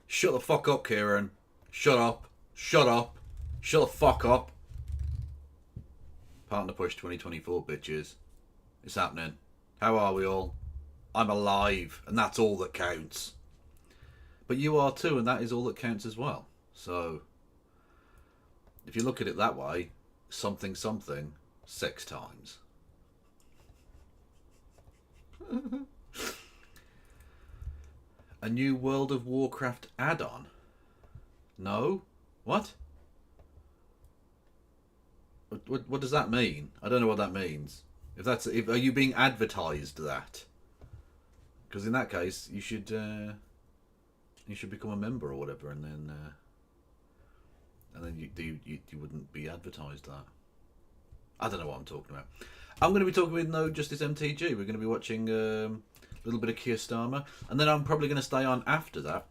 Shut the fuck up, Kieran. Shut up. Shut up. Shut the fuck up. Partner Push 2024, bitches. It's happening. How are we all? I'm alive, and that's all that counts. But you are too, and that is all that counts as well. So, if you look at it that way, something, 6 times. A new World of Warcraft add-on? No? What? What does that mean? I don't know what that means. Are you being advertised that? Because in that case, you should become a member or whatever, and then you wouldn't be advertised that. I don't know what I'm talking about. I'm going to be talking with No Justice MTG. We're going to be watching a little bit of Keir Starmer, and then I'm probably going to stay on after that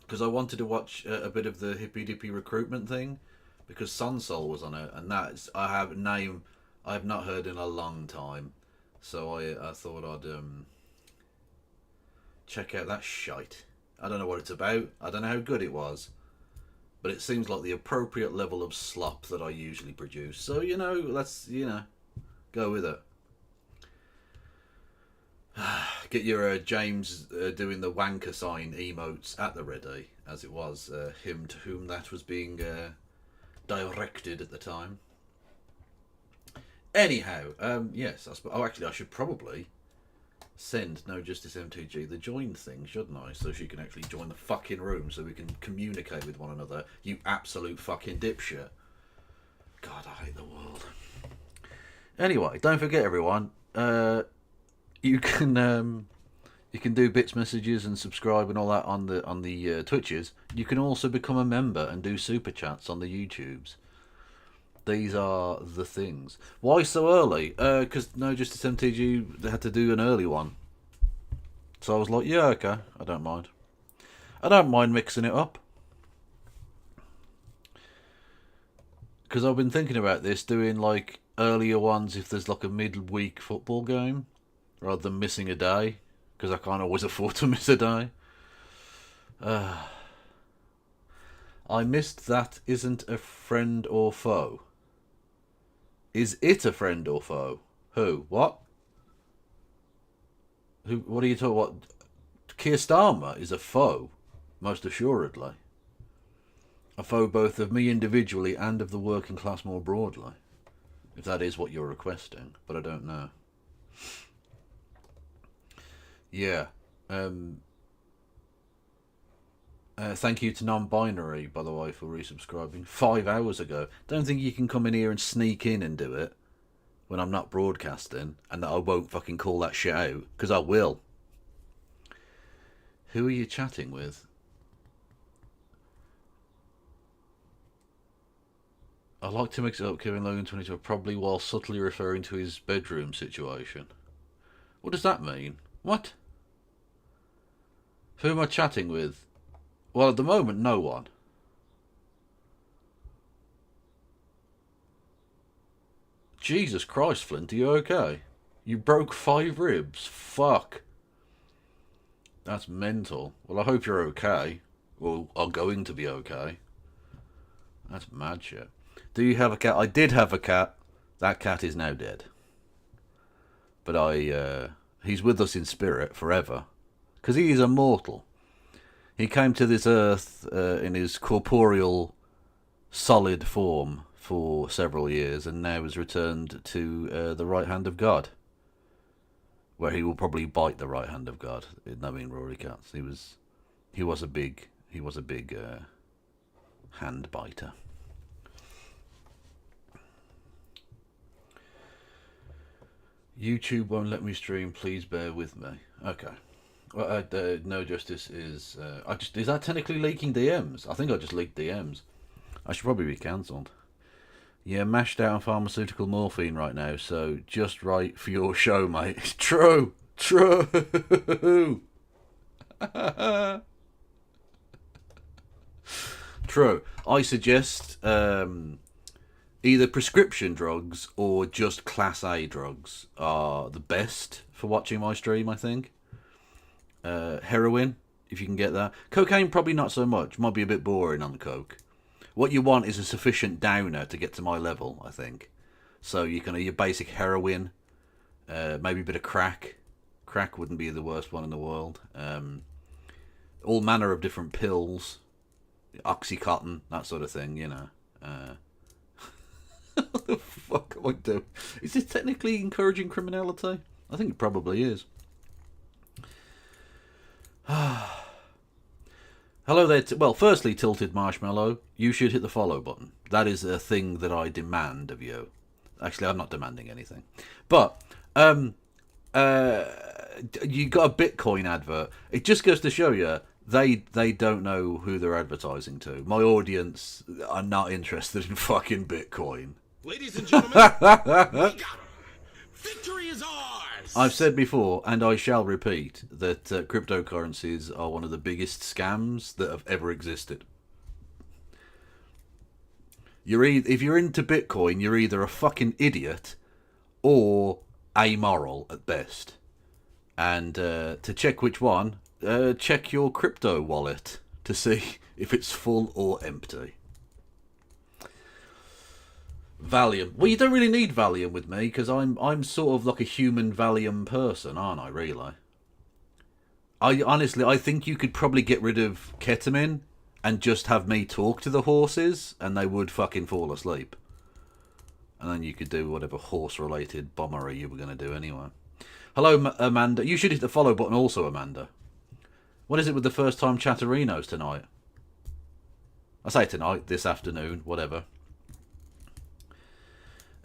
because I wanted to watch a bit of the hippy dippy recruitment thing because Sunsol was on it, and that's I have not heard in a long time, so I thought I'd check out that shite. I don't know what it's about. I don't know how good it was, but it seems like the appropriate level of slop that I usually produce. So let's go with it. Get your James doing the wanker sign emotes at the ready, as it was him to whom that was being directed at the time. Anyhow, yes, I should probably send No Justice MTG the join thing, shouldn't I? So she can actually join the fucking room so we can communicate with one another. You absolute fucking dipshit. God, I hate the world. Anyway, don't forget, everyone. You can do bits messages and subscribe and all that on the Twitches. You can also become a member and do super chats on the YouTubes. These are the things. Why so early? Because No Justice MTG, they had to do an early one. So I was like, yeah, okay, I don't mind. I don't mind mixing it up. Because I've been thinking about this, doing like earlier ones if there's like a midweek football game, rather than missing a day. Because I can't always afford to miss a day. I missed that isn't a friend or foe. Is it a friend or foe? Who? What? Who? What are you talking about? Keir Starmer is a foe, most assuredly. A foe both of me individually and of the working class more broadly. If that is what you're requesting, but I don't know. Yeah. Thank you to non-binary, by the way, for resubscribing 5 hours ago. Don't think you can come in here and sneak in and do it when I'm not broadcasting, and that I won't fucking call that shit out, because I will. Who are you chatting with? I like to mix it up, Kevin Logan 22, probably while subtly referring to his bedroom situation. What does that mean? What? Who am I chatting with? Well, at the moment, no one. Jesus Christ, Flint, are you okay? You broke 5 ribs? Fuck. That's mental. Well, I hope you're okay. Well, are going to be okay. That's mad shit. Do you have a cat? I did have a cat. That cat is now dead. But he's with us in spirit forever. Because he is immortal. He came to this earth in his corporeal, solid form for several years, and now has returned to the right hand of God, where he will probably bite the right hand of God. I mean, Rory Katz. He was a big hand biter. YouTube won't let me stream. Please bear with me. Okay. Well, No Justice is... is that technically leaking DMs? I think I just leaked DMs. I should probably be cancelled. Yeah, mashed out on pharmaceutical morphine right now, so just right for your show, mate. True! True! True. I suggest either prescription drugs or just Class A drugs are the best for watching my stream, I think. Heroin, if you can get that. Cocaine, probably not so much. Might be a bit boring on the coke. What you want is a sufficient downer to get to my level, I think. So you can your basic heroin, maybe a bit of crack. Crack wouldn't be the worst one in the world. All manner of different pills, Oxycontin, that sort of thing, you know. What the fuck am I doing? Is this technically encouraging criminality? I think it probably is. Hello there. Well, firstly, Tilted Marshmallow, you should hit the follow button. That is a thing that I demand of you. Actually, I'm not demanding anything. But, you got a Bitcoin advert. It just goes to show you, they don't know who they're advertising to. My audience are not interested in fucking Bitcoin. Ladies and gentlemen, we got him. Victory is ours! I've said before, and I shall repeat, that cryptocurrencies are one of the biggest scams that have ever existed. If you're into Bitcoin, you're either a fucking idiot or amoral at best. And to check which one, check your crypto wallet to see if it's full or empty. Valium. Well, you don't really need Valium with me, because I'm sort of like a human Valium person, aren't I, really? I think you could probably get rid of ketamine and just have me talk to the horses, and they would fucking fall asleep. And then you could do whatever horse-related bombery you were going to do anyway. Hello, Amanda. You should hit the follow button also, Amanda. What is it with the first-time chatterinos tonight? I say tonight, this afternoon, whatever.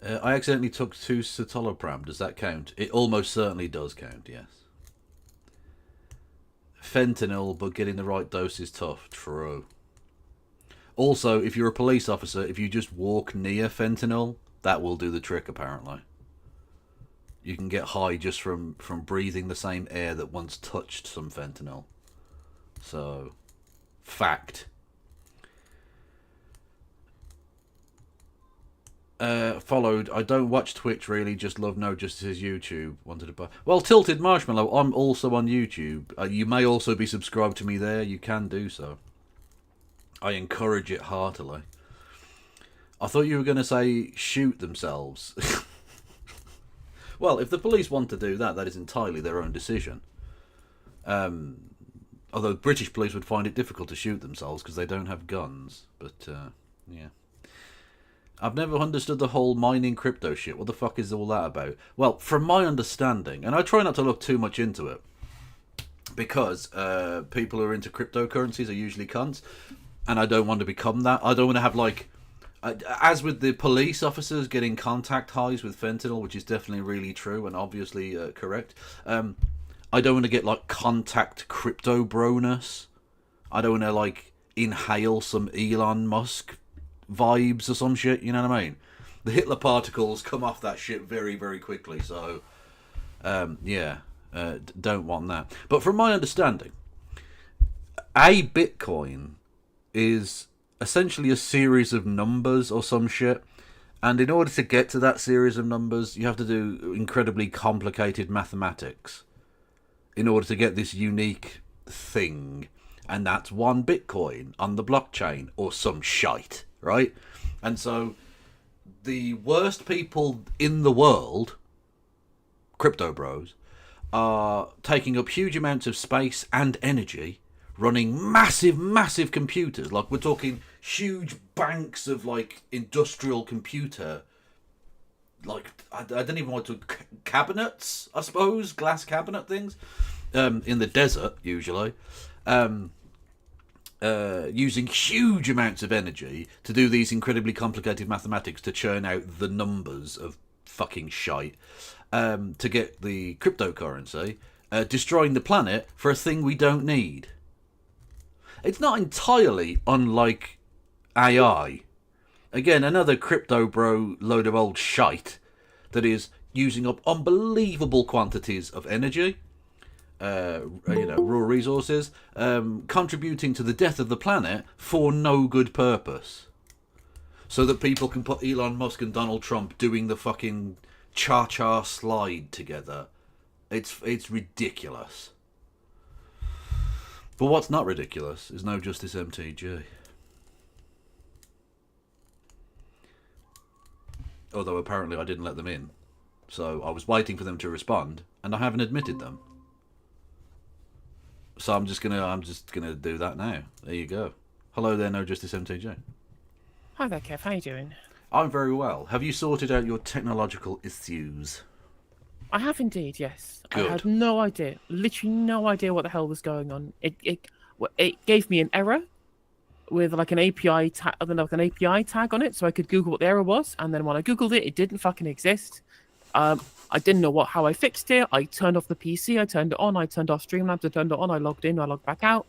I accidentally took 2 citalopram. Does that count? It almost certainly does count, yes. Fentanyl, but getting the right dose is tough. True. Also, if you're a police officer, if you just walk near fentanyl, that will do the trick, apparently. You can get high just from breathing the same air that once touched some fentanyl. So, fact. Followed, I don't watch Twitch really, just love No Justice's YouTube. Wanted to buy. Well, Tilted Marshmallow, I'm also on YouTube. You may also be subscribed to me there, you can do so. I encourage it heartily. I thought you were going to say shoot themselves. Well, if the police want to do that, that is entirely their own decision. Although British police would find it difficult to shoot themselves because they don't have guns. But, yeah. I've never understood the whole mining crypto shit. What the fuck is all that about? Well, from my understanding, and I try not to look too much into it, because people who are into cryptocurrencies are usually cunts, and I don't want to become that. I don't want to have, like, as with the police officers getting contact highs with fentanyl, which is definitely really true and obviously correct. I don't want to get, like, contact crypto broness. I don't want to, like, inhale some Elon Musk vibes or some shit, you know what I mean? The Hitler particles come off that shit very, very quickly, so yeah, don't want that. But from my understanding, a Bitcoin is essentially a series of numbers or some shit, and in order to get to that series of numbers, you have to do incredibly complicated mathematics in order to get this unique thing, and that's 1 Bitcoin on the blockchain or some shite. Right? And so the worst people in the world, crypto bros, are taking up huge amounts of space and energy, running massive, massive computers. Like, we're talking huge banks of, like, industrial computer, like, I don't even want to, cabinets, I suppose, glass cabinet things, in the desert, usually. Using huge amounts of energy to do these incredibly complicated mathematics to churn out the numbers of fucking shite, to get the cryptocurrency, destroying the planet for a thing we don't need. It's not entirely unlike AI. Again, another crypto bro load of old shite that is using up unbelievable quantities of energy, raw resources, contributing to the death of the planet for no good purpose, so that people can put Elon Musk and Donald Trump doing the fucking cha-cha slide together. It's ridiculous. But what's not ridiculous is No Justice MTG. Although apparently I didn't let them in, so I was waiting for them to respond, and I haven't admitted them. So I'm just gonna do that now. There you go. Hello there, No Justice MTJ. Hi there, Kev. How you doing? I'm very well. Have you sorted out your technological issues? I have indeed, yes. Good. I had no idea, literally no idea what the hell was going on. It gave me an error with like an API tag, on it, so I could Google what the error was. And then when I Googled it, it didn't fucking exist. I didn't know how I fixed it. I turned off the PC, I turned it on, I turned off Streamlabs, I turned it on, I logged in, I logged back out.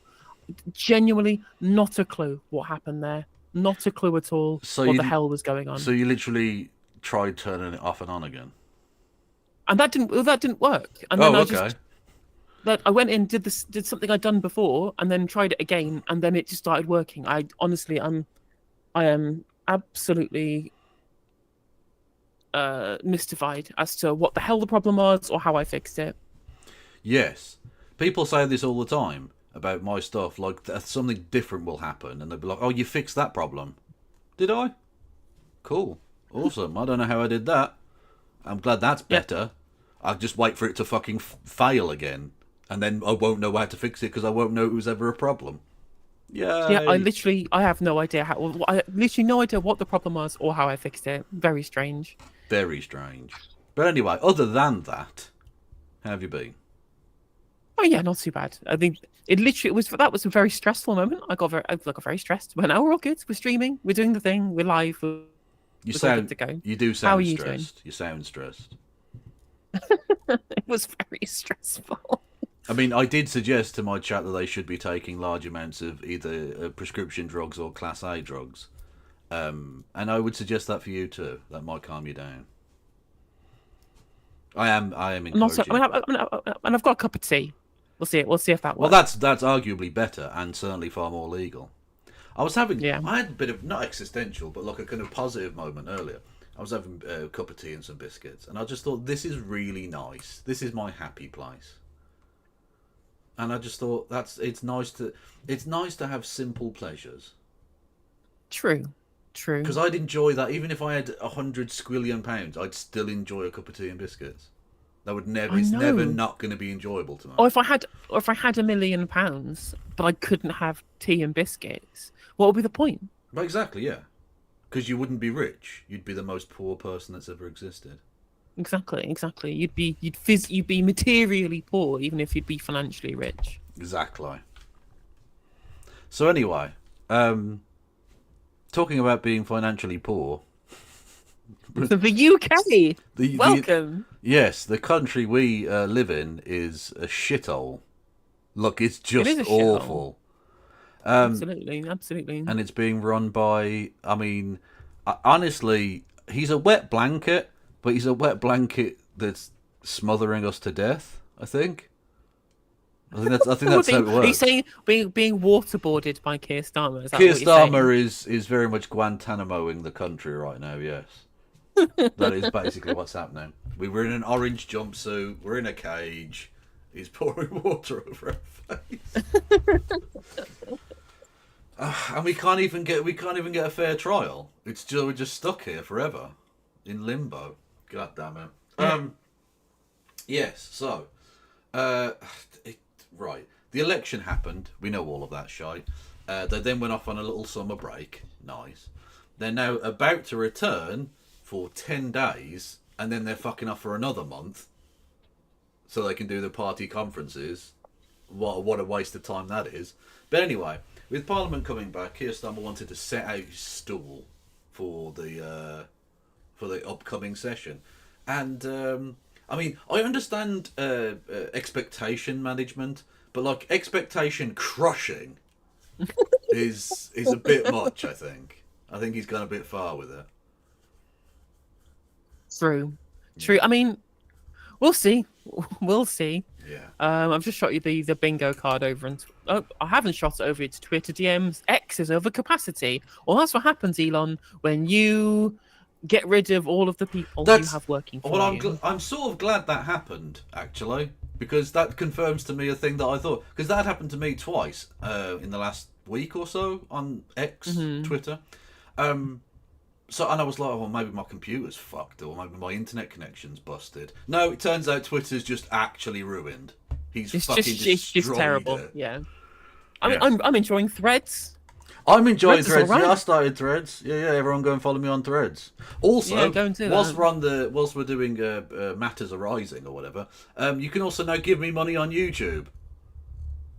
Genuinely, not a clue what happened there. Not a clue at all what the hell was going on. So you literally tried turning it off and on again? And that didn't work. And then I went in, did something I'd done before, and then tried it again, and then it just started working. I am absolutely mystified as to what the hell the problem was or how I fixed it. Yes, people say this all the time about my stuff. Like, something different will happen, and they'll be like, "Oh, you fixed that problem." Did I? Cool, awesome. I don't know how I did that. I'm glad that's better. I'll just wait for it to fucking fail again, and then I won't know how to fix it because I won't know it was ever a problem. Yeah, I have no idea I literally no idea what the problem was or how I fixed it. Very strange. Very strange. But anyway, other than that, how have you been? Oh yeah, not too bad. I think that was a very stressful moment. I got very stressed. But now we're all good. We're streaming. We're doing the thing. We're live. Was all good to go. You do How sound are you doing? stressed. You sound stressed. It was very stressful. I mean, I did suggest to my chat that they should be taking large amounts of either prescription drugs or Class A drugs. And I would suggest that for you too. That might calm you down. I am And also, encouraging. and I've got a cup of tea. We'll see it. We'll see if that Well, works. that's arguably better and certainly far more legal. I Yeah. had a bit of, not existential, but like a kind of positive moment earlier. I was having a cup of tea and some biscuits, and I just thought, this is really nice. This is my happy place. And I just thought it's nice to have simple pleasures. True. Because I'd enjoy that even if I had 100 squillion pounds, I'd still enjoy a cup of tea and biscuits. That would never. I It's never know. not going to be enjoyable to me. Or if I had £1 million, but I couldn't have tea and biscuits, what would be the point? Well, exactly, yeah. Because you wouldn't be rich. You'd be the most poor person that's ever existed. Exactly. You'd be materially poor, even if you'd be financially rich. Exactly. So anyway, talking about being financially poor. So the UK, welcome. Yes, the country we live in is a shithole. Look, it's just is a shithole. awful. Absolutely. And it's being run by, I mean, honestly, he's a wet blanket, but he's a wet blanket that's smothering us to death, I think. I think that's how it works. Are you saying being waterboarded by Keir Starmer? Is that Keir what you're saying? Starmer is very much Guantanamoing the country right now, yes. That is basically what's happening. We were in an orange jumpsuit, we're in a cage, he's pouring water over our face. And we can't even get a fair trial. We're just stuck here forever. In limbo. God damn it. Yes, so right. The election happened. We know all of that shite. They then went off on a little summer break. Nice. They're now about to return for 10 days, and then they're fucking off for another month, so they can do the party conferences. What a waste of time that is. But anyway, with Parliament coming back, Keir Starmer wanted to set out his stall for the upcoming session, and I mean, I understand expectation management, but like expectation crushing is a bit much. I think he's gone a bit far with it. True. I mean, we'll see. Yeah. I've just shot you the bingo card over, and I haven't shot it over to Twitter DMs. X is over capacity. Well, that's what happens, Elon, when you get rid of all of the people you have working for you. I'm sort of glad that happened, actually, because that confirms to me a thing that I thought. Because that happened to me twice in the last week or so on X, Twitter. So, and I was like, well, maybe my computer's fucked, or maybe my internet connection's busted. No, it turns out Twitter's just actually ruined. It's just terrible. It. Yeah. I'm enjoying Threads. I'm enjoying Threads. Right. Yeah, I started Threads. Yeah, everyone go and follow me on Threads. Also, go and do whilst that. we're doing Matters Arising or whatever, you can also now give me money on YouTube.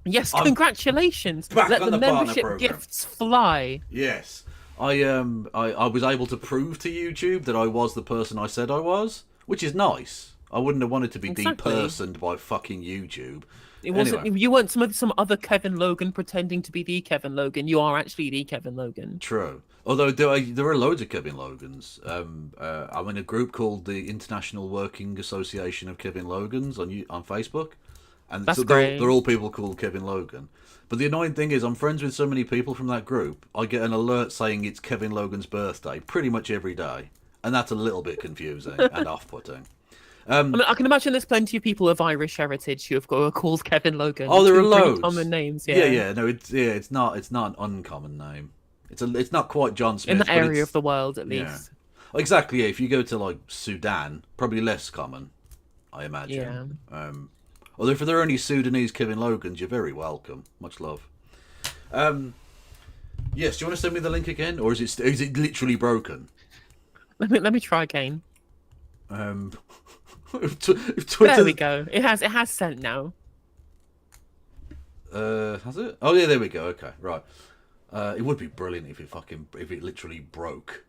Yes, congratulations. Back Let on the the partner membership program. gifts fly. Yes. I was able to prove to YouTube that I was the person I said I was, which is nice. I wouldn't have wanted to be depersoned by fucking YouTube. It wasn't. Anyway. You weren't some other Kevin Logan pretending to be the Kevin Logan. You are actually the Kevin Logan. True. Although there are loads of Kevin Logans. I'm in a group called the International Working Association of Kevin Logans on Facebook, and that's so great. They're all people called Kevin Logan. But the annoying thing is, I'm friends with so many people from that group. I get an alert saying it's Kevin Logan's birthday pretty much every day, and that's a little bit confusing and off-putting. I mean, I can imagine there's plenty of people of Irish heritage who are called Kevin Logan. Oh, there are loads. Common names. Yeah. No, it's not an uncommon name. It's not quite John Smith in that area of the world, at least. Yeah. Exactly. Yeah. If you go to like Sudan, probably less common, I imagine. Yeah. Although if there are any Sudanese Kevin Logans, you're very welcome. Much love. Yes. Do you want to send me the link again, or is it literally broken? Let me try again. If there we go. It has sent now. Has it? Oh yeah, there we go. Okay, right. It would be brilliant if it literally broke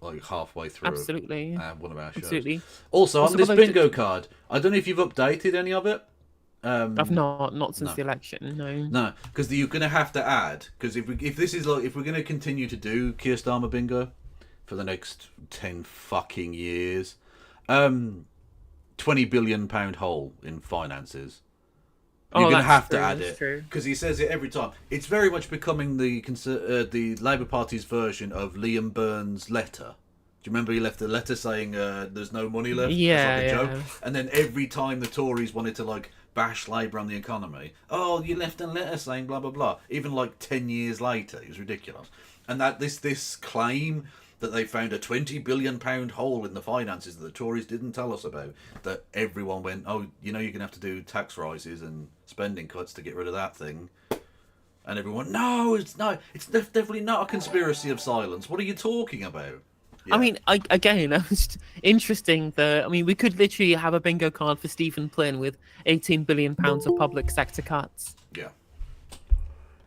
like halfway through. Absolutely. One of our shows. Absolutely. Also, on Also, this although bingo card, I don't know if you've updated any of it. I've not since no. the election. No. No, because you're going to have to add. Because if we're going to continue to do Keir Starmer bingo for the next 10 fucking years, £20 billion hole in finances. You're going to have to add it because he says it every time. It's very much becoming the Labour Party's version of Liam Burns' letter. Do you remember he left a letter saying there's no money left? Yeah, It's like a yeah. joke. And then every time the Tories wanted to like bash Labour on the economy, oh, you left a letter saying blah blah blah. Even like 10 years later, it was ridiculous. And that this claim that they found a £20 billion hole in the finances that the Tories didn't tell us about, that everyone went, oh, you're going to have to do tax rises and spending cuts to get rid of that thing. And everyone, no, it's definitely not a conspiracy of silence. What are you talking about? Yeah. I mean, again, it's interesting that, we could literally have a bingo card for Stephen Flynn with £18 billion of public sector cuts. Yeah.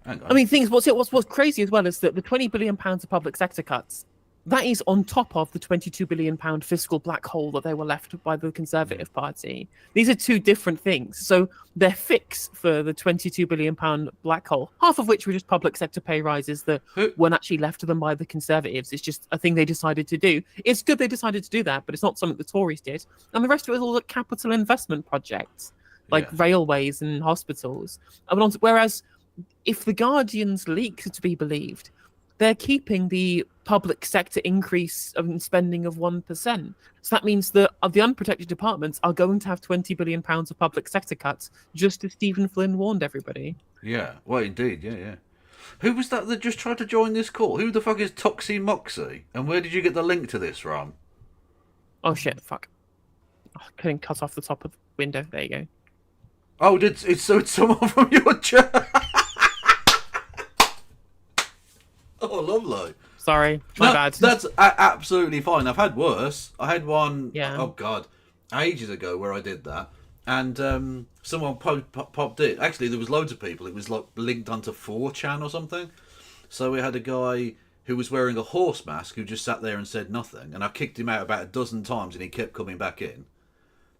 Hang on. What's crazy as well is that the £20 billion of public sector cuts, that is on top of the £22 billion fiscal black hole that they were left by the Conservative Party. These are two different things. So their fix for the £22 billion black hole, half of which were just public sector pay rises that weren't actually left to them by the Conservatives. It's just a thing they decided to do. It's good they decided to do that, but it's not something the Tories did. And the rest of it was all capital investment projects, like railways and hospitals. Whereas if the Guardian's leak is to be believed, they're keeping the public sector increase of spending of 1%. So that means that the unprotected departments are going to have £20 billion of public sector cuts, just as Stephen Flynn warned everybody. Yeah, well, indeed, yeah. Who was that just tried to join this call? Who the fuck is Toxie Moxie? And where did you get the link to this from? Oh, shit, fuck. I couldn't cut off the top of the window. There you go. Oh, it's someone from your chat. Oh, lovely. Sorry, my bad. That's absolutely fine. I've had worse. I had one, oh God, ages ago where I did that. And someone popped it. Actually, there was loads of people. It was like linked onto 4chan or something. So we had a guy who was wearing a horse mask who just sat there and said nothing. And I kicked him out about a dozen times and he kept coming back in.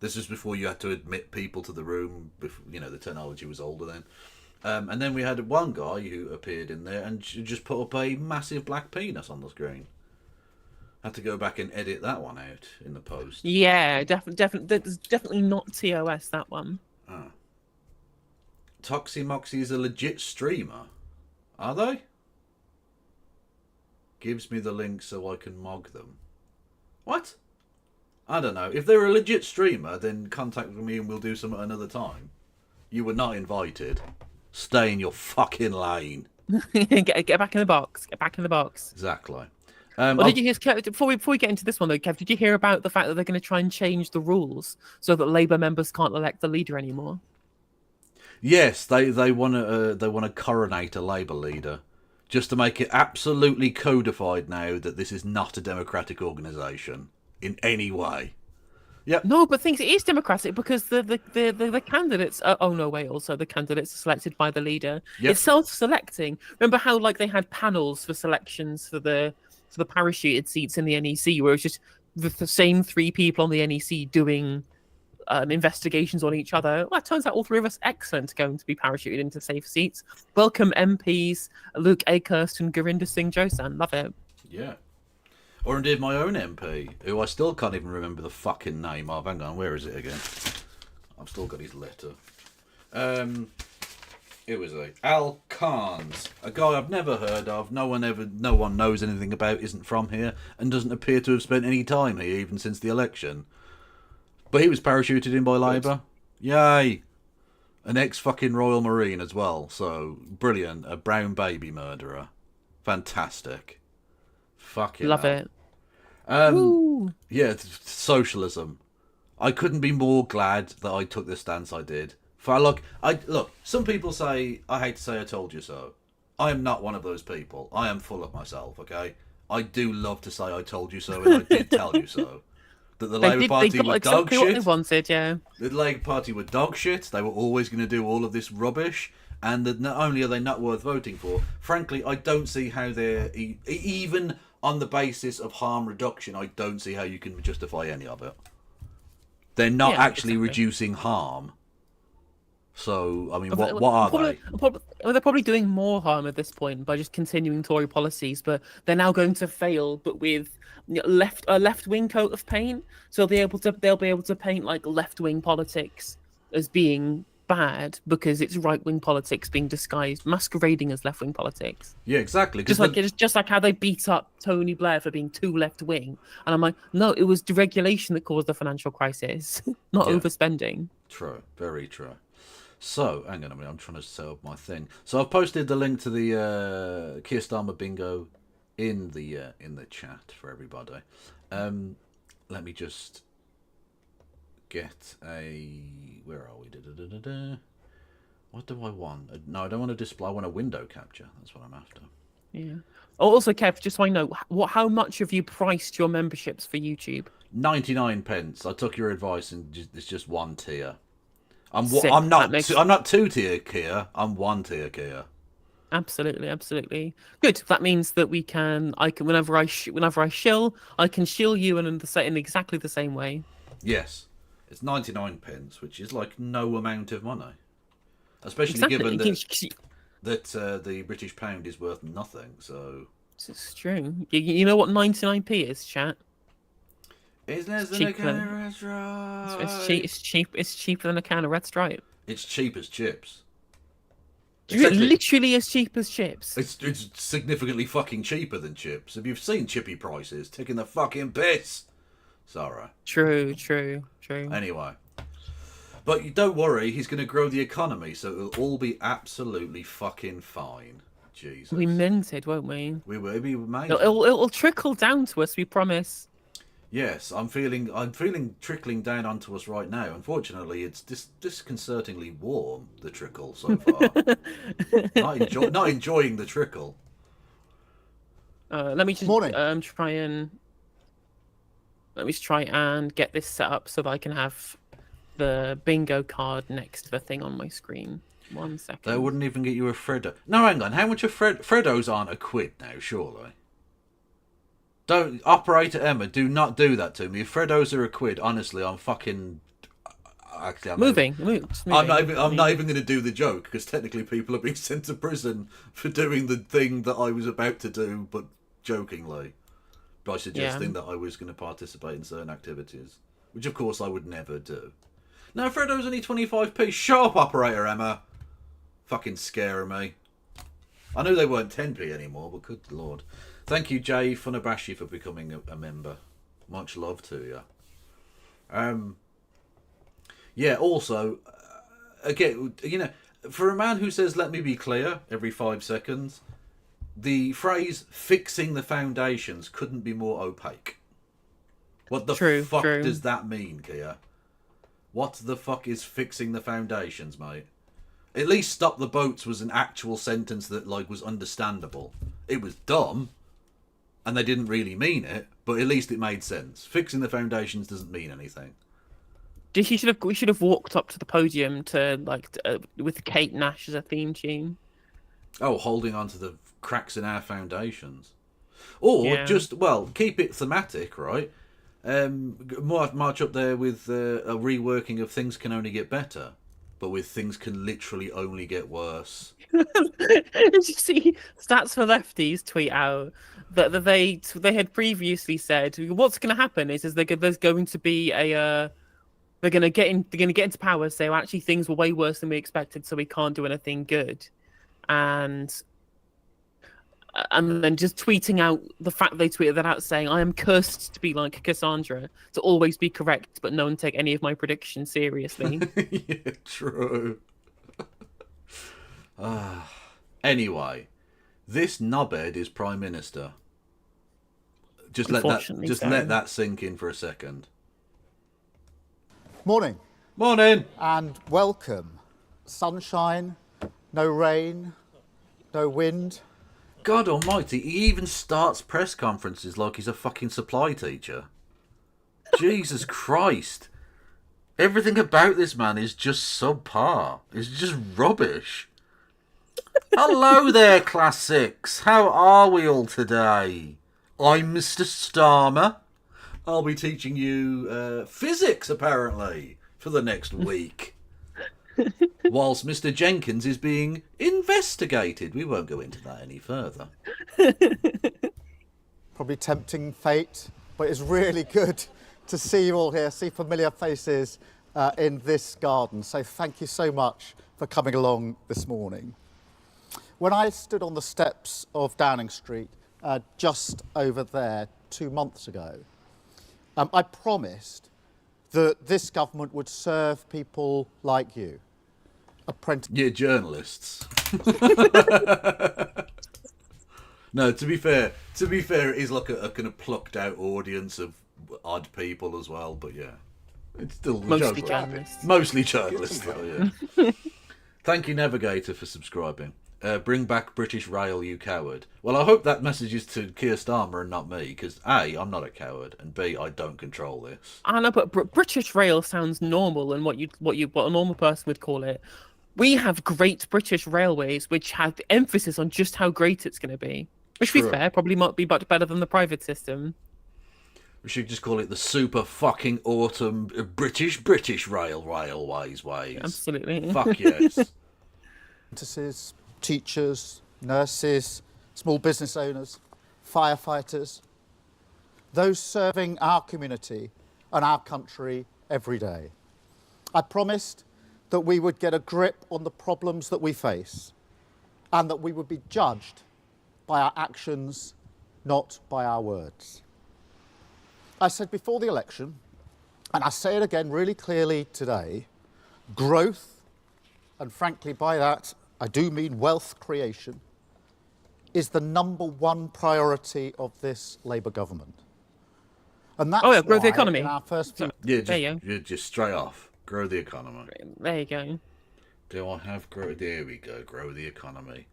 This was before you had to admit people to the room. Before, the technology was older then. And then we had one guy who appeared in there and just put up a massive black penis on the screen. Had to go back and edit that one out in the post. Yeah, definitely. That's definitely not TOS, that one. Ah. Toxie Moxie is a legit streamer. Are they? Gives me the link so I can mog them. What? I don't know. If they're a legit streamer, then contact me and we'll do some at another time. You were not invited. Stay in your fucking lane. Get back in the box. Get back in the box. Exactly. Did you hear, before we get into this one though, Kev, did you hear about the fact that they're going to try and change the rules so that Labour members can't elect the leader anymore? Yes, they want to coronate a Labour leader, just to make it absolutely codified now that this is not a democratic organisation in any way. Yep. No, but it is democratic because the candidates also the candidates are selected by the leader. Yep. It's self-selecting. Remember how they had panels for selections for the parachuted seats in the NEC, where it was just the same three people on the NEC doing investigations on each other. Well, it turns out all three of us excellent going to be parachuted into safe seats. Welcome MPs Luke Akehurst and Gurinder Singh Josan. Love it. Yeah. Or indeed my own MP, who I still can't even remember the fucking name of. Hang on, where is it again? I've still got his letter. It was Al Carnes, a guy I've never heard of, no one knows anything about, isn't from here, and doesn't appear to have spent any time here even since the election. But he was parachuted in by Labour. Yay! An ex-fucking Royal Marine as well, so brilliant. A brown baby murderer. Fantastic. Fucking Love hell. it. Yeah, socialism. I couldn't be more glad that I took the stance I did. Look, some people say, I hate to say I told you so. I am not one of those people. I am full of myself, okay? I do love to say I told you so, and I did tell you so. That the Labour Party were dog shit. What they wanted, yeah. The Labour Party were dog shit. They were always going to do all of this rubbish. And that not only are they not worth voting for, frankly, I don't see how they're even on the basis of harm reduction, I don't see how you can justify any of it. They're not actually reducing harm. So, I mean, what are they? They're probably doing more harm at this point by just continuing Tory policies, but they're now going to fail, but with left-wing coat of paint. So they'll be able to paint like left-wing politics as being bad because it's right-wing politics being disguised, masquerading as left-wing politics. Yeah, exactly. Just like how they beat up Tony Blair for being too left-wing, and I'm like, no, it was deregulation that caused the financial crisis, not overspending. True, very true. So, hang on a minute, I'm trying to set up my thing. So I've posted the link to the Keir Starmer bingo in the chat for everybody. Let me just get a... Where are we? What do I want? No, I don't want a display. I want a window capture. That's what I'm after. Yeah. Also, Kev, just so I know, how much have you priced your memberships for YouTube? 99 pence. I took your advice, and it's just one tier. I'm not two tier Kia. I'm one tier Kia. Absolutely. Good. That means that I can whenever I shill, I can shill you in exactly the same way. Yes, it's 99 pence, which is like no amount of money, especially given that the British pound is worth nothing. So it's true. You know what 99p is, chat? It's less than a can of Red Stripe. It's cheaper than a can of Red Stripe. It's cheap as chips. Literally as cheap as chips. It's significantly fucking cheaper than chips. Have you seen chippy prices? Taking the fucking piss. Sorry. True. Anyway. But don't worry, he's going to grow the economy, so it'll all be absolutely fucking fine. Jesus. We'll be minted, won't we? We will be made. It'll trickle down to us, we promise. Yes, I'm feeling trickling down onto us right now. Unfortunately, it's disconcertingly warm, the trickle so far. not enjoying the trickle. Let me just try and get this set up so that I can have the bingo card next to the thing on my screen. 1 second. They wouldn't even get you a Freddo. No, hang on. How much are Freddos aren't a quid now, surely? Don't, operator Emma, do not do that to me. If Freddos are a quid, honestly, I'm fucking... Actually, I'm moving. I'm not even going to do the joke, because technically people are being sent to prison for doing the thing that I was about to do, but jokingly. By suggesting that I was going to participate in certain activities. Which, of course, I would never do. No, Freddo's only 25p. Shut up, operator Emma. Fucking scaring me. I knew they weren't 10p anymore, but good lord. Thank you, Jay Funabashi, for becoming a member. Much love to you. Yeah, also, again, for a man who says, let me be clear, every 5 seconds, the phrase, fixing the foundations, couldn't be more opaque. What the fuck does that mean, Kia? What the fuck is fixing the foundations, mate? At least stop the boats was an actual sentence that, was understandable. It was dumb. And they didn't really mean it, but at least it made sense. Fixing the foundations doesn't mean anything. We should have walked up to the podium with Kate Nash as a theme tune. Oh, holding on to the cracks in our foundations, or keep it thematic, right? March up there with a reworking of Things Can Only Get Better, but with Things Can Literally Only Get Worse. Did you see Stats for Lefties tweet out that they had previously said what's going to happen is there's going to be they're going to get into power, so actually things were way worse than we expected, so we can't do anything good, and then just tweeting out the fact they tweeted that out saying, I am cursed to be like Cassandra, to always be correct, but no one take any of my predictions seriously. Yeah, true. Anyway, this knobhead is Prime Minister. Just let that sink in for a second. Morning. Morning. And welcome. Sunshine, no rain, no wind. God almighty, he even starts press conferences like he's a fucking supply teacher. Jesus Christ. Everything about this man is just subpar. It's just rubbish. Hello there, Class 6. How are we all today? I'm Mr. Starmer. I'll be teaching you physics, apparently, for the next week. Whilst Mr. Jenkins is being investigated. We won't go into that any further. Probably tempting fate, but it's really good to see you all here, see familiar faces in this garden. So thank you so much for coming along this morning. When I stood on the steps of Downing Street, just over there 2 months ago, I promised that this government would serve people like you, apprentices. Yeah, journalists. No, to be fair, it is like a kind of plucked out audience of odd people as well. But yeah, it's still Mostly journalists. Mostly journalists, though. Yeah. Thank you, Navigator, for subscribing. Bring back British Rail, you coward. Well, I hope that message is to Keir Starmer and not me, because A, I'm not a coward, and B, I don't control this. I know, but British Rail sounds normal and what a normal person would call it. We have great British railways, which have the emphasis on just how great it's going to be. Which, to be fair, probably might be much better than the private system. We should just call it the super fucking autumn British railways ways. Absolutely. Fuck yes. Apprentices, teachers, nurses, small business owners, firefighters, those serving our community and our country every day. I promised that we would get a grip on the problems that we face and that we would be judged by our actions, not by our words. I said before the election, and I say it again really clearly today, growth, and frankly by that I do mean wealth creation, is the #1 priority of this Labour government. And that's grow the why economy. in our first few Just straight off. Grow the economy. There you go. Do I have grow? There we go. Grow the economy.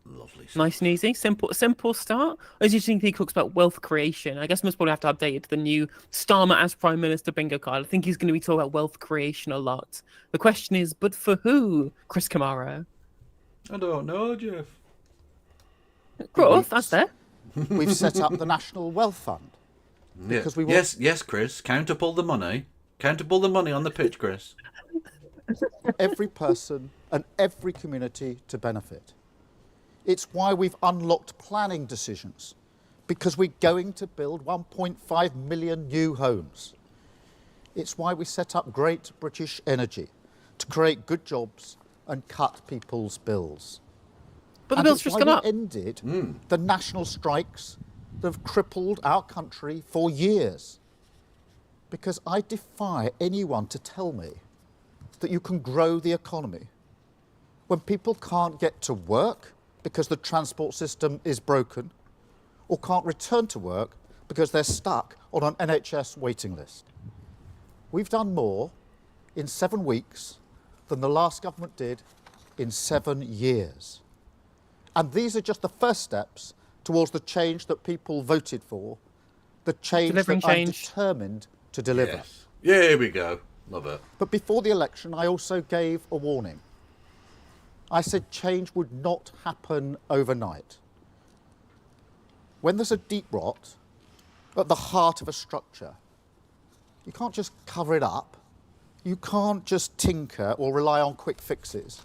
Lovely. Nice and easy. Simple start. As you think he talks about wealth creation, I guess most probably have to update it to the new Starmer as Prime Minister bingo card. I think he's going to be talking about wealth creation a lot. The question is, but for who, Chris Kamara? I don't know, Jeff. Growth, that's there. we've set up the National Wealth Fund. Yeah. Because we want Yes, Chris. Count up all the money. Count up all the money on the pitch, Chris. every person and every community to benefit. It's why we've unlocked planning decisions, because we're going to build 1.5 million new homes. It's why we set up Great British Energy, to create good jobs and cut people's bills. But the bill's just gone up. We ended the national strikes that have crippled our country for years. Because I defy anyone to tell me that you can grow the economy when people can't get to work because the transport system is broken, or can't return to work because they're stuck on an NHS waiting list. We've done more in 7 weeks than the last government did in 7 years. And these are just the first steps towards the change that people voted for, the change Delivering that I'm change. determined to deliver. Yes. Yeah, here we go. Love it. But before the election, I also gave a warning. I said change would not happen overnight. When there's a deep rot at the heart of a structure, you can't just cover it up. You can't just tinker or rely on quick fixes.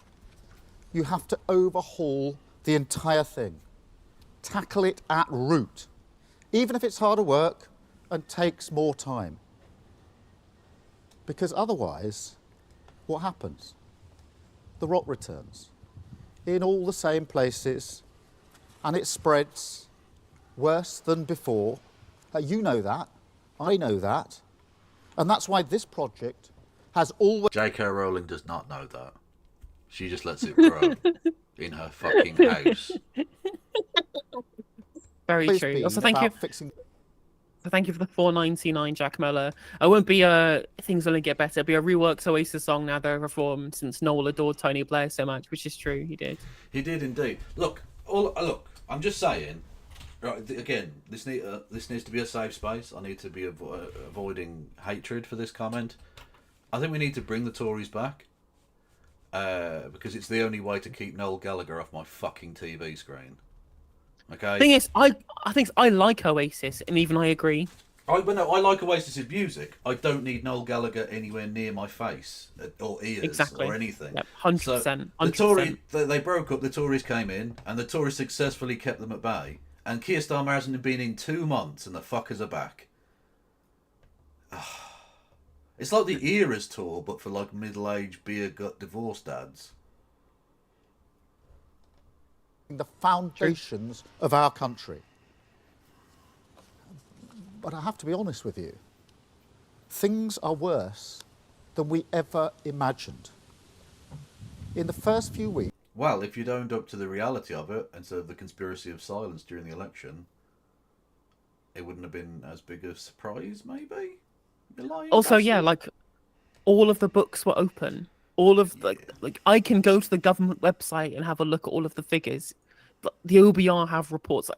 You have to overhaul the entire thing. Tackle it at root, even if it's harder work and takes more time. Because otherwise, what happens? The rot returns in all the same places, and it spreads worse than before. You know that, I know that, and that's why this project has always... J.K. Rowling does not know that. She just lets it grow in her fucking house. Very true. Also, thank you. Fixing... Thank you for the $4.99, Jack Muller. It won't be things only get better. It'll be a reworked Oasis song now they're reformed, since Noel adored Tony Blair so much, which is true. He did. He did indeed. Look. I'm just saying. Right. Again, this needs to be a safe space. I need to be avoiding hatred for this comment. I think we need to bring the Tories back, because it's the only way to keep Noel Gallagher off my fucking TV screen. Okay. Thing is, I think I like Oasis, and even I agree. I like Oasis's music. I don't need Noel Gallagher anywhere near my face or ears Exactly. or anything. Yep, So 100%. the 100%. Tory, they broke up. The Tories came in, and the Tories successfully kept them at bay. And Keir Starmer hasn't been in 2 months, and the fuckers are back. It's like the Eras tour, but for like middle-aged beer gut divorce dads. The foundations of our country. But I have to be honest with you, things are worse than we ever imagined. In the first few weeks, Well, if you'd owned up to the reality of it instead of the conspiracy of silence during the election, it wouldn't have been as big a surprise, maybe? You're lying, Also, bastard. yeah, like all of the books were open. All of like I can go to the government website and have a look at all of the figures. The OBR have reports.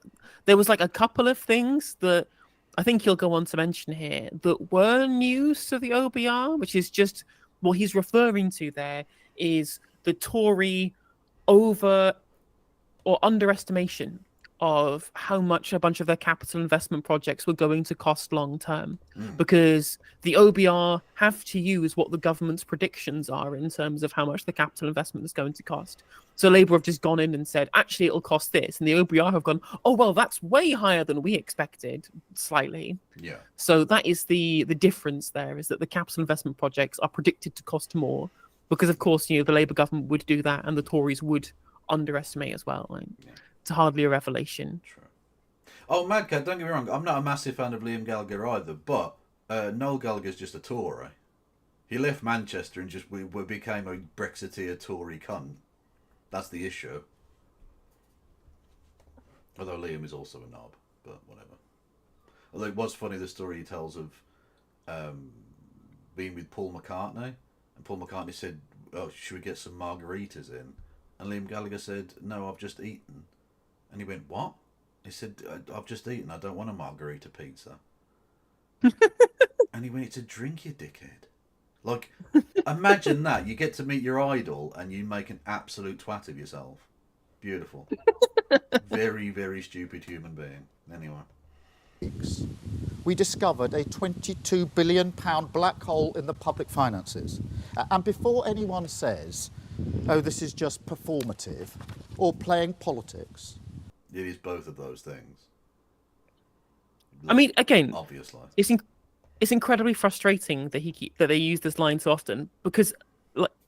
There was like a couple of things that I think he'll go on to mention here that were news to the OBR, which is just what he's referring to there is the Tory over or underestimation of how much a bunch of their capital investment projects were going to cost long term, because the OBR have to use what the government's predictions are in terms of how much the capital investment is going to cost. So Labour have just gone in and said, actually, it'll cost this, and the OBR have gone, oh well, that's way higher than we expected, slightly. Yeah. So that is the difference there, is that the capital investment projects are predicted to cost more, because of course, the Labour government would do that, and the Tories would underestimate as well. Like, it's hardly a revelation. True. Oh, Mad Cat, don't get me wrong. I'm not a massive fan of Liam Gallagher either, but Noel Gallagher's just a Tory. He left Manchester and just we became a Brexiteer Tory cunt. That's the issue. Although Liam is also a knob, but whatever. Although it was funny the story he tells of being with Paul McCartney, and Paul McCartney said, "Oh, should we get some margaritas in?" And Liam Gallagher said, "No, I've just eaten." And he went, "What?" He said, "I've just eaten. I don't want a margarita pizza." And he went, "It's a drink, you dickhead." Like, imagine that. You get to meet your idol and you make an absolute twat of yourself. Beautiful. Very, very stupid human being. Anyway. we discovered a £22 billion black hole in the public finances. And before anyone says, oh, this is just performative or playing politics. It is both of those things. I mean, again, obviously, it's incredibly frustrating that they use this line so often, because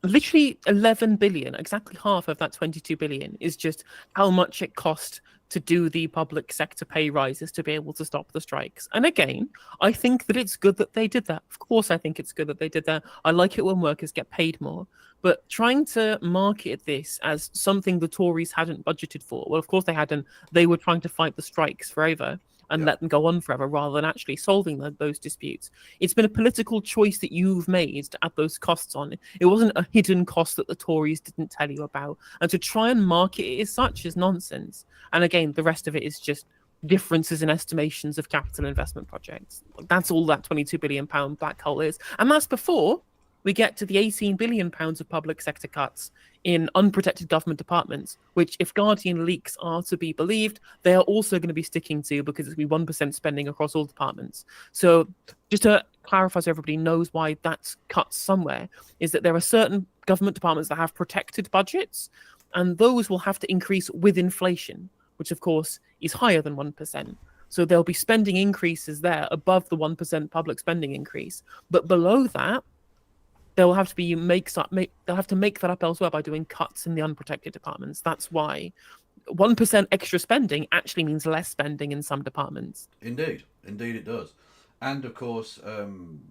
literally 11 billion, exactly half of that 22 billion, is just how much it cost to do the public sector pay rises to be able to stop the strikes. And again, I think that it's good that they did that. Of course, I think it's good that they did that. I like it when workers get paid more. But trying to market this as something the Tories hadn't budgeted for, well, of course they hadn't. They were trying to fight the strikes forever and let them go on forever rather than actually solving those disputes. It's been a political choice that you've made to add those costs on. It wasn't a hidden cost that the Tories didn't tell you about. And to try and market it as such is nonsense. And again, the rest of it is just differences in estimations of capital investment projects. That's all that £22 billion black hole is. And that's before we get to the £18 billion of public sector cuts in unprotected government departments, which, if Guardian leaks are to be believed, they are also going to be sticking to, because it's going to be 1% spending across all departments. So just to clarify so everybody knows why that's cut somewhere, is that there are certain government departments that have protected budgets, and those will have to increase with inflation, which of course is higher than 1%. So there'll be spending increases there above the 1% public spending increase. But below that, they'll have to they'll have to make that up elsewhere by doing cuts in the unprotected departments. That's why 1% extra spending actually means less spending in some departments. Indeed it does. And of course,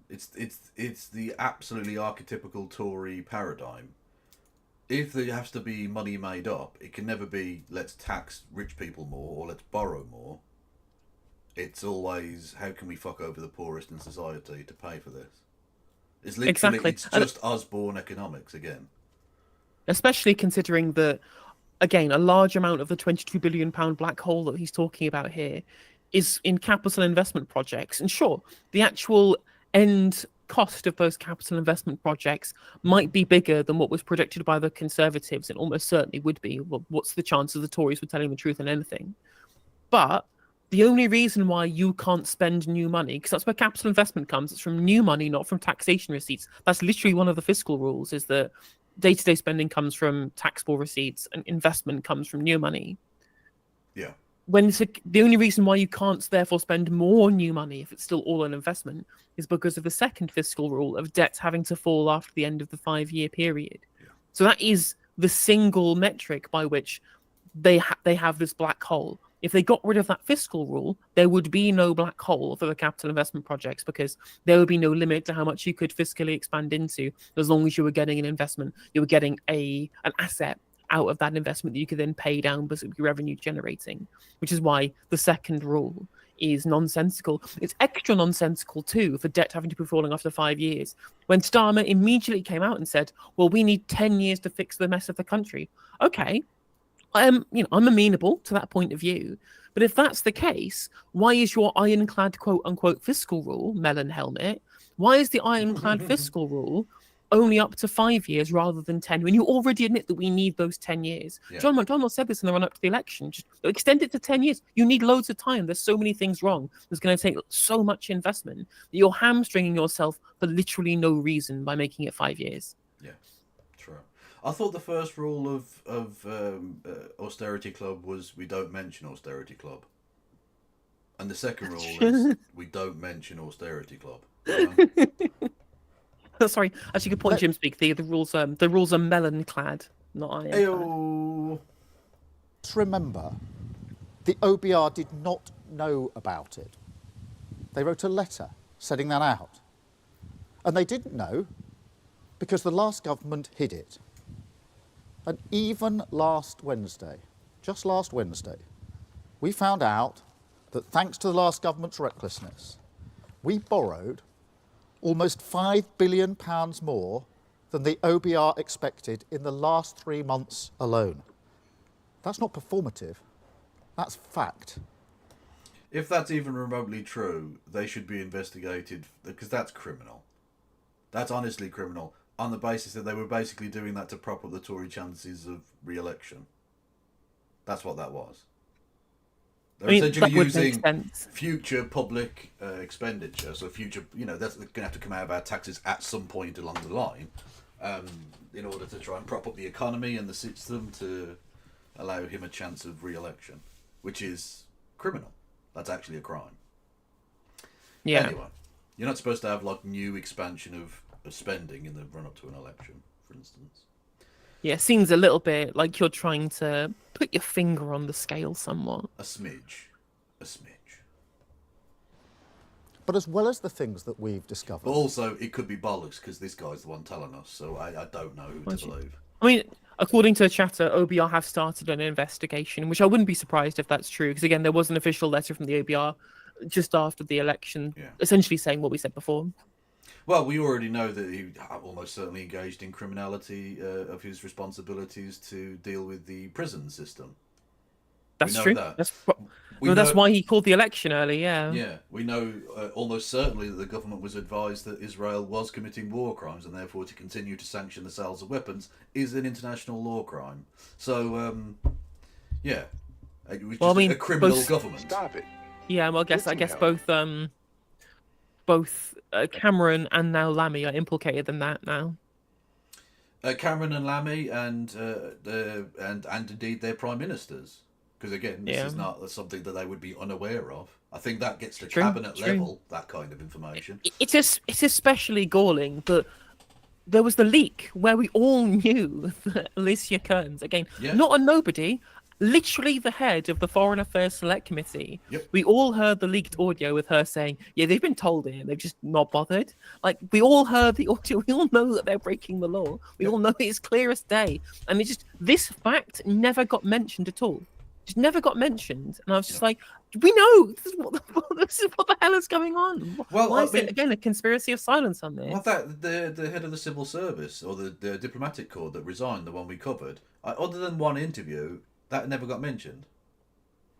it's the absolutely archetypical Tory paradigm. If there has to be money made up, it can never be let's tax rich people more or let's borrow more. It's always how can we fuck over the poorest in society to pay for this. It's literally, exactly. It's just Osborne economics again. Especially considering that, again, a large amount of the £22 billion black hole that he's talking about here is in capital investment projects. And sure, the actual end cost of those capital investment projects might be bigger than what was predicted by the Conservatives, and almost certainly would be. Well, what's the chance of the Tories were telling the truth in anything? But the only reason why you can't spend new money, because that's where capital investment comes, it's from new money, not from taxation receipts. That's literally one of the fiscal rules, is that day-to-day spending comes from taxable receipts and investment comes from new money. Yeah. The only reason why you can't therefore spend more new money if it's still all an investment is because of the second fiscal rule of debts having to fall after the end of the 5-year period. Yeah. So that is the single metric by which they have this black hole. If they got rid of that fiscal rule, there would be no black hole for the capital investment projects, because there would be no limit to how much you could fiscally expand into, as long as you were getting an investment, you were getting an asset out of that investment that you could then pay down because it would be revenue generating, which is why the second rule is nonsensical. It's extra nonsensical too for debt having to be falling after 5 years. When Starmer immediately came out and said, well, we need 10 years to fix the mess of the country. Okay, I'm amenable to that point of view. But if that's the case, why is your ironclad quote unquote fiscal rule, melon helmet, why is the ironclad fiscal rule only up to 5 years rather than 10, when you already admit that we need those 10 years? Yeah. John McDonnell said this in the run up to the election. Just extend it to 10 years. You need loads of time. There's so many things wrong. There's going to take so much investment that you're hamstringing yourself for literally no reason by making it 5 years. Yeah, true. I thought the first rule of Austerity Club was we don't mention Austerity Club. And the second rule is we don't mention Austerity Club. Sorry, actually, good point, Jim. Speak. The rules are melon clad, not iron. Ayo. Let's remember, the OBR did not know about it. They wrote a letter setting that out. And they didn't know because the last government hid it. And even last Wednesday, just last Wednesday, we found out that thanks to the last government's recklessness, we borrowed almost £5 billion more than the OBR expected in the last 3 months alone. That's not performative, that's fact. If that's even remotely true, they should be investigated, because that's criminal. That's honestly criminal, on the basis that they were basically doing that to prop up the Tory chances of re-election. That's what that was. They're essentially using future public expenditure, so future, that's going to have to come out of our taxes at some point along the line, in order to try and prop up the economy and the system to allow him a chance of re-election, which is criminal. That's actually a crime. Yeah. Anyway, you're not supposed to have new expansion of spending in the run-up to an election, for instance. Yeah, it seems a little bit like you're trying to put your finger on the scale somewhat. A smidge. But as well as the things that we've discovered... But also, it could be bollocks, because this guy's the one telling us, so I don't know who to believe. I mean, according to Chatter, OBR have started an investigation, which I wouldn't be surprised if that's true, because again, there was an official letter from the OBR just after the election, essentially saying what we said before. Well, we already know that he almost certainly engaged in criminality of his responsibilities to deal with the prison system. That's true. That. That's why he called the election early, yeah. Yeah, we know almost certainly that the government was advised that Israel was committing war crimes, and therefore to continue to sanction the sales of weapons is an international law crime. So, yeah, it was just a criminal government. Stop it. Yeah, well, I guess both Cameron and now Lammy are implicated in that now. Cameron and Lammy and indeed their prime ministers. Because again, this is not something that they would be unaware of. I think that gets to cabinet level, that kind of information. It's especially galling that there was the leak where we all knew that Alicia Kearns, again, not a nobody, literally the head of the Foreign Affairs Select Committee. Yep. We all heard the leaked audio with her saying, yeah, they've been told it, they've just not bothered. Like, we all heard the audio, we all know that they're breaking the law. We all know it's clear as day. And this fact never got mentioned at all. Just never got mentioned, and I was just like, "We know this is what the hell is going on. Why is it again a conspiracy of silence on this?" Well, the head of the civil service or the diplomatic corps that resigned, the one we covered, other than one interview, that never got mentioned.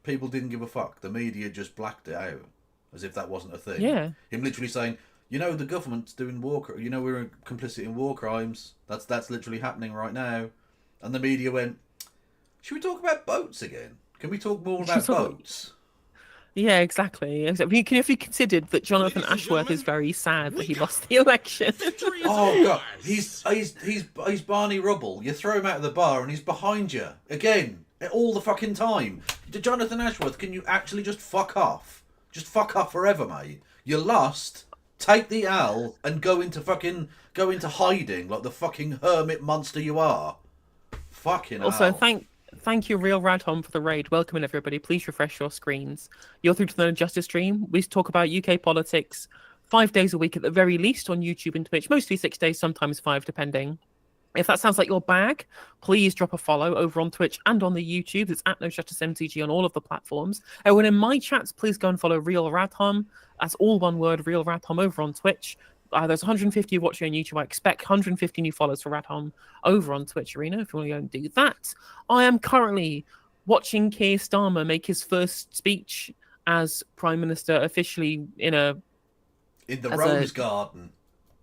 People didn't give a fuck. The media just blacked it out as if that wasn't a thing. Yeah, him literally saying, the government's doing war. We're complicit in war crimes. That's literally happening right now, and the media went, should we talk about boats again? Can we talk more about boats? Yeah, exactly. If you considered that Jonathan Ladies and Ashworth is gentlemen, very sad that we he got lost the election. Victory is Oh god, ours. he's Barney Rubble. You throw him out of the bar and he's behind you again all the fucking time. Jonathan Ashworth, can you actually just fuck off? Just fuck off forever, mate. You lost. Take the L and go into hiding like the fucking hermit monster you are. Fucking Also, hell. thank you, Real Radhom, for the raid. Welcome in, everybody. Please refresh your screens. You're through to the Justice stream. We talk about UK politics 5 days a week at the very least on YouTube and Twitch. Mostly 6 days, sometimes 5, depending. If that sounds like your bag, please drop a follow over on Twitch and on the YouTube. It's at NoJusticeMTG on all of the platforms. And when in my chats, please go and follow Real Radhom. That's all one word, Real Radhom, over on Twitch. There's 150 watching on YouTube. I expect 150 new followers for Radhom over on Twitch Arena if you want to go and do that. I am currently watching Keir Starmer make his first speech as Prime Minister officially in the Rose Garden.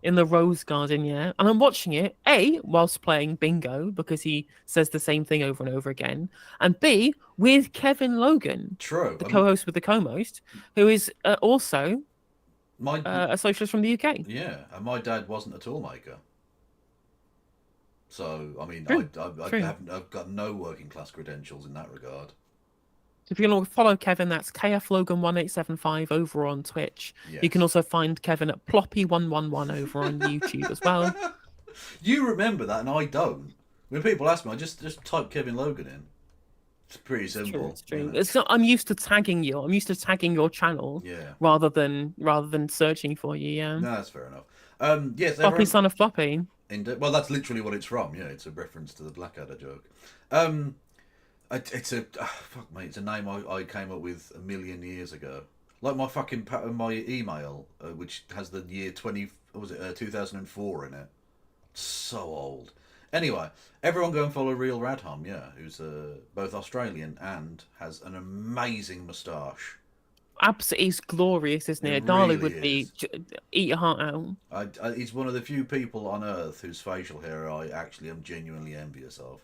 in the Rose Garden, yeah. And I'm watching it, A, whilst playing bingo, because he says the same thing over and over again, and B, with Kevin Logan, True. the co-host with the co-most, who is also My a socialist from the UK. Yeah, and my dad wasn't a toolmaker. So, I mean, True, true. I've got no working class credentials in that regard. If you want to follow Kevin, that's KFLogan1875 over on Twitch. Yes. You can also find Kevin at Ploppy111 over on YouTube as well. You remember that, and I don't. When people ask me, I just type Kevin Logan in. It's pretty simple. It's true. you know. It's not, I'm used to tagging you. I'm used to tagging your channel Yeah. rather than searching for you. Yeah. No, that's fair enough. Yes, Floppy everyone... son of Floppy. Well, that's literally what it's from. Yeah, it's a reference to the Blackadder joke. It's a fuck mate. It's a name I came up with a million years ago. Like my fucking my email, which has the year 2004 in it. So old. Anyway, everyone go and follow Real Radhom, yeah, who's both Australian and has an amazing moustache. Absolutely, it's glorious, isn't it? It Darley really would be is. eat your heart out. He's one of the few people on earth whose facial hair I actually am genuinely envious of.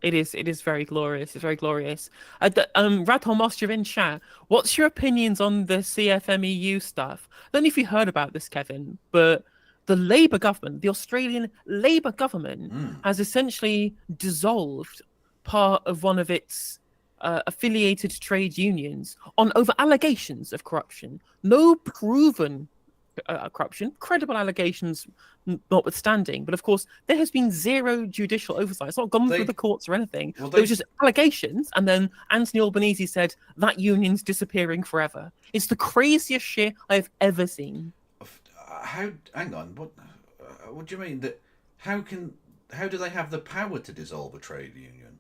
It is very glorious. It's very glorious. Radhom whilst you're in chat, what's your opinions on the CFMEU stuff? I don't know if you heard about this, Kevin, but the Labour government, the Australian Labour government, has essentially dissolved part of one of its affiliated trade unions over allegations of corruption. No proven corruption, credible allegations notwithstanding. But of course, there has been zero judicial oversight. It's not gone through the courts or anything. Well, there was just allegations, and then Anthony Albanese said that union's disappearing forever. It's the craziest shit I've ever seen. Hang on, what do you mean that? How do they have the power to dissolve a trade union?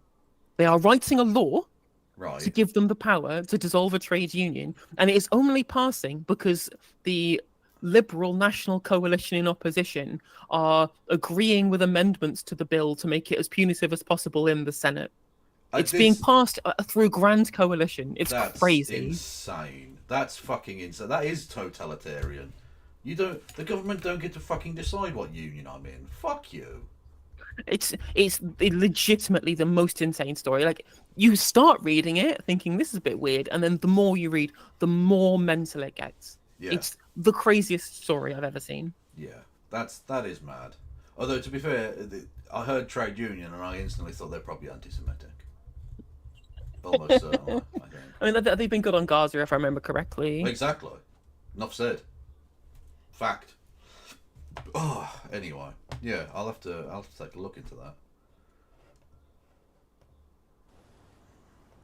They are writing a law Right. to give them the power to dissolve a trade union, and it is only passing because the Liberal National Coalition in opposition are agreeing with amendments to the bill to make it as punitive as possible in the Senate. It's being passed through Grand Coalition. That's crazy. Insane. That's fucking insane. That is totalitarian. The government don't get to fucking decide what union I'm in. Fuck you. It's legitimately the most insane story. Like, you start reading it thinking this is a bit weird, and then the more you read, the more mental it gets. Yeah. It's the craziest story I've ever seen. Yeah, that is mad. Although, to be fair, I heard trade union and I instantly thought they're probably anti-Semitic. Almost certainly, I think. I mean, they've been good on Gaza, if I remember correctly. Exactly. Enough said. Fact. Oh, anyway, yeah, I'll have to take a look into that.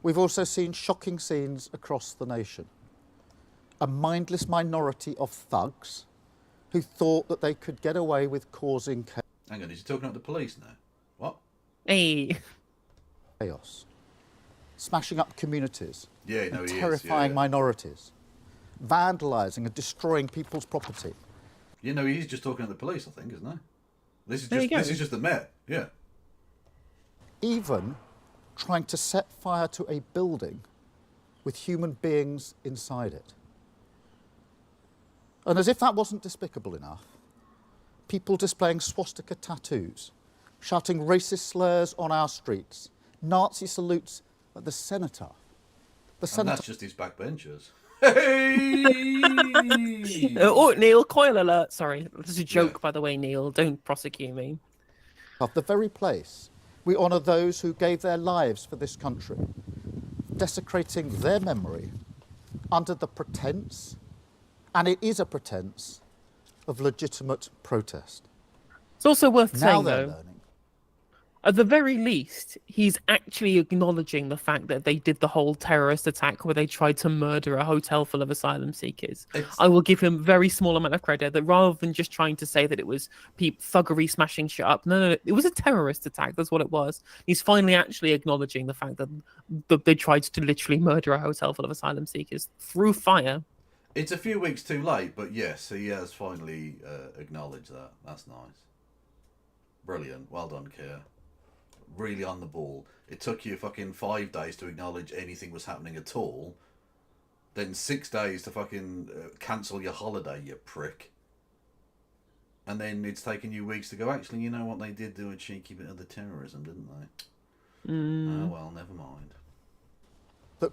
We've also seen shocking scenes across the nation. A mindless minority of thugs who thought that they could get away with causing Hang on, is he talking about the police now? What? Hey. chaos, smashing up communities, Yeah, no, and he is, terrifying yeah. minorities, vandalising and destroying people's property. You know, he's just talking to the police, I think, isn't he? This There you go. is just the Met. Yeah. Even trying to set fire to a building with human beings inside it. And as if that wasn't despicable enough, people displaying swastika tattoos, shouting racist slurs on our streets, Nazi salutes at the cenotaph, And senator. that's just his backbenchers. Hey! Oh, Neil, coil alert. Sorry, this is a joke, Yeah. by the way, Neil. Don't prosecute me. Of the very place we honour those who gave their lives for this country, desecrating their memory under the pretence, and it is a pretence, of legitimate protest. It's also worth Now saying, they're though, learning. at the very least, he's actually acknowledging the fact that they did the whole terrorist attack where they tried to murder a hotel full of asylum seekers. I will give him very small amount of credit that rather than just trying to say that it was thuggery smashing shit up, no, it was a terrorist attack. That's what it was. He's finally actually acknowledging the fact that they tried to literally murder a hotel full of asylum seekers through fire. It's a few weeks too late, but yes, he has finally acknowledged that. That's nice. Brilliant. Well done, Keir. Really on the ball. It took you fucking 5 days to acknowledge anything was happening at all. Then 6 days to fucking cancel your holiday, you prick. And then it's taken you weeks to go, actually, you know what, they did do a cheeky bit of the terrorism, didn't they? Oh, well, never mind. That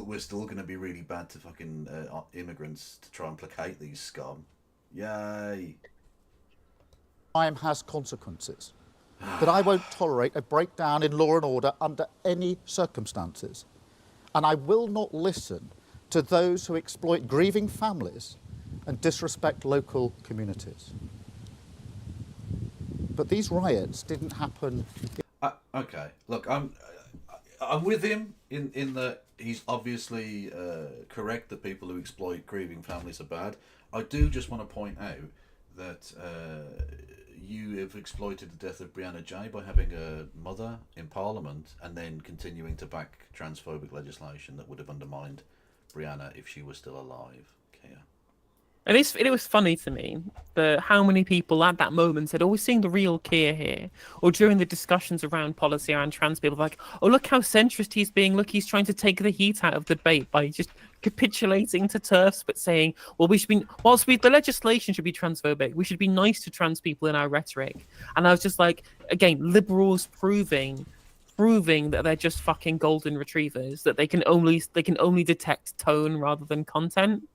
We're still going to be really bad to fucking immigrants to try and placate these scum. Yay. crime has consequences. That I won't tolerate a breakdown in law and order under any circumstances. And I will not listen to those who exploit grieving families and disrespect local communities. But these riots didn't happen. Okay, look, I'm with him in that he's obviously correct that people who exploit grieving families are bad. I do just want to point out that you have exploited the death of Brianna J by having a mother in Parliament and then continuing to back transphobic legislation that would have undermined Brianna if she was still alive. Kia. And it was funny to me that how many people at that moment said, "Oh, we're seeing the real Keir here," or during the discussions around policy around trans people, like, "Oh, look how centrist he's being. Look, he's trying to take the heat out of the debate by just capitulating to TERFs, but saying, well, we should be the legislation should be transphobic. We should be nice to trans people in our rhetoric." And I was just like, again, liberals proving that they're just fucking golden retrievers, that they can only detect tone rather than content.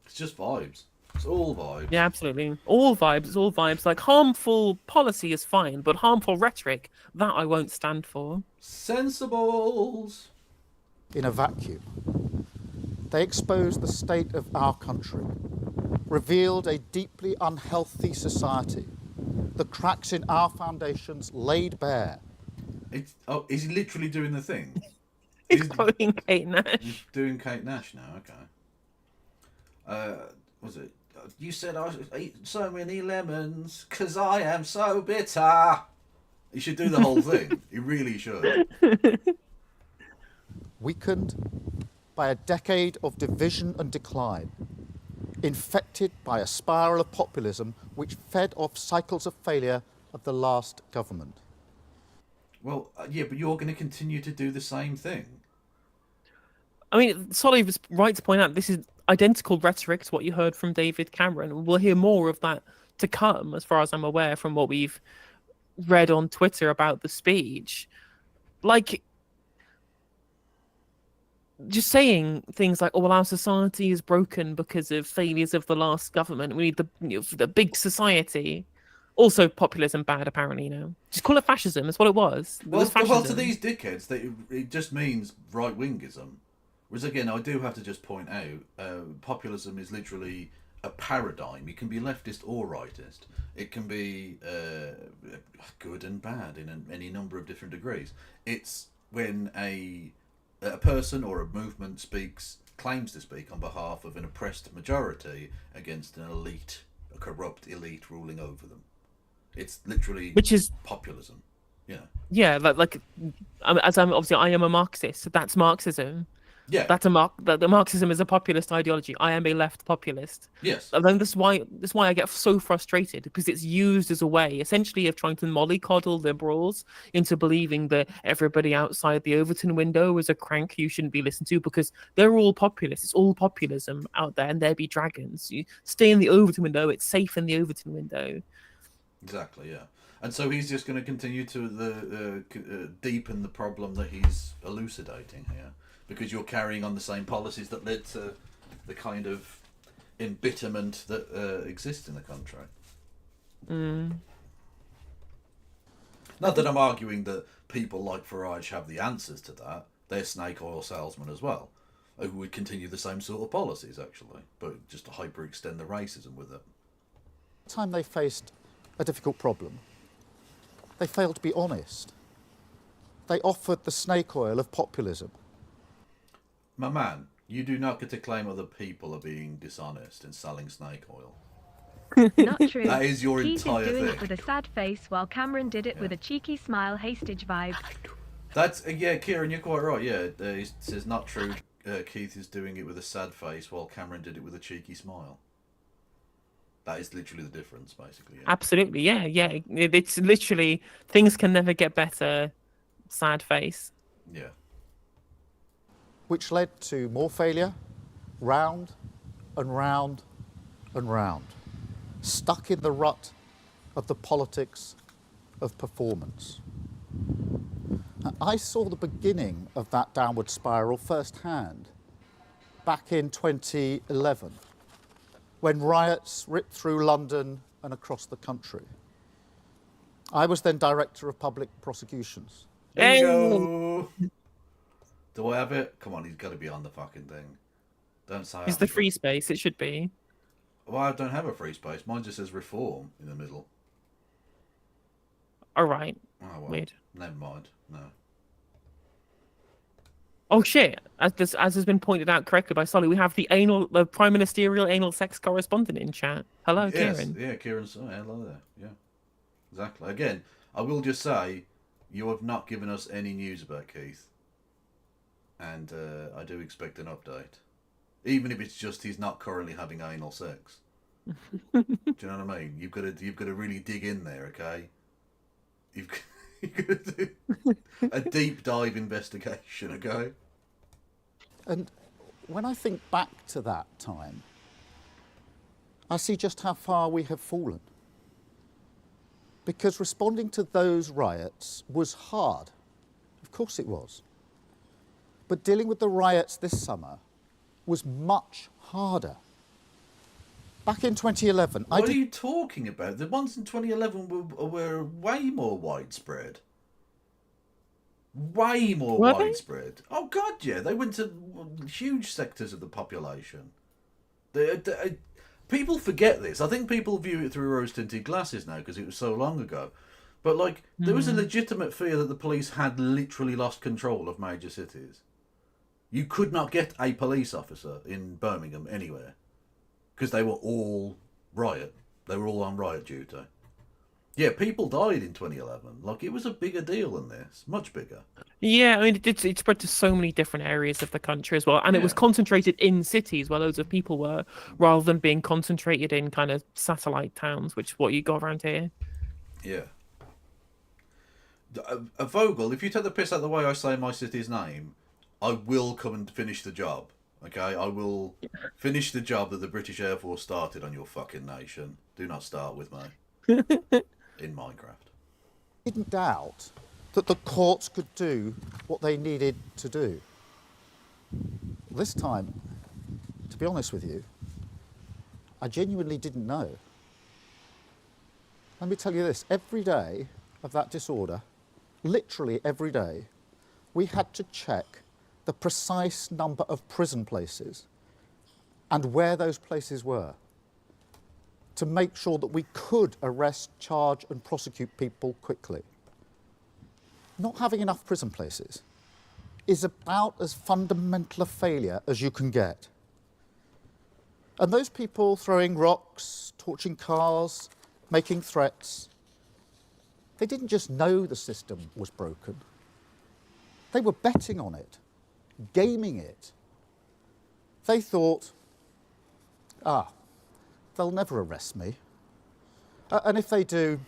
It's just vibes. It's all vibes. Yeah, absolutely. All vibes. It's all vibes. Like, harmful policy is fine, but harmful rhetoric, that I won't stand for. Sensibles. In a vacuum. They exposed the state of our country, revealed a deeply unhealthy society, the cracks in our foundations laid bare. Is he literally doing the thing? He's quoting Kate Nash. He's doing Kate Nash now, okay. Was it? You said I eat so many lemons because I am so bitter. He should do the whole thing. He really should. Weakened by a decade of division and decline, infected by a spiral of populism which fed off cycles of failure of the last government. Well, yeah, but you're going to continue to do the same thing. I mean, Solly was right to point out this is identical rhetoric to what you heard from David Cameron. We'll hear more of that to come, as far as I'm aware, from what we've read on Twitter about the speech. Like, just saying things like, "Oh, well, our society is broken because of failures of the last government. We need the big society." Also, populism bad, apparently, Just call it fascism. That's what it was. Well, to these dickheads, it just means right-wingism. Whereas, again, I do have to just point out, populism is literally a paradigm. It can be leftist or rightist. It can be good and bad in any number of different degrees. It's when a person or a movement claims to speak on behalf of an oppressed majority against an elite, a corrupt elite ruling over them. It's literally populism. Yeah. Yeah, like as I am a Marxist, so that's Marxism. Yeah. The Marxism is a populist ideology. I am a left populist. Yes. And then that's why I get so frustrated, because it's used as a way, essentially, of trying to mollycoddle liberals into believing that everybody outside the Overton window is a crank you shouldn't be listened to, because they're all populists. It's all populism out there, and there be dragons. You stay in the Overton window. It's safe in the Overton window. Exactly. Yeah. And so he's just going to continue to deepen the problem that he's elucidating here. because you're carrying on the same policies that led to the kind of embitterment that exists in the country. Not that I'm arguing that people like Farage have the answers to that. They're snake oil salesmen as well, who would continue the same sort of policies, actually, but just to hyperextend the racism with it. The time they faced a difficult problem, they failed to be honest. They offered the snake oil of populism. My man, you do not get to claim other people are being dishonest in selling snake oil. Not true. That is your Keith entire is doing thing. it with a sad face while Cameron did it with a cheeky smile, Hastage vibes. That's yeah, Kieran, you're quite right. Yeah, it says not true. Keith is doing it with a sad face while Cameron did it with a cheeky smile. That is literally the difference, basically. Yeah. Absolutely, yeah. It's literally things can never get better. Sad face. Yeah. Which led to more failure, round and round and round. Stuck in the rut of the politics of performance. I saw the beginning of that downward spiral firsthand back in 2011 when riots ripped through London and across the country. I was then Director of Public Prosecutions. There you go. Do I have it? Come on, he's got to be on the fucking thing. Don't say It's the free space. It should be. Well, I don't have a free space. Mine just says reform in the middle. All right. Oh, well, Weird. Never mind. No. Oh shit! As has been pointed out correctly by Solly, we have the prime ministerial anal sex correspondent in chat. Hello, Yes. Kieran. Yeah, Kieran. Oh, hello there. Yeah. Exactly. Again, I will just say, you have not given us any news about Keith, and I do expect an update, even if it's just he's not currently having anal sex. Do you know what I mean? You've got to really dig in there, okay? You've got to do a deep dive investigation, okay? And when I think back to that time, I see just how far we have fallen. Because responding to those riots was hard. Of course it was. But dealing with the riots this summer was much harder. Back in 2011, What are you talking about? The ones in 2011 were way more widespread. Way more Were they? widespread. Oh, God, yeah. They went to huge sectors of the population. People forget this. I think people view it through rose-tinted glasses now because it was so long ago. But, like, there was a legitimate fear that the police had literally lost control of major cities. You could not get a police officer in Birmingham anywhere because they were all riot. They were all on riot duty. Yeah, people died in 2011. Like, it was a bigger deal than this. Much bigger. Yeah, I mean, it spread to so many different areas of the country as well, and it was Yeah. concentrated in cities where loads of people were, rather than being concentrated in kind of satellite towns, which is what you got around here. Yeah. A Vogel, if you take the piss out of the way I say my city's name, I will come and finish the job. Okay? I will finish the job that the British Air Force started on your fucking nation. Do not start with me. In Minecraft. didn't doubt that the courts could do what they needed to do. This time, to be honest with you, I genuinely didn't know. Let me tell you this, every day of that disorder, literally every day, we had to check the precise number of prison places and where those places were to make sure that we could arrest, charge and prosecute people quickly. Not having enough prison places is about as fundamental a failure as you can get. And those people throwing rocks, torching cars, making threats, they didn't just know the system was broken. They were betting on it, gaming it. They thought, they'll never arrest me. And if they do...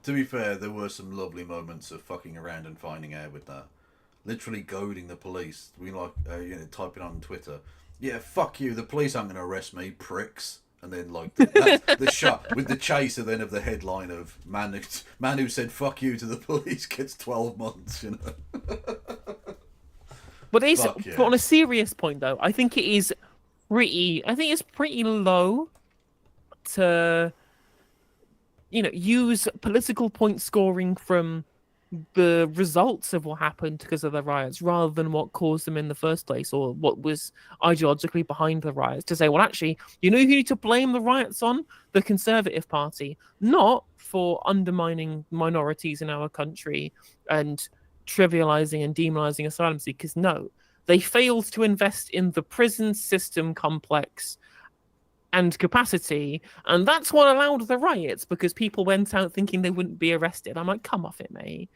To be fair, there were some lovely moments of fucking around and finding out with that. Literally goading the police. We typing on Twitter, yeah, fuck you, the police aren't going to arrest me, pricks. And then, like, the shot with the chaser then of the headline of man who said fuck you to the police gets 12 months, you know. But it's Fuck yeah. but on a serious point though, I think it is pretty. I think it's pretty low to use political point scoring from the results of what happened because of the riots rather than what caused them in the first place or what was ideologically behind the riots to say, well, actually, who you need to blame the riots on? The Conservative Party, not for undermining minorities in our country and trivializing and demonizing asylum seekers. No, they failed to invest in the prison system complex and capacity, and that's what allowed the riots because people went out thinking they wouldn't be arrested. I'm like, come off it, mate.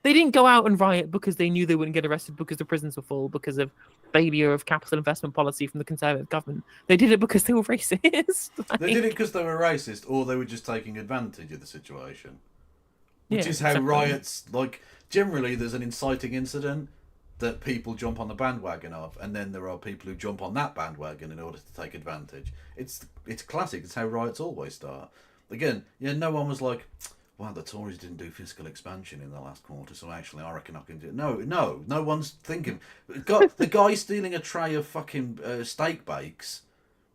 They didn't go out and riot because they knew they wouldn't get arrested because the prisons were full because of failure of capital investment policy from the Conservative government. They did it because they were racist. They did it because they were racist, or they were just taking advantage of the situation. Which Yeah, is how exactly. riots, like, generally there's an inciting incident that people jump on the bandwagon of, and then there are people who jump on that bandwagon in order to take advantage. It's classic. It's how riots always start. Again, no one was like, wow, the Tories didn't do fiscal expansion in the last quarter, so actually I reckon I can do it. No one's thinking. The guy stealing a tray of fucking steak bakes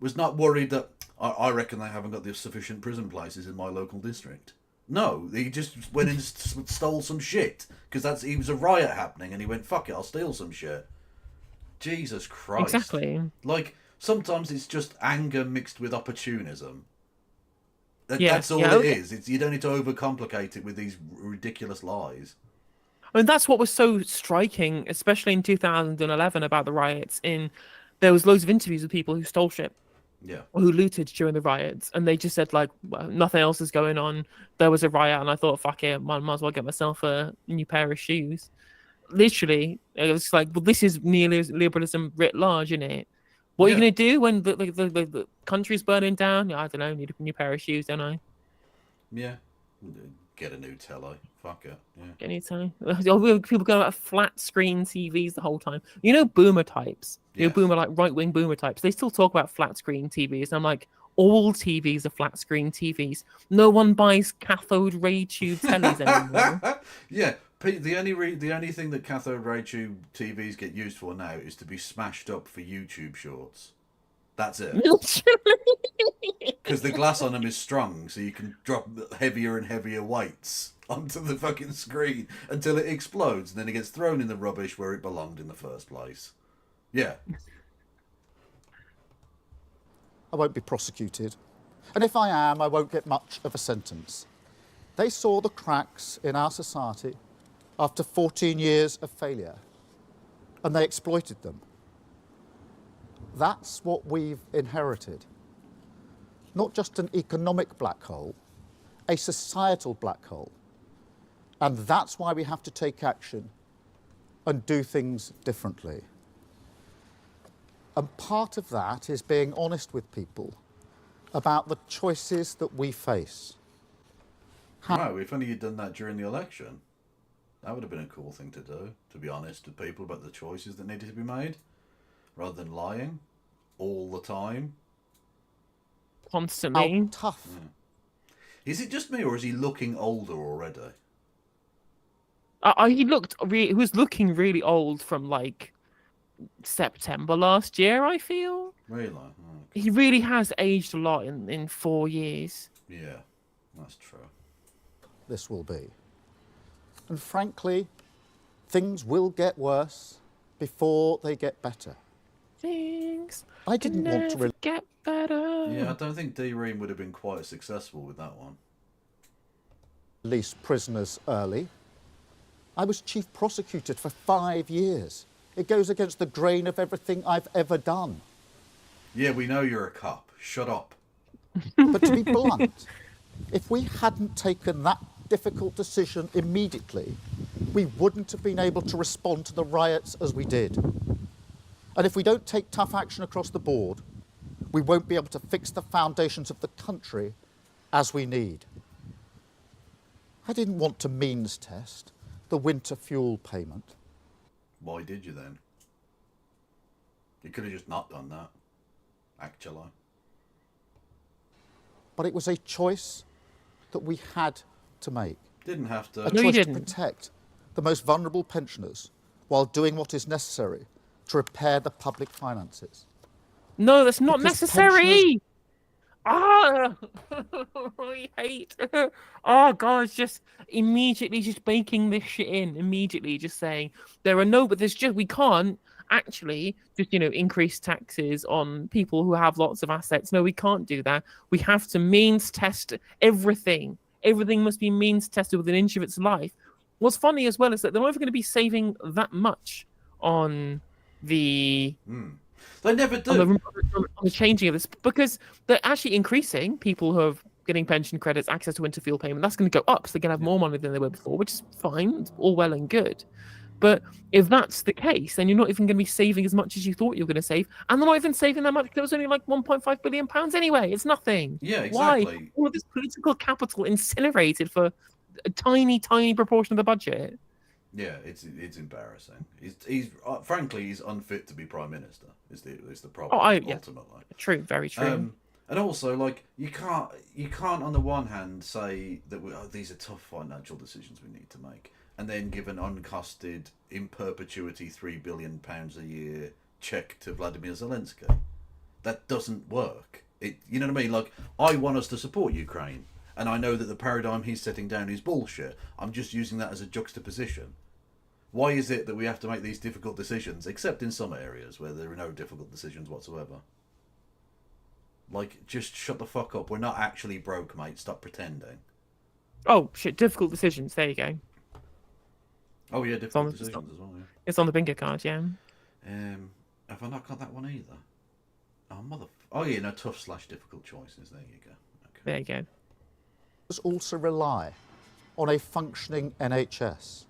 was not worried that, I reckon they haven't got the sufficient prison places in my local district. No, he just went and stole some shit because he was a riot happening, and he went, "Fuck it, I'll steal some shit." Jesus Christ! Exactly. Like sometimes it's just anger mixed with opportunism. Yeah, That's all yeah, it okay. is. You don't need to overcomplicate it with these ridiculous lies. I mean, that's what was so striking, especially in 2011 about the riots. There was loads of interviews with people who stole shit Yeah, or who looted during the riots, and they just said like, well, nothing else is going on. There was a riot, and I thought, fuck it, might as well get myself a new pair of shoes. Literally, it was like, well, this is neoliberalism writ large, isn't it? What are you Yeah. gonna do when the country's burning down? Yeah, I don't know. Need a new pair of shoes, don't I? yeah. Get a new telly. Fuck it. Yeah. Any time. People go about flat screen TVs the whole time. Boomer types. Yes. Boomer, like right wing boomer types. They still talk about flat screen TVs. And I'm like, all TVs are flat screen TVs. No one buys cathode ray tube tellies anymore. Yeah. The only thing that cathode ray tube TVs get used for now is to be smashed up for YouTube shorts. That's it. Because the glass on them is strong, so you can drop heavier and heavier weights onto the fucking screen until it explodes, and then it gets thrown in the rubbish where it belonged in the first place. Yeah. I won't be prosecuted. And if I am, I won't get much of a sentence. They saw the cracks in our society after 14 years of failure, and they exploited them. That's what we've inherited. Not just an economic black hole, a societal black hole. And that's why we have to take action and do things differently. And part of that is being honest with people about the choices that we face. Wow, if only you'd done that during the election. That would have been a cool thing to do, to be honest with people about the choices that needed to be made, rather than lying all the time. Constantly. How tough. Is it just me, or is he looking older already? He was looking really old from like September last year, I feel. Really? Oh, He really has aged a lot in 4 years. yeah, that's true. This will be. And frankly, things will get worse before they get better. Things I didn't can want to never get better. Yeah, I don't think D-Ream would have been quite successful with that one. release prisoners early. I was chief prosecutor for 5 years. It goes against the grain of everything I've ever done. Yeah, we know you're a cop. Shut up. But to be blunt, if we hadn't taken that difficult decision immediately, we wouldn't have been able to respond to the riots as we did. And if we don't take tough action across the board, we won't be able to fix the foundations of the country as we need. I didn't want to means test the winter fuel payment. Why did you then? You could have just not done that, actually. But it was a choice that we had to make. Didn't have to. A No, you choice to didn't. protect the most vulnerable pensioners while doing what is necessary to repair the public finances. No, that's not Because necessary. Ah, I hate. Oh God, it's just immediately just baking this shit in. Immediately, just saying there are no, but there's just we can't actually just increase taxes on people who have lots of assets. No, we can't do that. We have to means test everything. Everything must be means tested within an inch of its life. What's funny as well is that they're not even going to be saving that much on the. They never do. On the changing of this, because they're actually increasing people who are getting pension credits, access to winter fuel payment. That's going to go up, so they're going to have more money than they were before, which is fine. It's all well and good. But if that's the case, then you're not even going to be saving as much as you thought you were going to save. And they're not even saving that much because it was only like £1.5 billion anyway. It's nothing. Yeah, exactly. Why? All of this political capital incinerated for a tiny, tiny proportion of the budget. Yeah, it's embarrassing. He's frankly he's unfit to be prime minister. Is the problem? Ultimately, true, very true. And also, like you can't on the one hand say that these are tough financial decisions we need to make, and then give an uncosted in perpetuity £3 billion a year check to Vladimir Zelensky. That doesn't work. You know what I mean? Like I want us to support Ukraine. And I know that the paradigm he's setting down is bullshit. I'm just using that as a juxtaposition. Why is it that we have to make these difficult decisions, except in some areas where there are no difficult decisions whatsoever? Like, just shut the fuck up. We're not actually broke, mate. Stop pretending. Oh, shit. Difficult decisions. There you go. Oh, yeah, difficult decisions as well, yeah. It's on the bingo card, yeah. Have I not got that one either? Oh, yeah, no, tough/difficult choices. There you go. Okay. There you go. Also rely on a functioning NHS,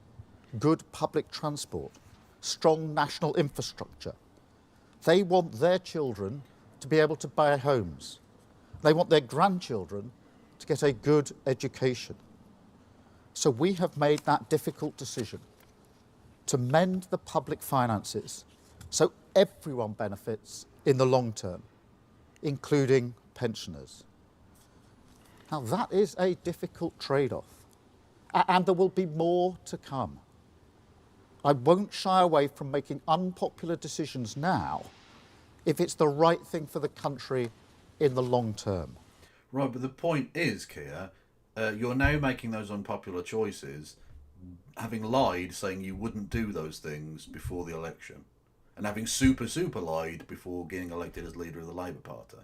good public transport, strong national infrastructure. They want their children to be able to buy homes. They want their grandchildren to get a good education. So we have made that difficult decision to mend the public finances so everyone benefits in the long term, including pensioners. Now, that is a difficult trade-off, and there will be more to come. I won't shy away from making unpopular decisions now if it's the right thing for the country in the long term. Right, but the point is, Keir, you're now making those unpopular choices, having lied, saying you wouldn't do those things before the election, and having super lied before getting elected as leader of the Labour Party.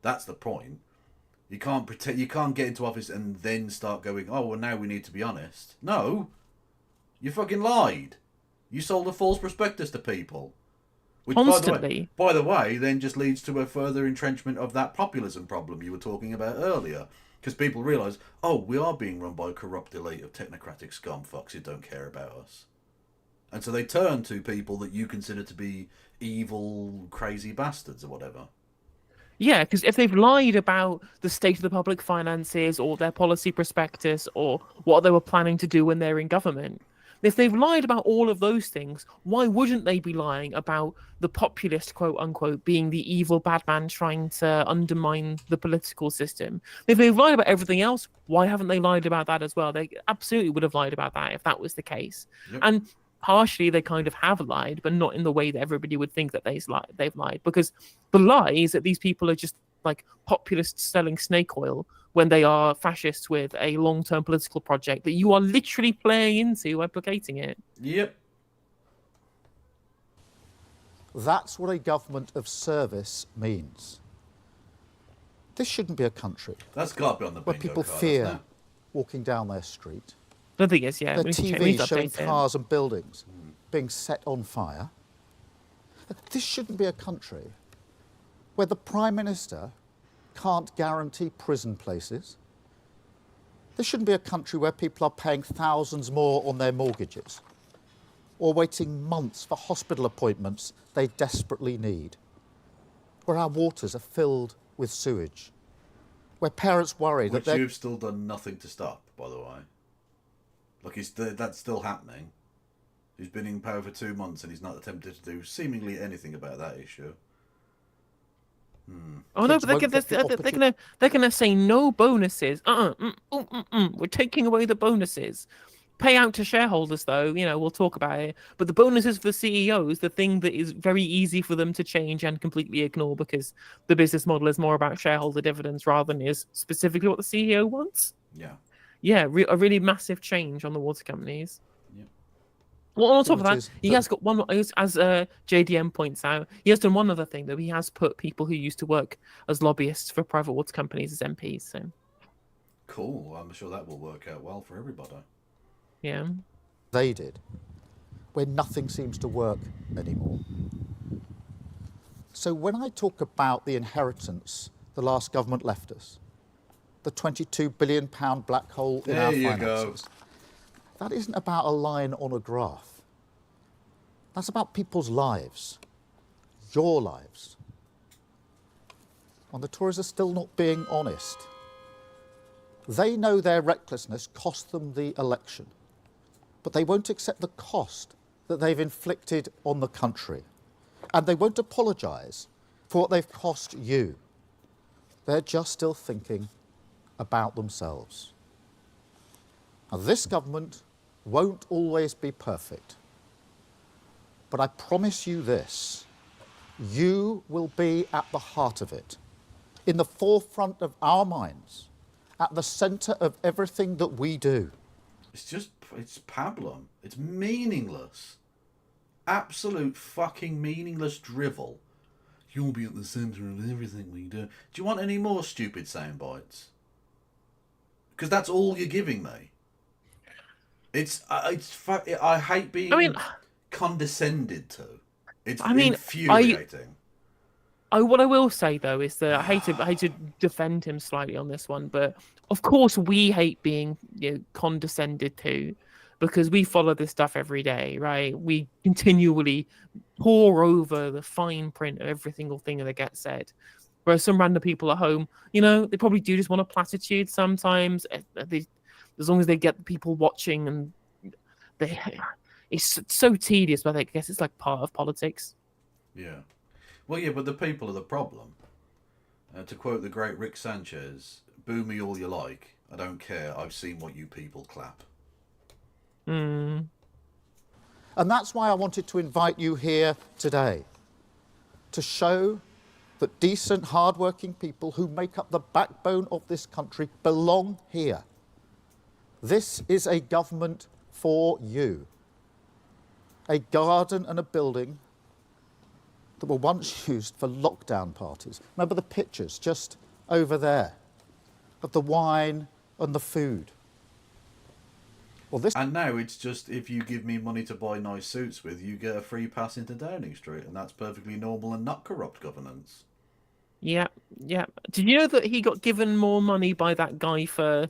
That's the point. You can't pretend. You can't get into office and then start going, oh, well, now we need to be honest. No. You fucking lied. You sold a false prospectus to people. Which, constantly. By the way, then just leads to a further entrenchment of that populism problem you were talking about earlier. Because people realise, oh, we are being run by a corrupt elite of technocratic scumfucks who don't care about us. And so they turn to people that you consider to be evil, crazy bastards or whatever. Yeah, because if they've lied about the state of the public finances or their policy prospectus or what they were planning to do when they're in government, if they've lied about all of those things, why wouldn't they be lying about the populist, quote unquote, being the evil bad man trying to undermine the political system? If they've lied about everything else, why haven't they lied about that as well? They absolutely would have lied about that if that was the case. Yep. And partially they kind of have lied, but not in the way that everybody would think that they've lied. Because the lie is that these people are just like populists selling snake oil when they are fascists with a long-term political project that you are literally playing into by placating it. Yep. That's what a government of service means. This shouldn't be a country that's got to be on the where bingo people card, fear walking down their street. The thing is, yeah, Where we need TV to showing update it. cars and buildings being set on fire. This shouldn't be a country where the Prime Minister can't guarantee prison places. This shouldn't be a country where people are paying thousands more on their mortgages or waiting months for hospital appointments they desperately need, where our waters are filled with sewage, where parents worry Which that you've still done nothing to stop, by the way. Like, that's still happening. He's been in power for 2 months and he's not attempted to do seemingly anything about that issue. Oh no, but they're gonna say no bonuses. We're taking away the bonuses. pay out to shareholders, though. We'll talk about it. But the bonuses for the CEOs, the thing that is very easy for them to change and completely ignore because the business model is more about shareholder dividends rather than is specifically what the CEO wants. Yeah. Yeah, a really massive change on the water companies. Yeah. Well, on top of Which that, is he that- has got one more, as JDM points out, he has done one other thing, though. He has put people who used to work as lobbyists for private water companies as MPs. So, Cool. I'm sure that will work out well for everybody. yeah. they did, where nothing seems to work anymore. So when I talk about the inheritance the last government left us, the £22 billion black hole in our There you finances, that isn't about a line on a graph. That's about people's lives, your lives. And the Tories are still not being honest. They know their recklessness cost them the election, but they won't accept the cost that they've inflicted on the country. And they won't apologise for what they've cost you. They're just still thinking about themselves. Now, this government won't always be perfect, but I promise you this, you will be at the heart of it, in the forefront of our minds, at the centre of everything that we do. It's pablum. It's meaningless. Absolute fucking meaningless drivel. You'll be at the centre of everything we do. Do you want any more stupid sound bites? Because that's all you're giving me. I hate being condescended to. It's infuriating. What I will say though is that I hate to defend him slightly on this one, but of course we hate being condescended to, because we follow this stuff every day, right? We continually pore over the fine print of every single thing that gets said. Whereas some random people at home, they probably do just want a platitude sometimes. As long as they get the people watching, and it's so tedious, but I guess it's like part of politics. Yeah. Well, yeah, but the people are the problem. To quote the great Rick Sanchez, boo me all you like. I don't care. I've seen what you people clap. Mm. And that's why I wanted to invite you here today, to show that decent, hard-working people who make up the backbone of this country belong here. This is a government for you. A garden and a building that were once used for lockdown parties. Remember the pictures just over there of the wine and the food. Well, And now it's just, if you give me money to buy nice suits with, you get a free pass into Downing Street, and that's perfectly normal and not corrupt governance. Yeah. Did you know that he got given more money by that guy for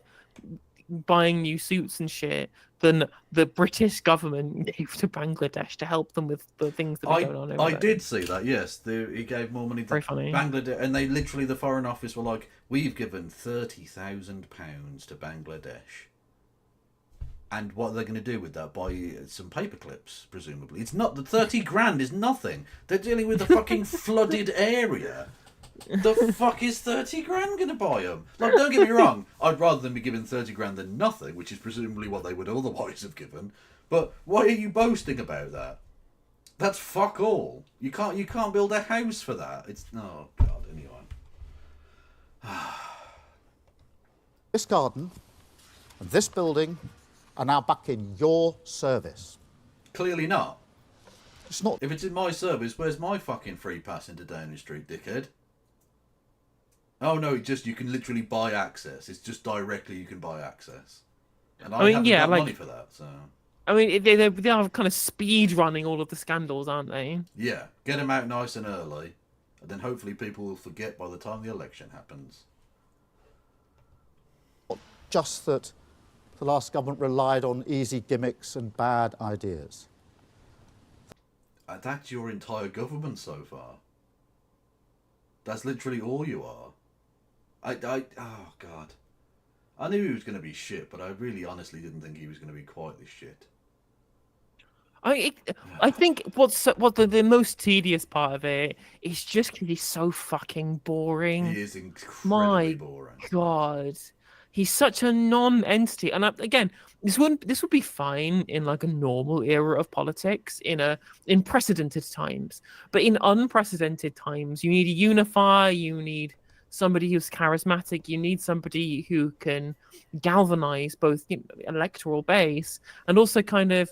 buying new suits and shit than the British government gave to Bangladesh to help them with the things that are going on over I there? did see that, yes. He gave more money to Very funny. Bangladesh, and they literally, the Foreign Office were like, we've given £30,000 to Bangladesh. And what are they going to do with that? Buy some paper clips, presumably. It's not, the 30 grand is nothing. They're dealing with a fucking flooded area. The fuck is 30 grand going to buy them? Like, don't get me wrong, I'd rather them be given 30 grand than nothing, which is presumably what they would otherwise have given. But why are you boasting about that? That's fuck all. You can't build a house for that. It's, oh god, anyway. This garden and this building are now back in your service. Clearly not. It's not. If it's in my service, where's my fucking free pass into Downing Street, dickhead? Oh no, you can literally buy access. It's just directly you can buy access. And I haven't got money for that, so... I mean, they are kind of speed running all of the scandals, aren't they? Yeah, get them out nice and early, and then hopefully people will forget by the time the election happens. Just that the last government relied on easy gimmicks and bad ideas. That's your entire government so far. That's literally all you are. Oh god. I knew he was going to be shit, but I really honestly didn't think he was going to be quite this shit. I think what the most tedious part of it is just because he's so fucking boring. He is incredibly boring. God, He's such a non-entity, and again, this would be fine in like a normal era of politics, in precedented times. But in unprecedented times, you need a unifier. You need somebody who's charismatic. You need somebody who can galvanize both the electoral base and also kind of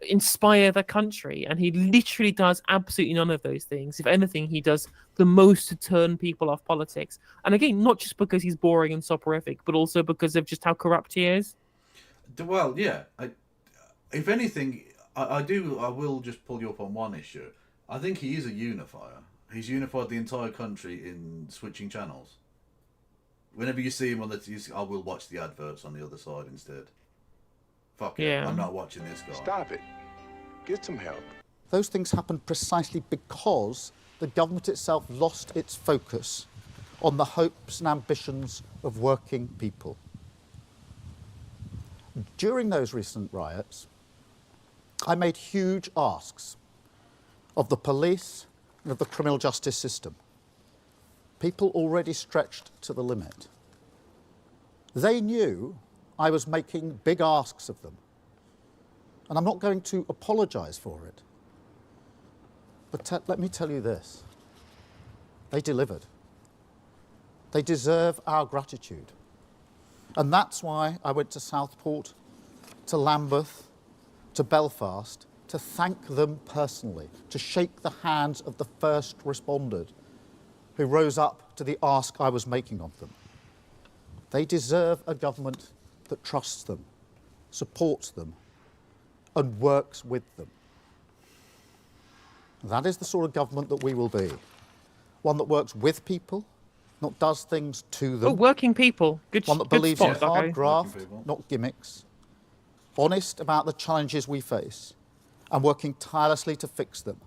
inspire the country. And he literally does absolutely none of those things. If anything, he does the most to turn people off politics. And again, not just because he's boring and soporific, but also because of just how corrupt he is. Well, yeah. If anything, I will just pull you up on one issue. I think he is a unifier. He's unified the entire country in switching channels. Whenever you see him on I will watch the adverts on the other side instead. Fuck it, Yeah. I'm not watching this guy. Stop it. Get some help. Those things happened precisely because the government itself lost its focus on the hopes and ambitions of working people. During those recent riots, I made huge asks of the police and of the criminal justice system. People already stretched to the limit. They knew I was making big asks of them, and I'm not going to apologise for it. But let me tell you this, they delivered. They deserve our gratitude. And that's why I went to Southport, to Lambeth, to Belfast, to thank them personally, to shake the hands of the first responders who rose up to the ask I was making of them. They deserve a government that trusts them, supports them, and works with them. That is the sort of government that we will be. One that works with people, not does things to them. Oh, working people. Good. One that good believes in spot, hard Doggo. graft, Working people. not gimmicks. Honest about the challenges we face and working tirelessly to fix them.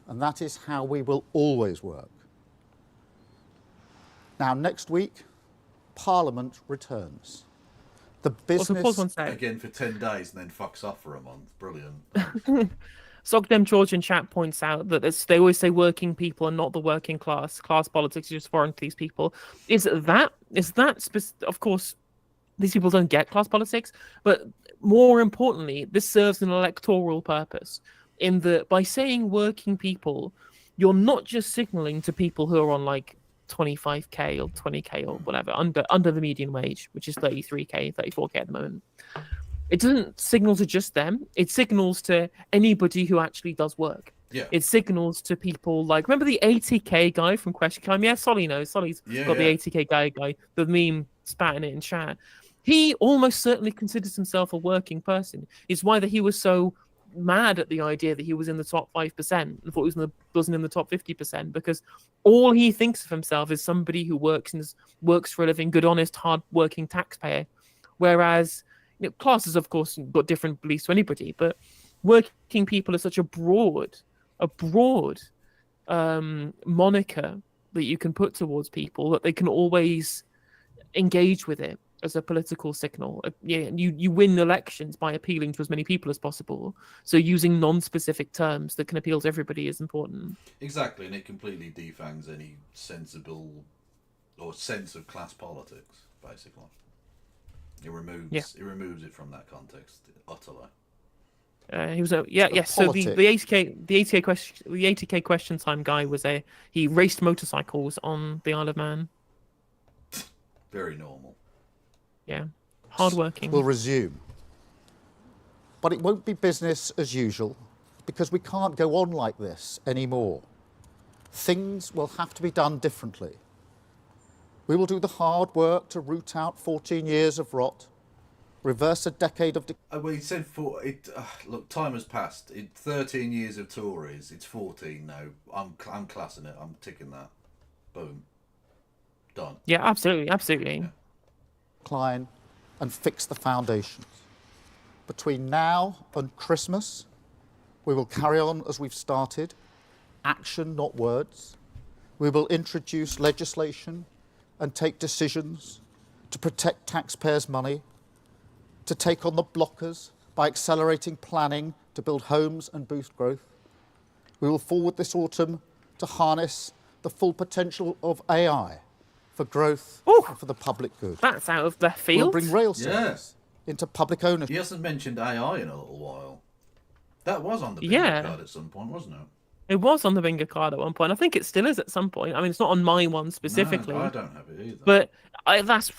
And that is how we will always work. Now, next week, Parliament returns. The Also, pause one business... sec. Again for 10 days and then fucks off for a month. Brilliant. Sogdem George in chat points out that they always say working people and not the working class. Class politics is just foreign to these people. Of course, these people don't get class politics, but more importantly, this serves an electoral purpose in that by saying working people, you're not just signaling to people who are on like 25k or 20k or whatever under the median wage, which is 33k, 34k at the moment. It doesn't signal to just them. It signals to anybody who actually does work. Yeah. It signals to people like, remember the 80k guy from Question Time? Yeah, Solly knows. Solly's got the 80k guy, the meme spatting it in chat. He almost certainly considers himself a working person. It's why that he was so mad at the idea that he was in the top 5% and thought he wasn't in the top 50%, because all he thinks of himself is somebody who works for a living, good, honest, hard-working taxpayer. Whereas classes, of course, got different beliefs to anybody, but working people are such a broad moniker that you can put towards people that they can always engage with it as a political signal. You win elections by appealing to as many people as possible. So using non-specific terms that can appeal to everybody is important. Exactly, and it completely defangs any sensible or sense of class politics, basically. It removes it from that context utterly. He was So the 80k question time guy was he raced motorcycles on the Isle of Man. Very normal. Yeah, hardworking. will resume. But it won't be business as usual because we can't go on like this anymore. Things will have to be done differently. We will do the hard work to root out 14 years of rot, reverse a decade of... Well, he said look, time has passed. 13 years of Tories. It's 14 now. I'm classing it. I'm ticking that. Boom. Done. Yeah, absolutely. Yeah. Decline and fix the foundations. Between now and Christmas, we will carry on as we've started. Action, not words. We will introduce legislation and take decisions to protect taxpayers' money, to take on the blockers by accelerating planning to build homes and boost growth. We will forward this autumn to harness the full potential of AI for for growth, Ooh. and for the public good. That's out of left We'll field. bring rail Yeah. service into public ownership. He hasn't mentioned AI in a little while. That was on the bingo Yeah. card at some point, wasn't it? It was on the bingo card at one point. I think it still is at some point. I mean, it's not on my one specifically. No, I don't have it either. But that's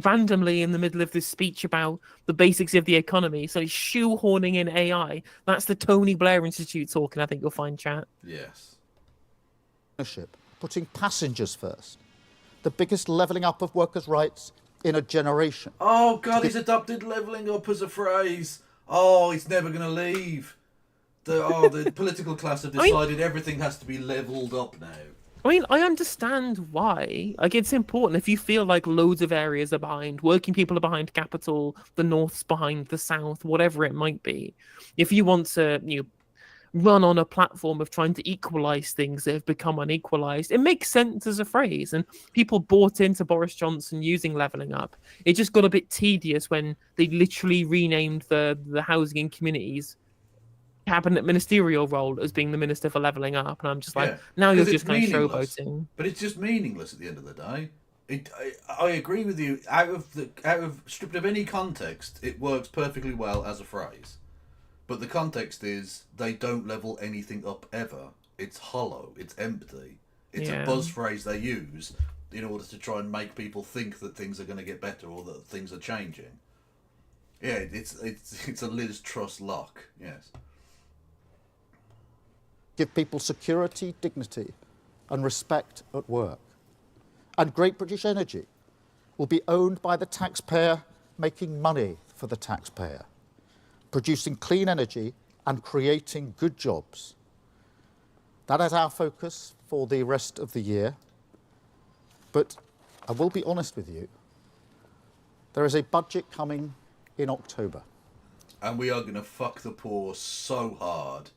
randomly in the middle of this speech about the basics of the economy. So he's shoehorning in AI. That's the Tony Blair Institute talking, I think you'll find, chat. Yes. Ownership, putting passengers first. The biggest levelling up of workers' rights in a generation. Oh, God, he's adopted levelling up as a phrase. Oh, he's never going to leave. The political class have decided everything has to be levelled up now. I mean, I understand why. Like, it's important if you feel like loads of areas are behind, working people are behind capital, the North's behind the South, whatever it might be. If you want to, run on a platform of trying to equalise things that have become unequalised, it makes sense as a phrase. And people bought into Boris Johnson using levelling up. It just got a bit tedious when they literally renamed the housing and communities cabinet ministerial role as being the minister for levelling up, and I'm just like, now you're just kind of showboating. But it's just meaningless at the end of the day. I agree with you. Out of stripped of any context, it works perfectly well as a phrase. But the context is they don't level anything up ever. It's hollow. It's empty. It's a buzz phrase they use in order to try and make people think that things are going to get better or that things are changing. Yeah, it's a Liz Truss lock. Yes. Give people security, dignity, and respect at work. And Great British Energy will be owned by the taxpayer, making money for the taxpayer, producing clean energy and creating good jobs. That is our focus for the rest of the year. But I will be honest with you, there is a budget coming in October. And we are going to fuck the poor so hard.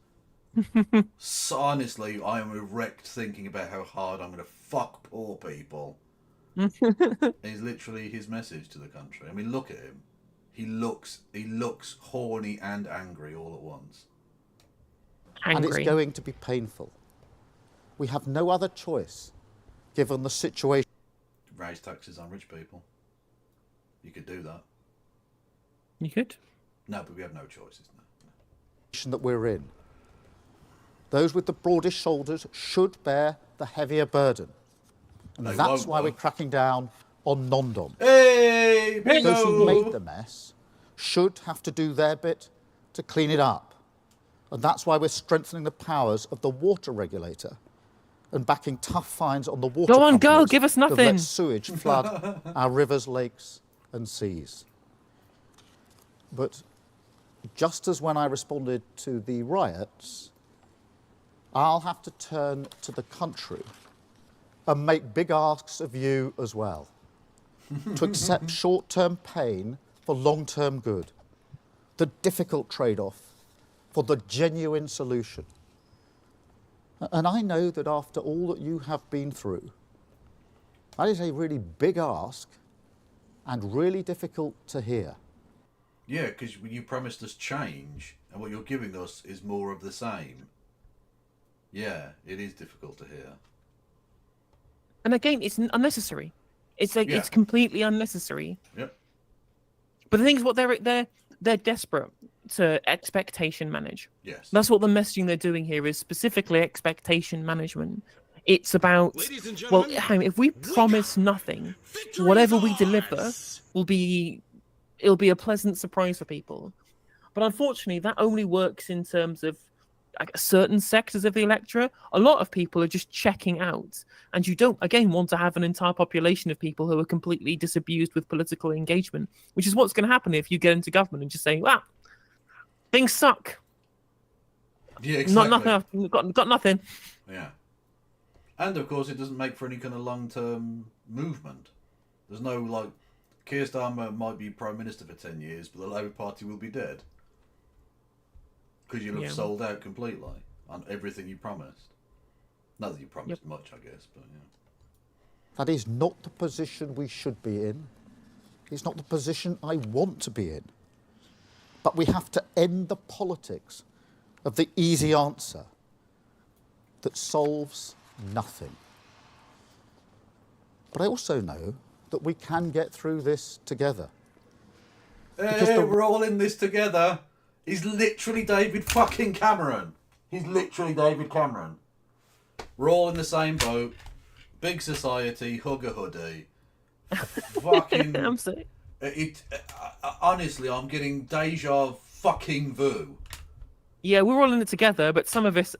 So honestly, I am erect thinking about how hard I'm going to fuck poor people. Is literally his message to the country. I mean, look at him. He looks horny and angry all at once. Angry. And it's going to be painful. We have no other choice, given the situation Raise taxes on rich people. You could do that. You could. No, but we have no choice, isn't there? that we're in. Those with the broadest shoulders should bear the heavier burden. And They that's won't, why though. we're cracking down on non-dom. Hey, bingo! Those who made the mess should have to do their bit to clean it up. And that's why we're strengthening the powers of the water regulator and backing tough fines on the water Go on, companies go, give us that nothing. let sewage flood our rivers, lakes and seas. But just as when I responded to the riots, I'll have to turn to the country and make big asks of you as well, to accept short-term pain for long-term good, the difficult trade-off for the genuine solution. And I know that after all that you have been through, that is a really big ask and really difficult to hear. Yeah, because you promised us change, and what you're giving us is more of the same. Yeah, it is difficult to hear. And again, it's unnecessary. It's like Yeah. it's completely unnecessary. Yep. But the thing is, what they're desperate to expectation manage. Yes. That's what the messaging they're doing here is specifically expectation management. It's about, Ladies and well, gentlemen, if we promise nothing, victory whatever is we deliver ours. it'll be a pleasant surprise for people. But unfortunately, that only works in terms of like certain sectors of the electorate. A lot of people are just checking out, and you don't again want to have an entire population of people who are completely disabused with political engagement, which is what's going to happen if you get into government and just say, "Wow, things suck. Yeah, exactly. Nothing. Got nothing." Yeah. And of course, it doesn't make for any kind of long-term movement. There's no like, Keir Starmer might be Prime Minister for 10 years, but the Labour Party will be dead. Because you'll have sold out completely on everything you promised. Not that you promised much, I guess, but yeah. That is not the position we should be in. It's not the position I want to be in. But we have to end the politics of the easy answer that solves nothing. But I also know that we can get through this together. Hey, we're all in this together. He's literally David fucking Cameron. He's literally David Cameron. We're all in the same boat. Big society, hug a hoodie. Fucking. I'm sorry. Honestly, I'm getting deja fucking vu. Yeah, we're all in it together, but some of us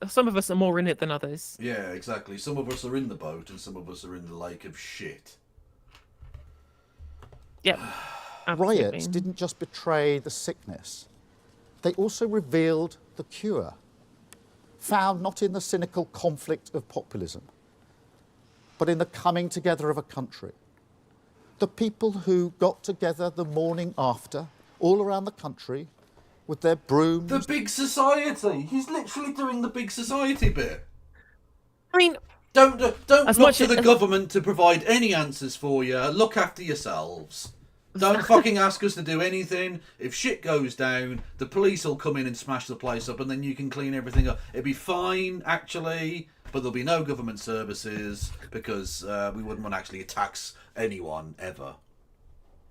are more in it than others. Yeah, exactly. Some of us are in the boat, and some of us are in the lake of shit. Yep. Absolutely. Riots didn't just betray the sickness, they also revealed the cure, found not in the cynical conflict of populism, but in the coming together of a country. The people who got together the morning after, all around the country, with their brooms. The big society. He's literally doing the big society bit. I mean, Don't As look much to as- the government to provide any answers for you. Look after yourselves. Don't fucking ask us to do anything. If shit goes down, the police will come in and smash the place up, and then you can clean everything up. It'd be fine, actually, but there'll be no government services because we wouldn't want to actually tax anyone ever.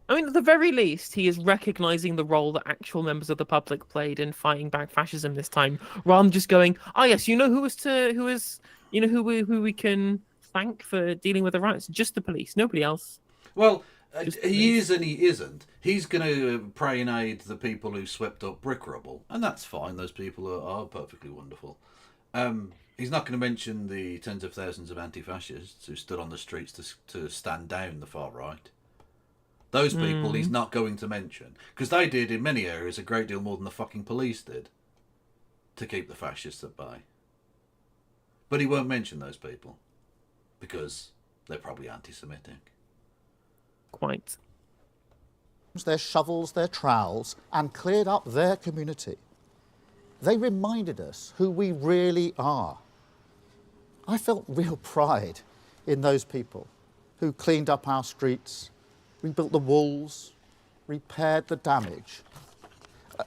I mean, at the very least, he is recognising the role that actual members of the public played in fighting back fascism this time, rather than just going, "Oh yes, you know who we can thank for dealing with the riots? Just the police, nobody else." Well, Just he is and he isn't. He's going to pray and aid the people who swept up brick rubble, and that's fine. Those people are perfectly wonderful. He's not going to mention the tens of thousands of anti-fascists who stood on the streets to stand down the far right. Those people he's not going to mention, because they did in many areas a great deal more than the fucking police did to keep the fascists at bay. But he won't mention those people because they're probably anti-Semitic. Quite. Their shovels, their trowels, and cleared up their community. They reminded us who we really are. I felt real pride in those people who cleaned up our streets, rebuilt the walls, repaired the damage.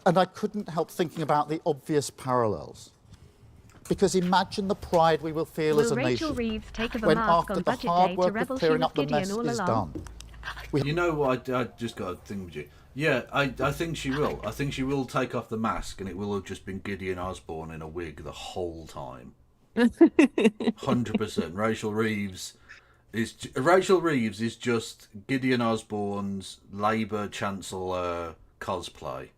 And I couldn't help thinking about the obvious parallels. Because imagine the pride we will feel Will as a Rachel nation Reeves take of a when mask after on the budget hard day to work of rebel she clearing was up the Gideon mess all is along? done. You know what? I just got a thing with you. Yeah, I think she will. I think she will take off the mask, and it will have just been Gideon Osborne in a wig the whole time. 100%. Rachel Reeves is just Gideon Osborne's Labour Chancellor cosplay.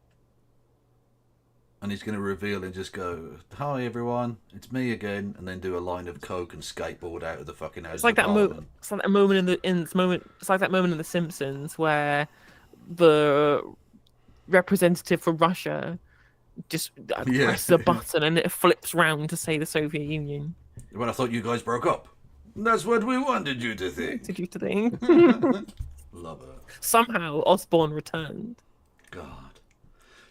And he's going to reveal and just go, "Hi everyone, it's me again," and then do a line of coke and skateboard out of the fucking house. It's like that moment. It's like that moment It's like that moment in The Simpsons where the representative for Russia just presses a button and it flips round to say the Soviet Union. Well, I thought you guys broke up. That's what we wanted you to think. Did you think? Love her. Somehow Osborne returned. God.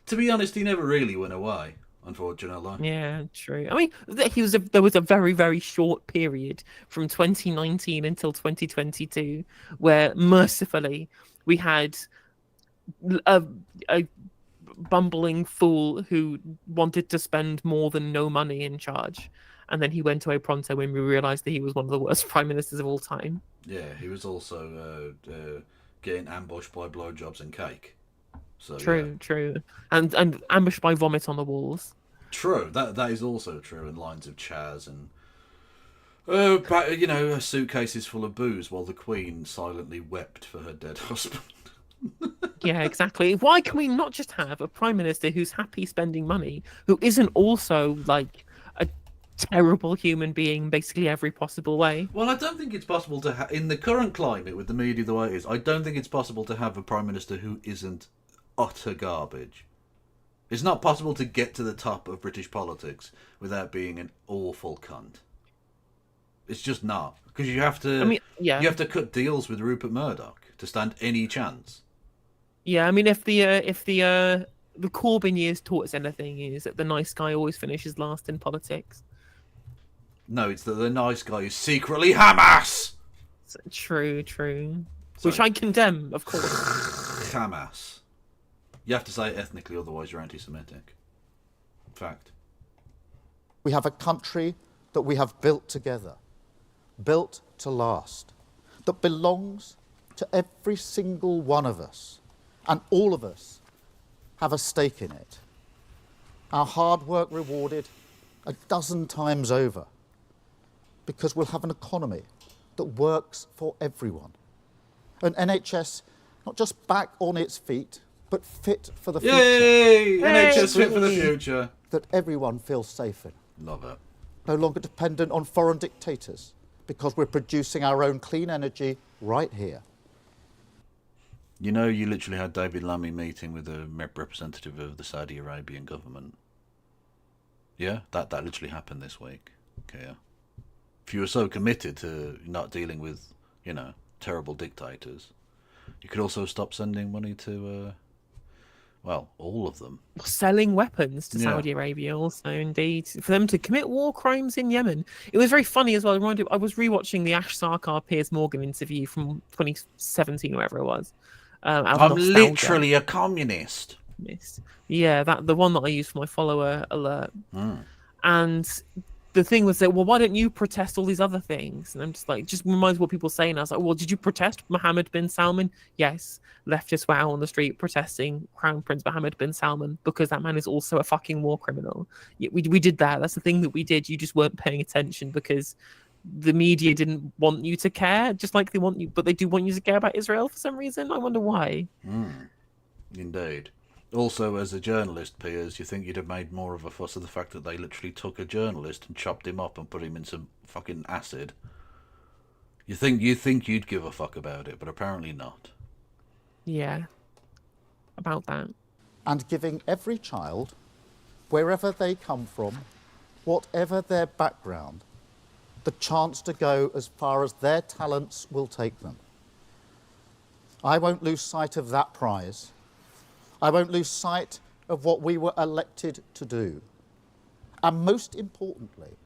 To be honest, he never really went away, unfortunately. Yeah, true. I mean, there was a very, very short period from 2019 until 2022 where, mercifully, we had a bumbling fool who wanted to spend more than no money in charge. And then he went away pronto when we realised that he was one of the worst prime ministers of all time. Yeah, he was also getting ambushed by blowjobs and cake. So, True, true. And ambushed by vomit on the walls. True, that is also true in lines of Chaz and suitcases full of booze while the Queen silently wept for her dead husband. Yeah, exactly. Why can we not just have a prime minister who's happy spending money, who isn't also like a terrible human being in basically every possible way? Well, I don't think it's possible to in the current climate with the media the way it is, I don't think it's possible to have a prime minister who isn't utter garbage. It's not possible to get to the top of British politics without being an awful cunt. It's just not, because you have to. I mean, yeah. You have to cut deals with Rupert Murdoch to stand any chance. Yeah, I mean, if the Corbyn years taught us anything, is that the nice guy always finishes last in politics. No, it's that the nice guy is secretly Hamas. True. Sorry. Which I condemn, of course. Hamas. You have to say it ethnically, otherwise you're anti-Semitic. Fact. We have a country that we have built together, built to last, that belongs to every single one of us, and all of us have a stake in it. Our hard work rewarded a dozen times over, because we'll have an economy that works for everyone. An NHS not just back on its feet, but fit for the future. Yay! NHS fit for the future. That everyone feels safe in. Love it. No longer dependent on foreign dictators, because we're producing our own clean energy right here. You know, you literally had David Lammy meeting with a representative of the Saudi Arabian government. Yeah, that literally happened this week. Okay, yeah. If you were so committed to not dealing with, you know, terrible dictators, you could also stop sending money to, well, all of them. Selling weapons to Yeah. Saudi Arabia also, indeed. For them to commit war crimes in Yemen. It was very funny as well. I was rewatching the Ash Sarkar Piers Morgan interview from 2017, wherever it was. Out of I'm nostalgia. literally a communist. Yeah, the one that I use for my follower alert. And the thing was that, well, why don't you protest all these other things? And I'm just like, just reminds what people say. And I was like, well, did you protest Mohammed bin Salman? Yes. Leftists were out on the street protesting Crown Prince Mohammed bin Salman because that man is also a fucking war criminal. We did that. That's the thing that we did. You just weren't paying attention because the media didn't want you to care, just like they want you, but they do want you to care about Israel for some reason. I wonder why. Indeed. Also, as a journalist, Piers, you think you'd have made more of a fuss of the fact that they literally took a journalist and chopped him up and put him in some fucking acid. You think you'd give a fuck about it, but apparently not. Yeah. About that. And giving every child, wherever they come from, whatever their background, the chance to go as far as their talents will take them. I won't lose sight of that prize. I won't lose sight of what we were elected to do. And most importantly,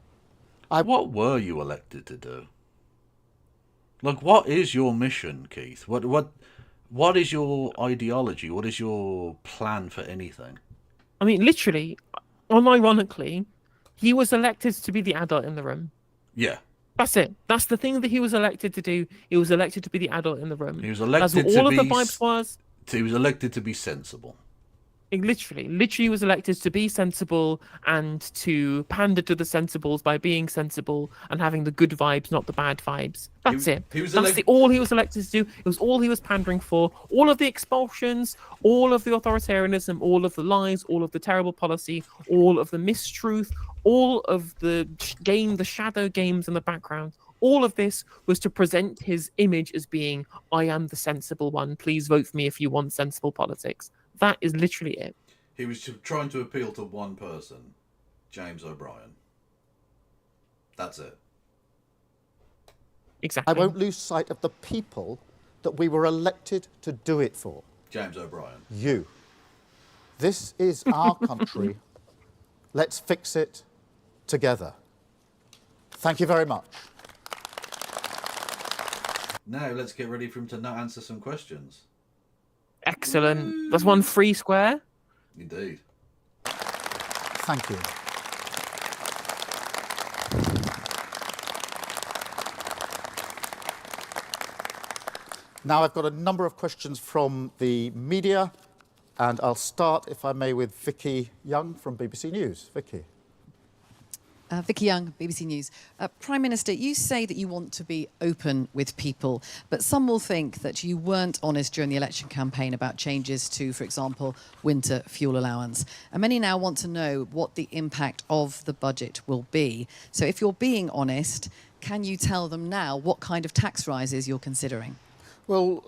What were you elected to do? Like, what is your mission, Keith? What is your ideology? What is your plan for anything? I mean, literally, unironically, he was elected to be the adult in the room. Yeah. That's it. That's the thing that he was elected to do. He was elected to be the adult in the room. He was That's elected what to all be of the vibes was. He was elected to be sensible. He literally was elected to be sensible and to pander to the sensibles by being sensible and having the good vibes, not the bad vibes. That's it. That's all he was elected to do. It was all he was pandering for. All of the expulsions, all of the authoritarianism, all of the lies, all of the terrible policy, all of the mistruth, all of the shadow games in the background. All of this was to present his image as being, I am the sensible one. Please vote for me if you want sensible politics. That is literally it. He was trying to appeal to one person, James O'Brien. That's it. Exactly. I won't lose sight of the people that we were elected to do it for. James O'Brien. You. This is our country. Let's fix it together. Thank you very much. Now let's get ready for him to not answer some questions. Excellent. That's one free square. Indeed. Thank you. Now I've got a number of questions from the media, and I'll start, if I may, with Vicky Young from BBC News. Vicky. Vicky Young, BBC News. Prime Minister, you say that you want to be open with people, but some will think that you weren't honest during the election campaign about changes to, for example, winter fuel allowance. And many now want to know what the impact of the budget will be. So if you're being honest, can you tell them now what kind of tax rises you're considering? Well,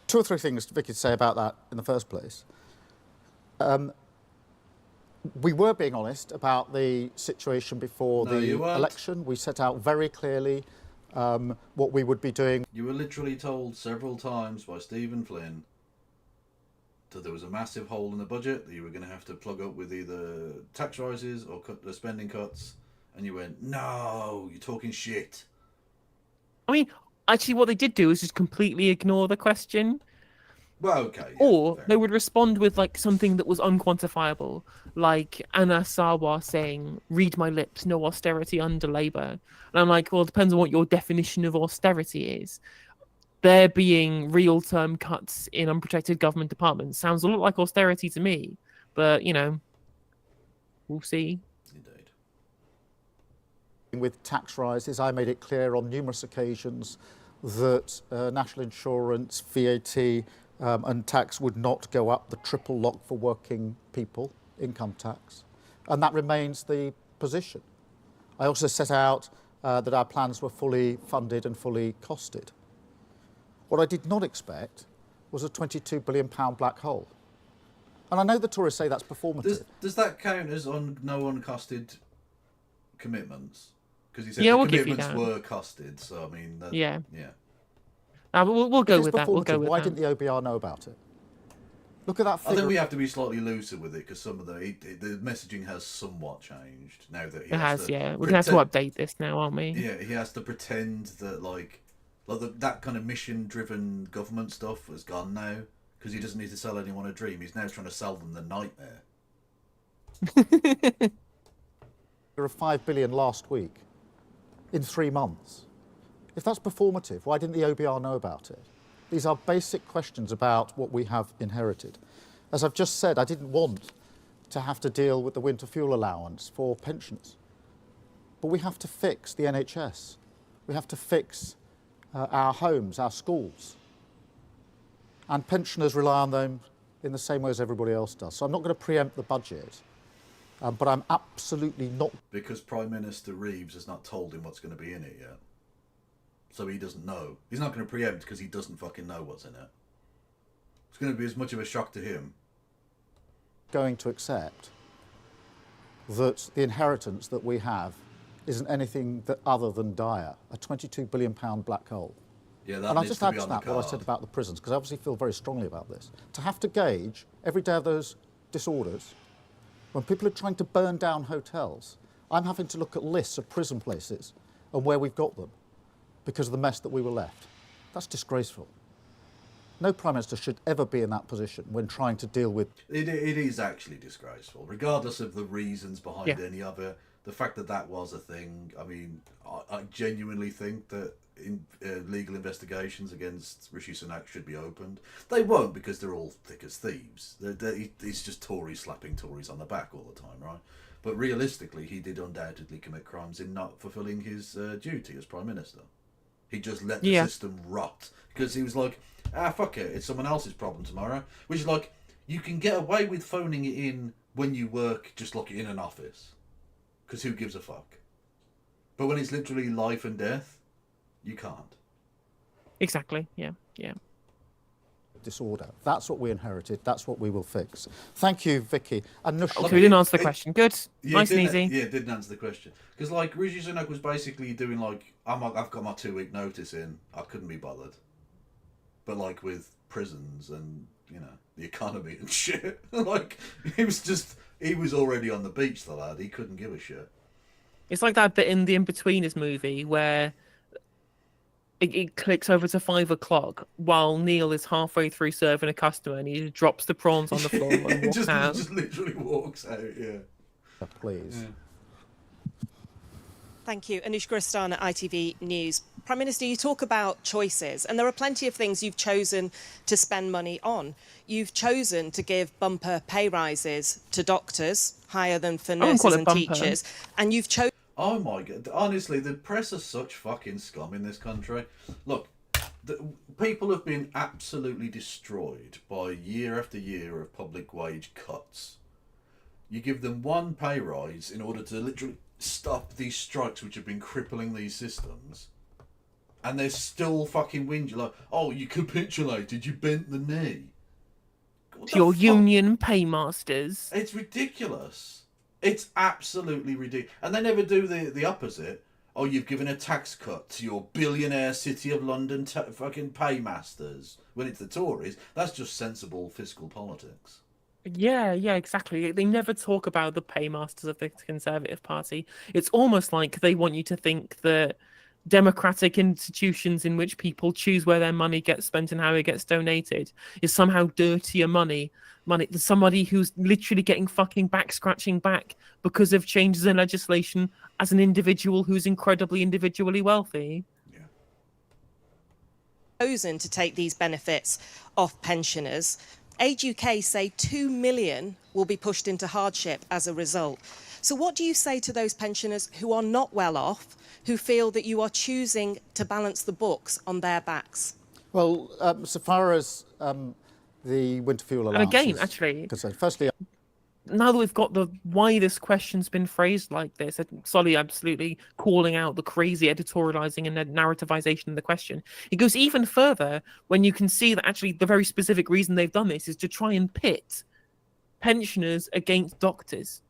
two or three things Vicky to say about that in the first place. We were being honest about the situation before the election. We set out very clearly what we would be doing. You were literally told several times by Stephen Flynn that there was a massive hole in the budget that you were going to have to plug up with either tax rises or cut the spending cuts, and you went, no, you're talking shit. I mean, actually what they did do is just completely ignore the question. Well, okay. Yeah, or they would respond with like something that was unquantifiable, like Anna Sarwar saying, read my lips, no austerity under Labour. And I'm like, well, it depends on what your definition of austerity is. there being real term cuts in unprotected government departments sounds a lot like austerity to me. But, we'll see. Indeed. With tax rises, I made it clear on numerous occasions that national insurance, VAT and tax would not go up, the triple lock for working people, income tax. And that remains the position. I also set out that our plans were fully funded and fully costed. What I did not expect was a £22 billion black hole. And I know the Tories say that's performative. Does that count as no uncosted commitments? Because he said Yeah, the we'll give you commitments that. were costed, so I mean... Yeah. Yeah. But we'll go If it's with that. We'll go performative, with why that. didn't the OBR know about it? Look at that I figure. think we have to be slightly looser with it because some of the messaging has somewhat changed now that he It has, to yeah. We're going to have to pretend- update this now, aren't we? Yeah, he has to pretend that that kind of mission-driven government stuff has gone now because he doesn't need to sell anyone a dream. He's now trying to sell them the nightmare. Of 5 billion last week in 3 months. If that's performative, why didn't the OBR know about it? These are basic questions about what we have inherited. As I've just said, I didn't want to have to deal with the winter fuel allowance for pensioners. But we have to fix the NHS. We have to fix our homes, our schools. And pensioners rely on them in the same way as everybody else does. So I'm not going to preempt the budget. But I'm absolutely not. Because Prime Minister Reeves has not told him what's going to be in it yet. So he doesn't know. He's not going to preempt because he doesn't fucking know what's in it. It's going to be as much of a shock to him. Going to accept that the inheritance that we have isn't anything other than dire, a £22 billion black hole. Yeah, that And I'll needs just to add be to on the that what I card. said about the prisons, because I obviously feel very strongly about this. To have to gauge every day of those disorders, when people are trying to burn down hotels, I'm having to look at lists of prison places and where we've got them because of the mess that we were left. That's disgraceful. No Prime Minister should ever be in that position when trying to deal with... It is actually disgraceful, regardless of the reasons behind Yeah. any of it. The fact that that was a thing, I mean, I genuinely think that legal investigations against Rishi Sunak should be opened. They won't because they're all thick as thieves. It's just Tories slapping Tories on the back all the time, right? But realistically, he did undoubtedly commit crimes in not fulfilling his duty as Prime Minister. He just let the system rot because he was like, fuck it, it's someone else's problem tomorrow. Which is like, you can get away with phoning it in when you work just like in an office. Because who gives a fuck? But when it's literally life and death, you can't. Exactly, yeah. disorder. That's what we inherited. That's what we will fix. Thank you, Vicky. And Nushla, Okay, we didn't answer the question. Good. Yeah, Nice and didn't- easy. Yeah, it didn't answer the question. Because, like, Rishi Sunak was basically doing, like, I've got my 2-week notice in. I couldn't be bothered. But, like, with prisons and, you know, the economy and shit. Like, he was already on the beach, the lad. He couldn't give a shit. It's like that bit in the In-Betweeners movie where it clicks over to 5 o'clock while Neil is halfway through serving a customer and he drops the prawns on the floor and walks out. just literally walks out, yeah. please. Yeah. Thank you. Anushka Astana, ITV News. Prime Minister, you talk about choices, and there are plenty of things you've chosen to spend money on. You've chosen to give bumper pay rises to doctors, higher than for wouldn't call nurses it and bumper. teachers, and you've chosen... Oh my god! Honestly, the press are such fucking scum in this country. Look, people have been absolutely destroyed by year after year of public wage cuts. You give them one pay rise in order to literally stop these strikes which have been crippling these systems, and they're still fucking whinging like, "Oh, you capitulated, you bent the knee." What To the your fuck? union paymasters. It's ridiculous. It's absolutely ridiculous. And they never do the opposite. Oh, you've given a tax cut to your billionaire City of London fucking paymasters. When it's the Tories, that's just sensible fiscal politics. Yeah, exactly. They never talk about the paymasters of the Conservative Party. It's almost like they want you to think that democratic institutions in which people choose where their money gets spent and how it gets donated is somehow dirtier money somebody who's literally getting fucking scratching back because of changes in legislation as an individual who's incredibly individually wealthy. Yeah. chosen to take these benefits off pensioners. Age UK say 2 million will be pushed into hardship as a result. So what do you say to those pensioners who are not well off, who feel that you are choosing to balance the books on their backs? Well, so far as the winter fuel And allowances... again, actually, firstly, now that we've got the why this question's been phrased like this, Solly absolutely calling out the crazy editorializing and narrativization of the question. It goes even further when you can see that actually the very specific reason they've done this is to try and pit pensioners against doctors.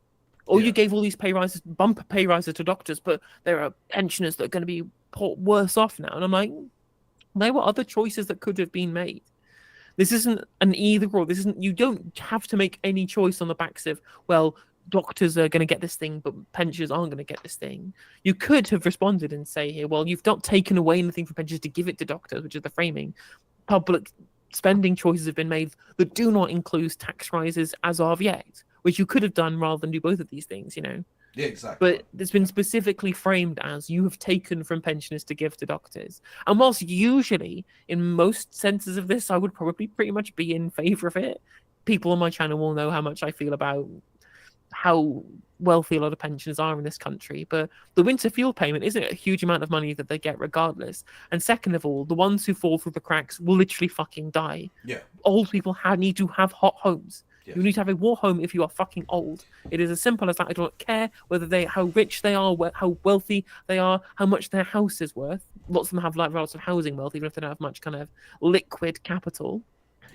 Or you gave all these pay rises, bumper pay rises to doctors, but there are pensioners that are going to be worse off now. And I'm like, there were other choices that could have been made. This isn't an either or. This isn't. You don't have to make any choice on the backs of, well, doctors are going to get this thing, but pensioners aren't going to get this thing. You could have responded and say here, well, you've not taken away anything from pensioners to give it to doctors, which is the framing. Public spending choices have been made that do not include tax rises as of yet, which you could have done rather than do both of these things, you know. Yeah, exactly. But it's been specifically framed as you have taken from pensioners to give to doctors. And whilst usually, in most senses of this, I would probably pretty much be in favour of it, people on my channel will know how much I feel about how wealthy a lot of pensioners are in this country. But the winter fuel payment isn't a huge amount of money that they get regardless. And second of all, the ones who fall through the cracks will literally fucking die. Yeah. Old people need to have hot homes. Yes. You need to have a war home if you are fucking old. It is as simple as that. I don't care how rich they are, how wealthy they are, how much their house is worth. Lots of them have like lots of housing wealth, even if they don't have much kind of liquid capital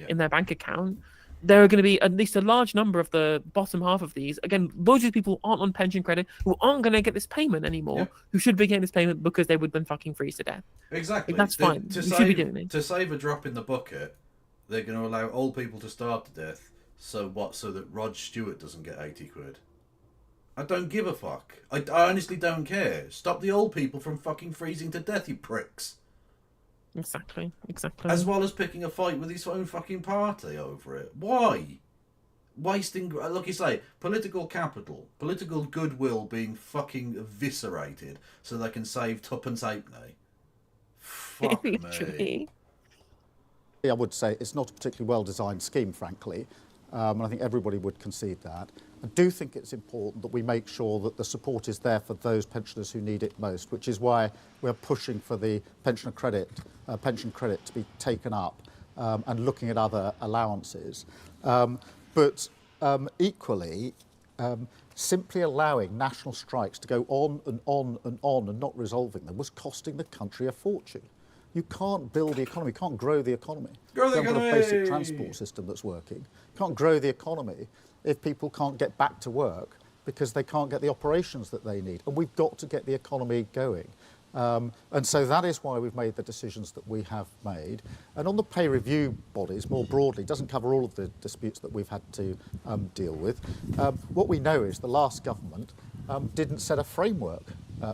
in their bank account. There are going to be at least a large number of the bottom half of these. Again, loads of people aren't on pension credit who aren't going to get this payment anymore, who should be getting this payment because they would have been fucking freeze to death. Exactly. That's fine. You should be doing it. To save a drop in the bucket, they're going to allow old people to starve to death. So what? So that Rod Stewart doesn't get 80 quid? I don't give a fuck. I honestly don't care. Stop the old people from fucking freezing to death, you pricks. Exactly. As well as picking a fight with his own fucking party over it. Why? Wasting, like you say, political capital, political goodwill being fucking eviscerated so they can save tuppence halfpenny. Fuck me. I would say it's not a particularly well-designed scheme, frankly. And I think everybody would concede that. I do think it's important that we make sure that the support is there for those pensioners who need it most, which is why we're pushing for the pension credit to be taken up and looking at other allowances. But equally, simply allowing national strikes to go on and on and on and not resolving them was costing the country a fortune. You can't build the economy, you can't grow the economy. Grow the you haven't got a economy! basic transport system that's working. You can't grow the economy if people can't get back to work because they can't get the operations that they need. And we've got to get the economy going. And so that is why we've made the decisions that we have made. And on the pay review bodies, more broadly, doesn't cover all of the disputes that we've had to deal with. What we know is the last government didn't set a framework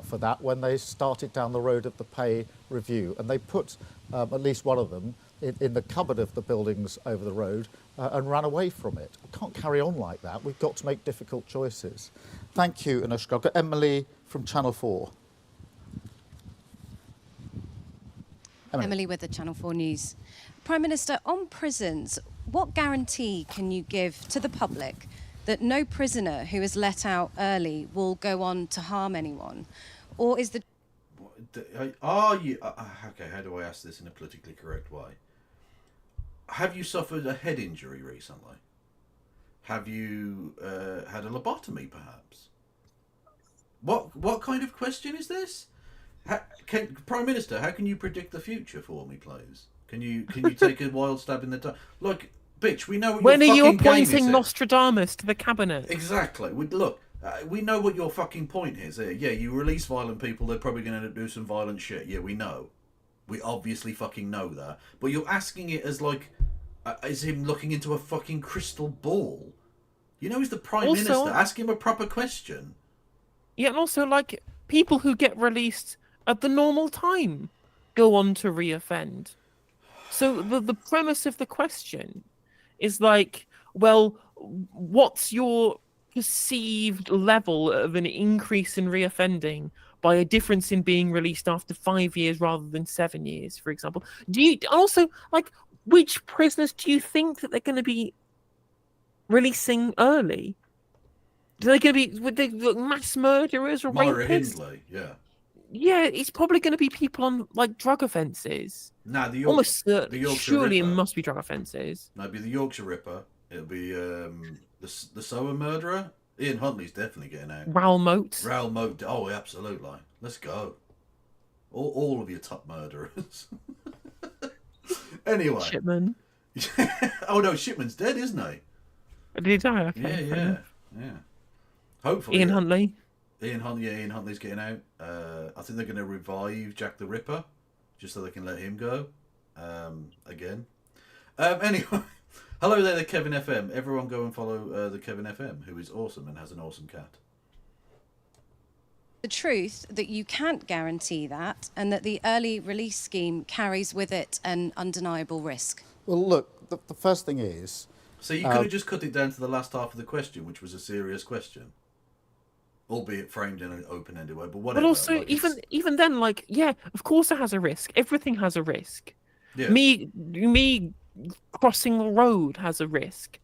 for that when they started down the road of the pay review. And they put at least one of them in the cupboard of the buildings over the road and ran away from it. We can't carry on like that. We've got to make difficult choices. Thank you, Anushka. I've got Emily from Channel 4. Emily with the Channel 4 News. Prime Minister, on prisons, what guarantee can you give to the public that no prisoner who is let out early will go on to harm anyone? Or is the... Are you... okay, how do I ask this in a politically correct way? Have you suffered a head injury recently? Have you had a lobotomy, perhaps? What kind of question is this? Prime Minister, how can you predict the future for me, please? Can you take a wild stab in the dark? Like, bitch, we know what when your are you fucking game is appointing here. Nostradamus to the cabinet? Exactly. Look, we know what your fucking point is here. Yeah, you release violent people, they're probably going to do some violent shit. Yeah, we know. We obviously fucking know that. But you're asking it as like, as him looking into a fucking crystal ball. You know he's the Prime Minister. Ask him a proper question. Yeah, and also, like, people who get released at the normal time go on to reoffend. So the premise of the question is like, well, what's your perceived level of an increase in reoffending by a difference in being released after 5 years rather than 7 years, for example. Do you also, like, which prisoners do you think that they're going to be releasing early? Are they going to be would they look mass murderers or Myra rapists? Hindley, yeah. Yeah, it's probably going to be people on like drug offences. Nah, the Almost certainly. Yorkshire Surely it Ripper. must be drug offences. No, it'll be the Yorkshire Ripper. It'll be the Sower murderer. Ian Huntley's definitely getting out. Raoul Moat. Raoul Moat. Oh, absolutely. Let's go. All of your top murderers. Anyway. Shipman. Oh no, Shipman's dead, isn't he? Did he die? Okay, Yeah. Hopefully. Ian Huntley. Ian Huntley's getting out. I think they're going to revive Jack the Ripper, just so they can let him go again. Anyway, hello there, the Kevin FM. Everyone go and follow the Kevin FM, who is awesome and has an awesome cat. The truth that you can't guarantee that, and that the early release scheme carries with it an undeniable risk. Well, look, the first thing is... So you could have just cut it down to the last half of the question, which was a serious question. Albeit framed in an open-ended way, but whatever. But also, like, even then, like, yeah, of course it has a risk. Everything has a risk. Yeah. Me crossing the road has a risk.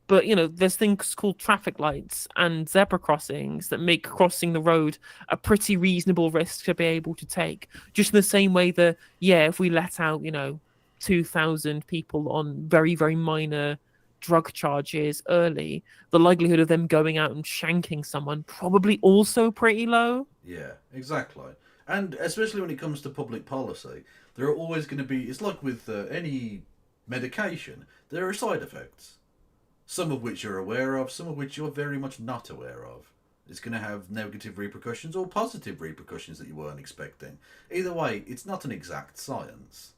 But, you know, there's things called traffic lights and zebra crossings that make crossing the road a pretty reasonable risk to be able to take. Just in the same way that, yeah, if we let out, 2,000 people on very, very minor drug charges early, the likelihood of them going out and shanking someone probably also pretty low. Yeah, exactly. And especially when it comes to public policy, there are always going to be... It's like with any medication, there are side effects. Some of which you're aware of, some of which you're very much not aware of. It's going to have negative repercussions or positive repercussions that you weren't expecting. Either way, it's not an exact science.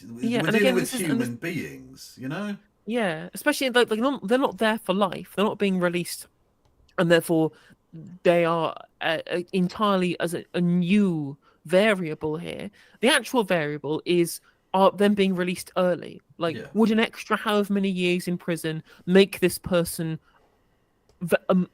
Yeah, We're dealing with human beings, you know? Yeah, especially like they're not there for life. They're not being released, and therefore they are entirely as a new variable here. The actual variable is them being released early. Like, would an extra however many years in prison make this person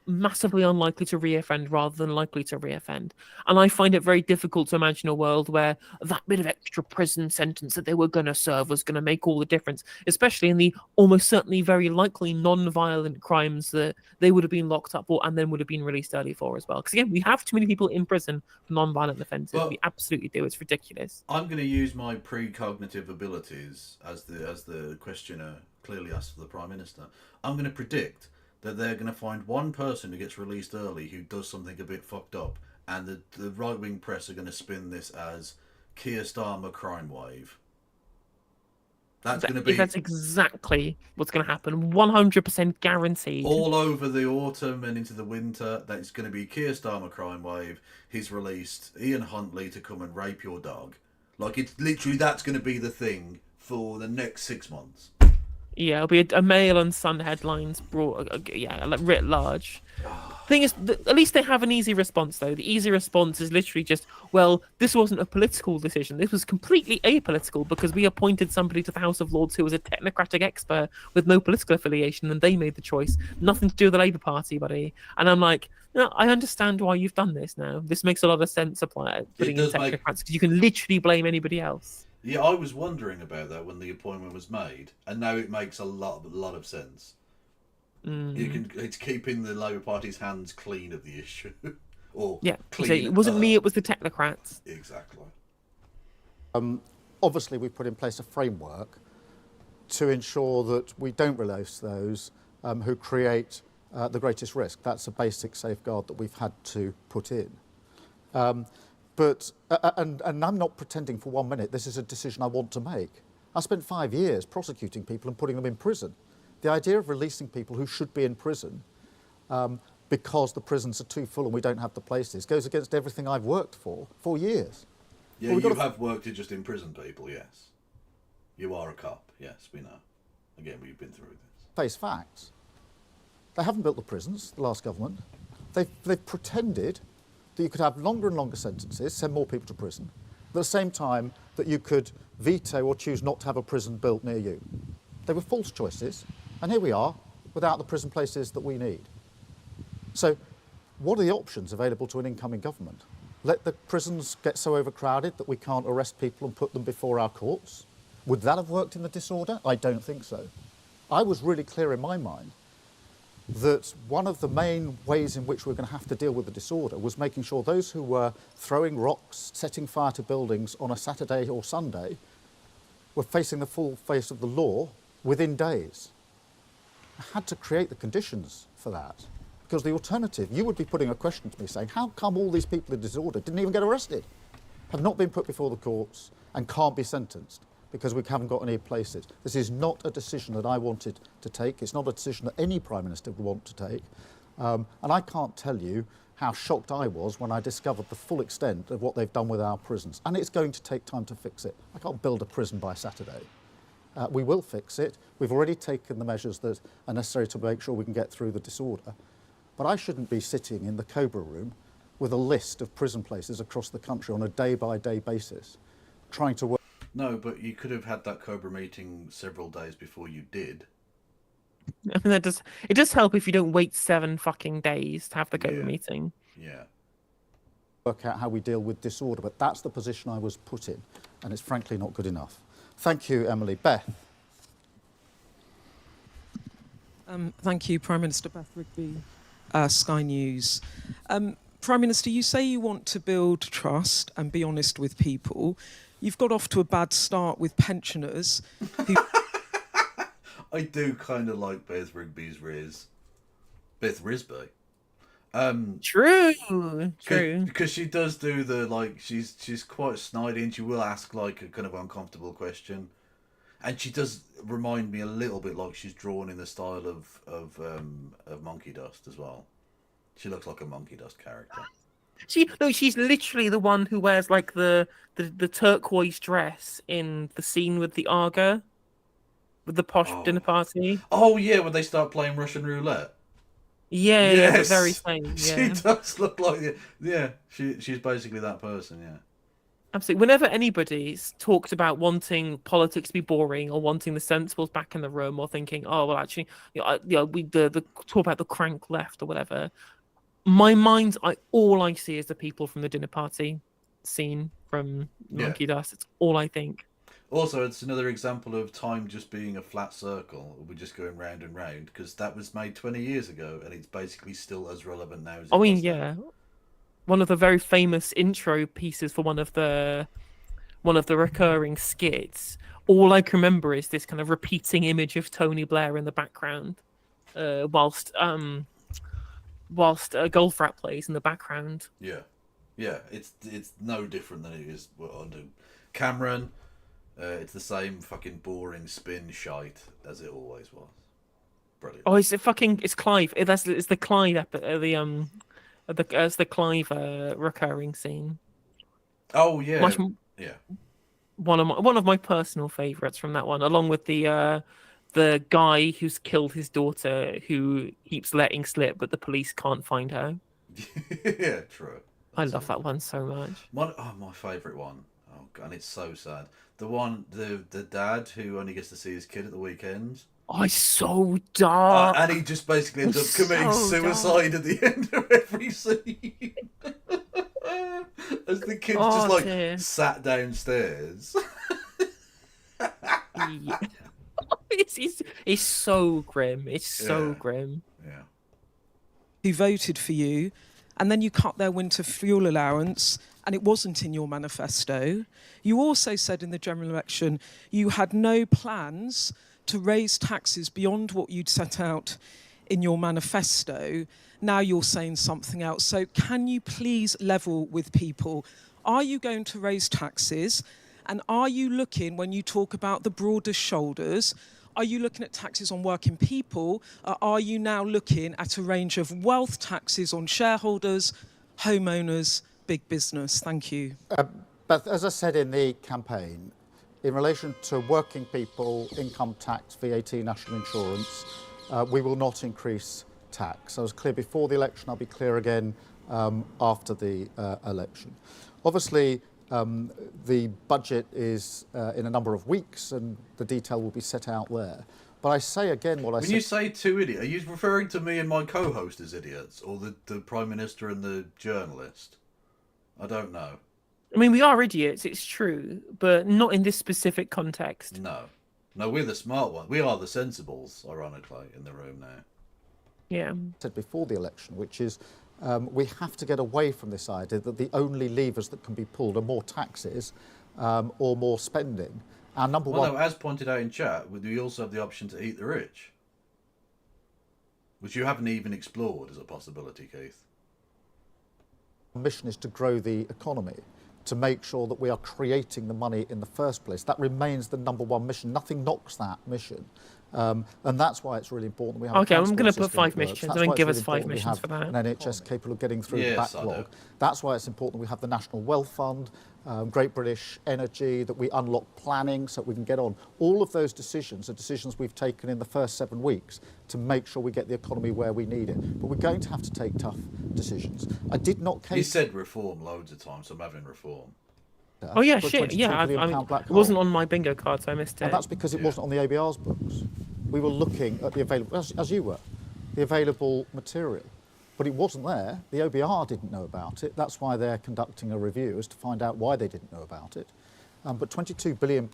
massively unlikely to reoffend rather than likely to reoffend? And I find it very difficult to imagine a world where that bit of extra prison sentence that they were going to serve was going to make all the difference, especially in the almost certainly very likely non-violent crimes that they would have been locked up for and then would have been released early for as well. Because again, we have too many people in prison for non-violent offences. Well, we absolutely do. It's ridiculous. I'm going to use my precognitive abilities as the questioner clearly asked for the Prime Minister. I'm going to predict that they're going to find one person who gets released early who does something a bit fucked up, and the right-wing press are going to spin this as Keir Starmer crime wave. That's exactly what's going to happen. 100% guaranteed. All over the autumn and into the winter, that's going to be Keir Starmer crime wave. He's released Ian Huntley to come and rape your dog. Like, it's literally, that's going to be the thing for the next 6 months. Yeah, it'll be a Mail and Sun headlines brought, writ large. Thing is, at least they have an easy response, though. The easy response is literally just, well, this wasn't a political decision. This was completely apolitical because we appointed somebody to the House of Lords who was a technocratic expert with no political affiliation, and they made the choice. Nothing to do with the Labour Party, buddy. And I'm like, no, I understand why you've done this now. This makes a lot of sense, putting in technocrats, because you can literally blame anybody else. Yeah, I was wondering about that when the appointment was made, and now it makes a lot of sense. It's keeping the Labour Party's hands clean of the issue, or clean. It wasn't me; it was the technocrats. Exactly. Obviously, we've put in place a framework to ensure that we don't release those who create the greatest risk. That's a basic safeguard that we've had to put in. But I'm not pretending for 1 minute this is a decision I want to make. I spent 5 years prosecuting people and putting them in prison. The idea of releasing people who should be in prison because the prisons are too full and we don't have the places goes against everything I've worked for years. Yeah, well, you have worked to just imprison people, yes. You are a cop, yes, we know. Again, we've been through this. Face facts. They haven't built the prisons, the last government. They've pretended that you could have longer and longer sentences, send more people to prison, but at the same time that you could veto or choose not to have a prison built near you. They were false choices, and here we are, without the prison places that we need. So, what are the options available to an incoming government? Let the prisons get so overcrowded that we can't arrest people and put them before our courts? Would that have worked in the disorder? I don't think so. I was really clear in my mind that one of the main ways in which we're going to have to deal with the disorder was making sure those who were throwing rocks, setting fire to buildings on a Saturday or Sunday were facing the full face of the law within days. I had to create the conditions for that, because the alternative, you would be putting a question to me saying, how come all these people in disorder didn't even get arrested, have not been put before the courts and can't be sentenced because we haven't got any places? This is not a decision that I wanted to take. It's not a decision that any Prime Minister would want to take. And I can't tell you how shocked I was when I discovered the full extent of what they've done with our prisons. And it's going to take time to fix it. I can't build a prison by Saturday. We will fix it. We've already taken the measures that are necessary to make sure we can get through the disorder. But I shouldn't be sitting in the Cobra room with a list of prison places across the country on a day-by-day basis, trying to work. No, but you could have had that Cobra meeting several days before you did. I mean, it does help if you don't wait 7 fucking days to have the Cobra meeting. Yeah. Work out how we deal with disorder, but that's the position I was put in, and it's frankly not good enough. Thank you, Emily. Beth. Thank you, Prime Minister. Beth Rigby, Sky News. Prime Minister, you say you want to build trust and be honest with people. You've got off to a bad start with pensioners. I do kind of like Beth Rigby's Riz. Beth Risby. True. Because she does do the, like, she's quite snidey and she will ask, like, a kind of uncomfortable question. And she does remind me a little bit like she's drawn in the style of Monkey Dust as well. She looks like a Monkey Dust character. She's literally the one who wears like the turquoise dress in the scene with the Arga, with the posh dinner party. Oh yeah, when they start playing Russian roulette. Yeah, Yes. yeah, the very same. Yeah. She does look like it. Yeah, she's basically that person. Yeah. Absolutely. Whenever anybody's talked about wanting politics to be boring or wanting the sensibles back in the room or thinking, oh well, actually, we the talk about the crank left or whatever. My mind's all I see is the people from the dinner party scene from Monkey Dust. It's all I think. Also, it's another example of time just being a flat circle. We're just going round and round because that was made 20 years ago and it's basically still as relevant now as it was then. One of the very famous intro pieces for one of the recurring skits. All I can remember is this kind of repeating image of Tony Blair in the background, whilst Goldfrapp plays in the background. Yeah, it's no different than it is under Cameron. It's the same fucking boring spin shite as it always was. Brilliant. Oh, it's Clive. It's the Clive it's the Clive recurring scene. Oh yeah, One of my personal favourites from that one, along with the guy who's killed his daughter, who keeps letting slip, but the police can't find her. Yeah, true. I love that one so much. My favourite one. Oh god, and it's so sad. The one, the dad who only gets to see his kid at the weekends. Oh, it's so dark. And he just basically ends up committing suicide at the end of every scene. As the kid's just sat downstairs. Yeah. It's so grim. It's so grim. Yeah. Who voted for you, and then you cut their winter fuel allowance, and it wasn't in your manifesto. You also said in the general election you had no plans to raise taxes beyond what you'd set out in your manifesto. Now you're saying something else. So can you please level with people? Are you going to raise taxes? And are you looking, when you talk about the broader shoulders, are you looking at taxes on working people? Or are you now looking at a range of wealth taxes on shareholders, homeowners, big business? Thank you. But as I said in the campaign, in relation to working people, income tax, VAT, national insurance, we will not increase tax. I was clear before the election, I'll be clear again after the election. Obviously, the budget is in a number of weeks and the detail will be set out there. But I say again what I said... When you say two idiots, are you referring to me and my co-host as idiots, or the Prime Minister and the journalist? I don't know. I mean, we are idiots, it's true, but not in this specific context. No. No, we're the smart ones. We are the sensibles, ironically, in the room now. Yeah. Said before the election, which is we have to get away from this idea that the only levers that can be pulled are more taxes or more spending. Our number one... No, as pointed out in chat, we also have the option to eat the rich, which you haven't even explored as a possibility, Keith. mission is to grow the economy, to make sure that we are creating the money in the first place. That remains the number one mission. Nothing knocks that mission. And that's why it's really important we have Okay, a I'm going to put transport 5 system that works. missions. That's I mean, why give it's us really 5 important we missions have for that. an NHS capable of getting through the Yes, I backlog. do. That's why it's important we have the National Wealth Fund, Great British Energy, that we unlock planning so we can get on. All of those decisions are decisions we've taken in the first 7 weeks to make sure we get the economy where we need it. But we're going to have to take tough decisions. I did not... He said reform loads of times, so I'm having reform. Oh yeah, for a shit. Yeah, £22 billion I mean, black it hole. wasn't on my bingo card, so I missed it. And that's because it wasn't on the ABR's books. We were looking at the available, as you were, the available material. But it wasn't there. The OBR didn't know about it. That's why they're conducting a review, is to find out why they didn't know about it. But £22 billion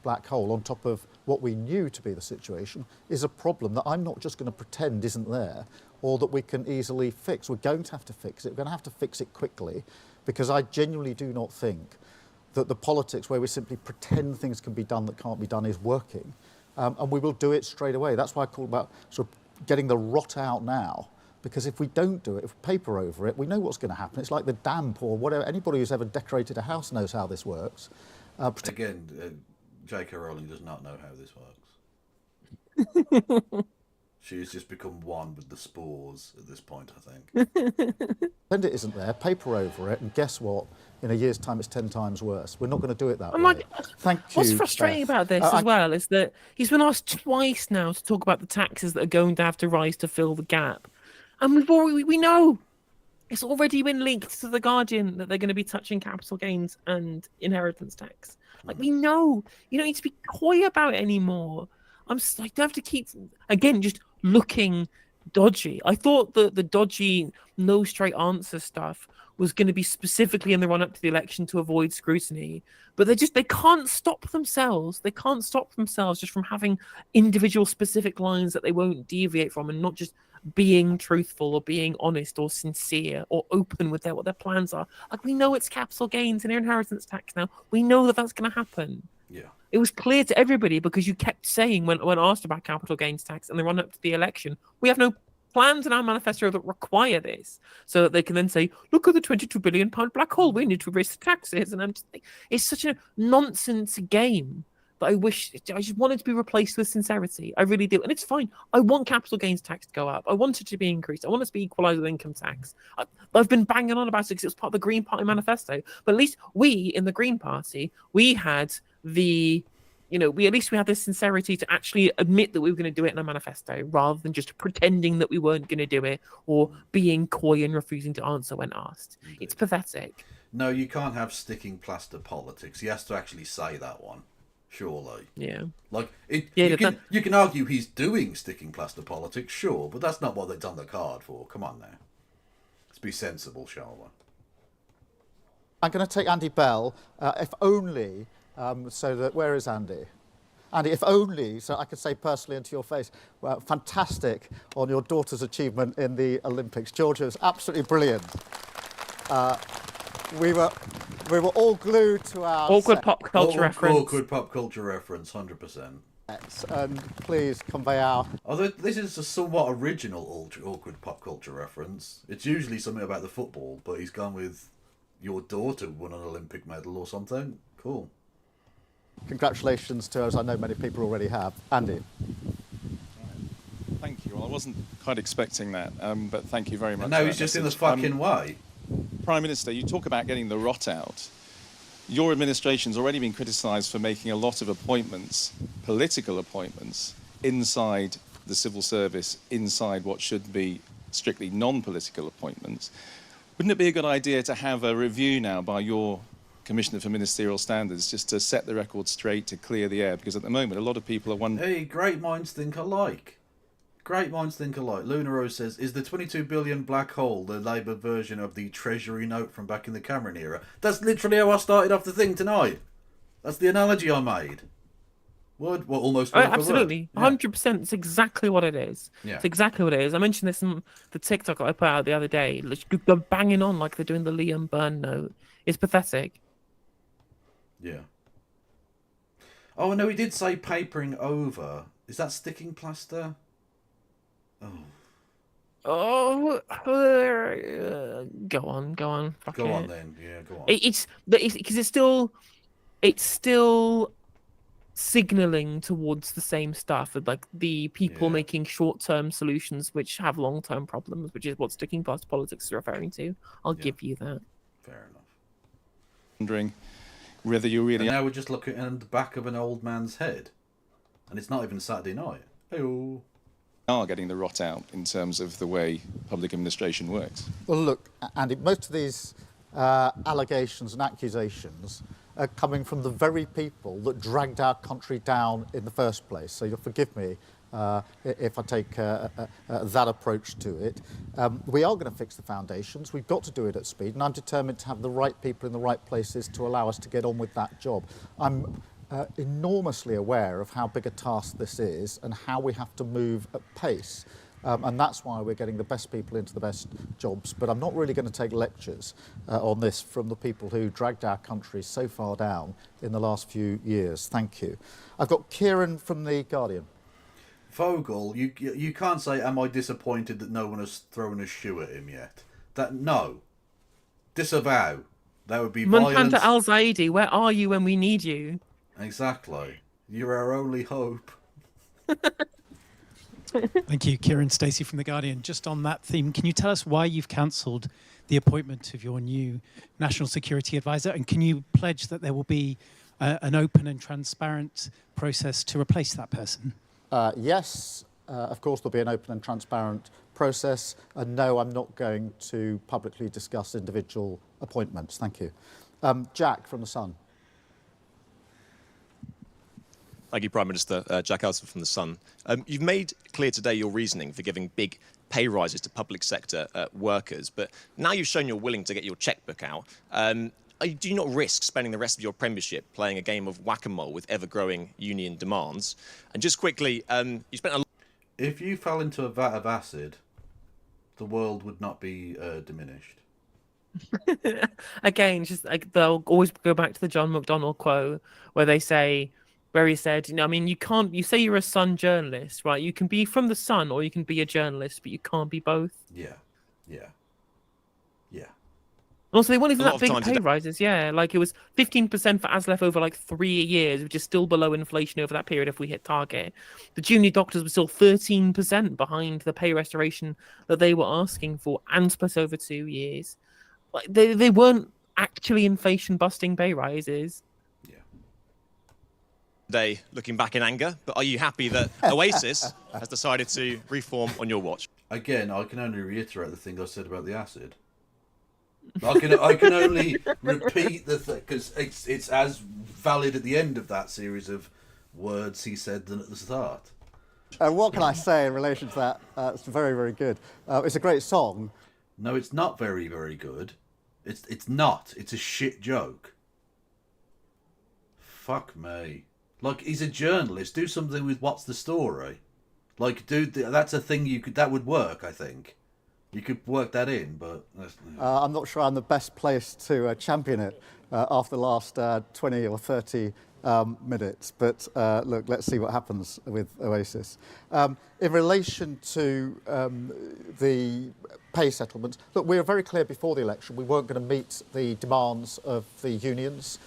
black hole on top of what we knew to be the situation is a problem that I'm not just going to pretend isn't there or that we can easily fix. We're going to have to fix it. We're going to have to fix it quickly, because I genuinely do not think that the politics where we simply pretend things can be done that can't be done is working. And we will do it straight away. That's why I call about sort of getting the rot out now. Because if we don't do it, if we paper over it, we know what's going to happen. It's like the damp or whatever. Anybody who's ever decorated a house knows how this works. Again, J.K. Rowling does not know how this works. She's just become one with the spores at this point, I think. Pretend it isn't there, paper over it, and guess what? In a year's time, it's 10 times worse. We're not going to do it that way. Like, Thank you. what's frustrating about this as well is that he's been asked twice now to talk about the taxes that are going to have to rise to fill the gap. And we know it's already been leaked to The Guardian that they're going to be touching capital gains and inheritance tax. Like, we know. You don't need to be coy about it anymore. I don't have to keep, again, just looking dodgy. I thought that the dodgy, no straight answer stuff was going to be specifically in the run-up to the election to avoid scrutiny. But they can't stop themselves. They can't stop themselves just from having individual specific lines that they won't deviate from, and not just being truthful or being honest or sincere or open with what their plans are. Like, we know it's capital gains and inheritance tax now. We know that that's going to happen. Yeah. It was clear to everybody, because you kept saying when asked about capital gains tax and the run up to the election, we have no plans in our manifesto that require this, so that they can then say, look at the £22 billion black hole, we need to raise the taxes. And I'm just thinking, it's such a nonsense I just want it to be replaced with sincerity. I really do. And it's fine. I want capital gains tax to go up. I want it to be increased. I want it to be equalised with income tax. I've been banging on about it because it was part of the Green Party manifesto. But at least we in the Green Party, we had we had this sincerity to actually admit that we were going to do it in a manifesto, rather than just pretending that we weren't going to do it or being coy and refusing to answer when asked. Indeed. It's pathetic. No, you can't have sticking plaster politics. He has to actually say that one. Surely. Yeah. Like, you can argue he's doing sticking plaster politics, sure, but that's not what they've done the card for. Come on now. Let's be sensible, shall we? I'm going to take Andy Bell, if only, so that... Where is Andy? Andy, if only, so I could say personally into your face, well, fantastic on your daughter's achievement in the Olympics. Georgia was absolutely brilliant. We were all glued to our... Awkward pop culture reference. Awkward pop culture reference, 100%. And please convey our... Although this is a somewhat original awkward pop culture reference. It's usually something about the football, but he's gone with your daughter won an Olympic medal or something. Cool. Congratulations to us. I know many people already have. Andy. Thank you. Well, I wasn't quite expecting that, but thank you very much. No, he's just in the fucking way. Prime Minister, you talk about getting the rot out. Your administration's already been criticised for making a lot of appointments, political appointments, inside the civil service, inside what should be strictly non-political appointments. Wouldn't it be a good idea to have a review now by your Commissioner for Ministerial Standards, just to set the record straight, to clear the air? Because at the moment, a lot of people are wondering... Hey, great minds think alike. Great minds think alike. Luna Rose says, is the 22 billion black hole the Labour version of the Treasury note from back in the Cameron era? That's literally how I started off the thing tonight. That's the analogy I made. Word, well, almost word for Absolutely. word. 100%. It's exactly what it is. Yeah. It's exactly what it is. I mentioned this in the TikTok that I put out the other day. They're banging on like they're doing the Liam Byrne note. It's pathetic. Yeah. Oh, no, he did say papering over. Is that sticking plaster? Oh, go on. Fuck Go it. on then. Yeah, go on. It's because it's still signaling towards the same stuff of like the people making short-term solutions which have long-term problems, which is what sticking plaster politics is referring to. I'll give you that. Fair enough. Wondering whether you really And now we're just looking at the back of an old man's head, and it's not even Saturday night. Hey-oh. are getting the rot out in terms of the way public administration works. Well, look, Andy, most of these allegations and accusations are coming from the very people that dragged our country down in the first place. So you'll forgive me if I take that approach to it. We are going to fix the foundations. We've got to do it at speed, and I'm determined to have the right people in the right places to allow us to get on with that job. I'm enormously aware of how big a task this is and how we have to move at pace. And that's why we're getting the best people into the best jobs. But I'm not really going to take lectures on this from the people who dragged our country so far down in the last few years. Thank you. I've got Kieran from The Guardian. Vogel, you can't say, am I disappointed that no one has thrown a shoe at him yet? No. Disavow. That would be violence. Muntanta Al-Zaidi, where are you when we need you? Exactly. You're our only hope. Thank you, Kieran Stacey from The Guardian. Just on that theme, can you tell us why you've cancelled the appointment of your new National Security Advisor? And can you pledge that there will be an open and transparent process to replace that person? Yes, of course there'll be an open and transparent process. And no, I'm not going to publicly discuss individual appointments. Thank you. Jack from The Sun. Thank you, Prime Minister. Jack Alston from The Sun. You've made clear today your reasoning for giving big pay rises to public sector workers, but now you've shown you're willing to get your checkbook out. Do you not risk spending the rest of your premiership playing a game of whack-a-mole with ever-growing union demands? And just quickly, you spent a lot... If you fell into a vat of acid, the world would not be diminished. Again, just like they'll always go back to the John McDonnell quote where he said, I mean, you say you're a Sun journalist, right? You can be from the Sun or you can be a journalist, but you can't be both. Yeah. Also, they wanted that big pay rises, like it was 15% for ASLEF over like 3 years, which is still below inflation over that period if we hit target. The junior doctors were still 13% behind the pay restoration that they were asking for, and split over 2 years. Like they weren't actually inflation-busting pay rises. Day looking back in anger, but are you happy that Oasis has decided to reform on your watch? Again, I can only reiterate the thing I said about the acid. I can only repeat the thing because it's as valid at the end of that series of words he said than at the start. What can I say in relation to that? It's very, very good. It's a great song. No, it's not very, very good. It's not. It's a shit joke. Fuck me. Like, he's a journalist. Do something with what's the story. Like, dude, that's a thing that would work, I think. You could work that in, but... I'm not sure I'm the best place to champion it after the last 20 or 30 minutes. But look, let's see what happens with Oasis. In relation to the pay settlement, look, we were very clear before the election we weren't going to meet the demands of the unions.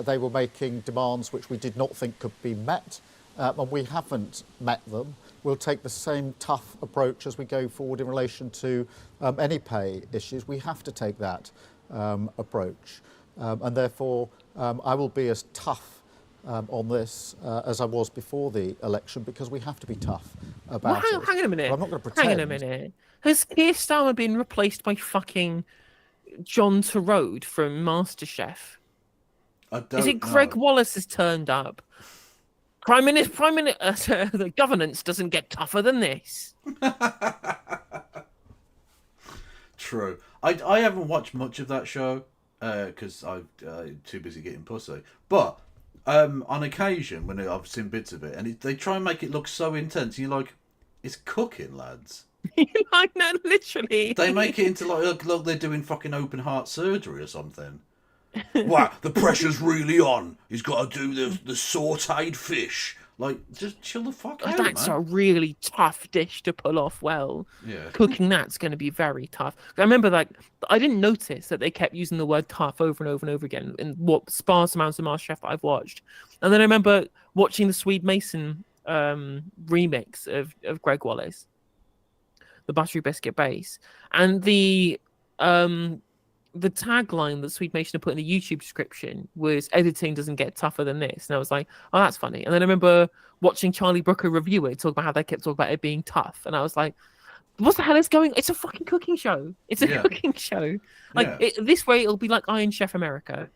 They were making demands which we did not think could be met, and we haven't met them. We'll take the same tough approach as we go forward in relation to any pay issues. We have to take that approach, and therefore I will be as tough on this as I was before the election, because we have to be tough about it. Hang on a minute. But I'm not going to pretend. Hang on a minute. Has Keir Starmer been replaced by fucking John Turode from MasterChef? Is it Greg Wallace has turned up? Prime Minister, the governance doesn't get tougher than this. True. I haven't watched much of that show because I'm too busy getting pussy. But on occasion, when I've seen bits of it, and they try and make it look so intense, you're like, it's cooking, lads. I know, literally. They make it into like they're doing fucking open heart surgery or something. Wow, the pressure's really on. He's got to do the sautéed fish. Like, just chill the fuck out, That's man. a really tough dish to pull off well. Yeah. Cooking that's going to be very tough. I remember, like, I didn't notice that they kept using the word tough over and over and over again in what sparse amounts of MasterChef that I've watched. And then I remember watching the Swede Mason remix of Greg Wallace, the buttery biscuit base, and the tagline that Swede Mason had put in the YouTube description was "Editing doesn't get tougher than this," and I was like, "Oh, that's funny." And then I remember watching Charlie Brooker review it, talk about how they kept talking about it being tough, and I was like, "What the hell is going? It's a fucking cooking show. It's a cooking show. Like this way, it'll be like Iron Chef America."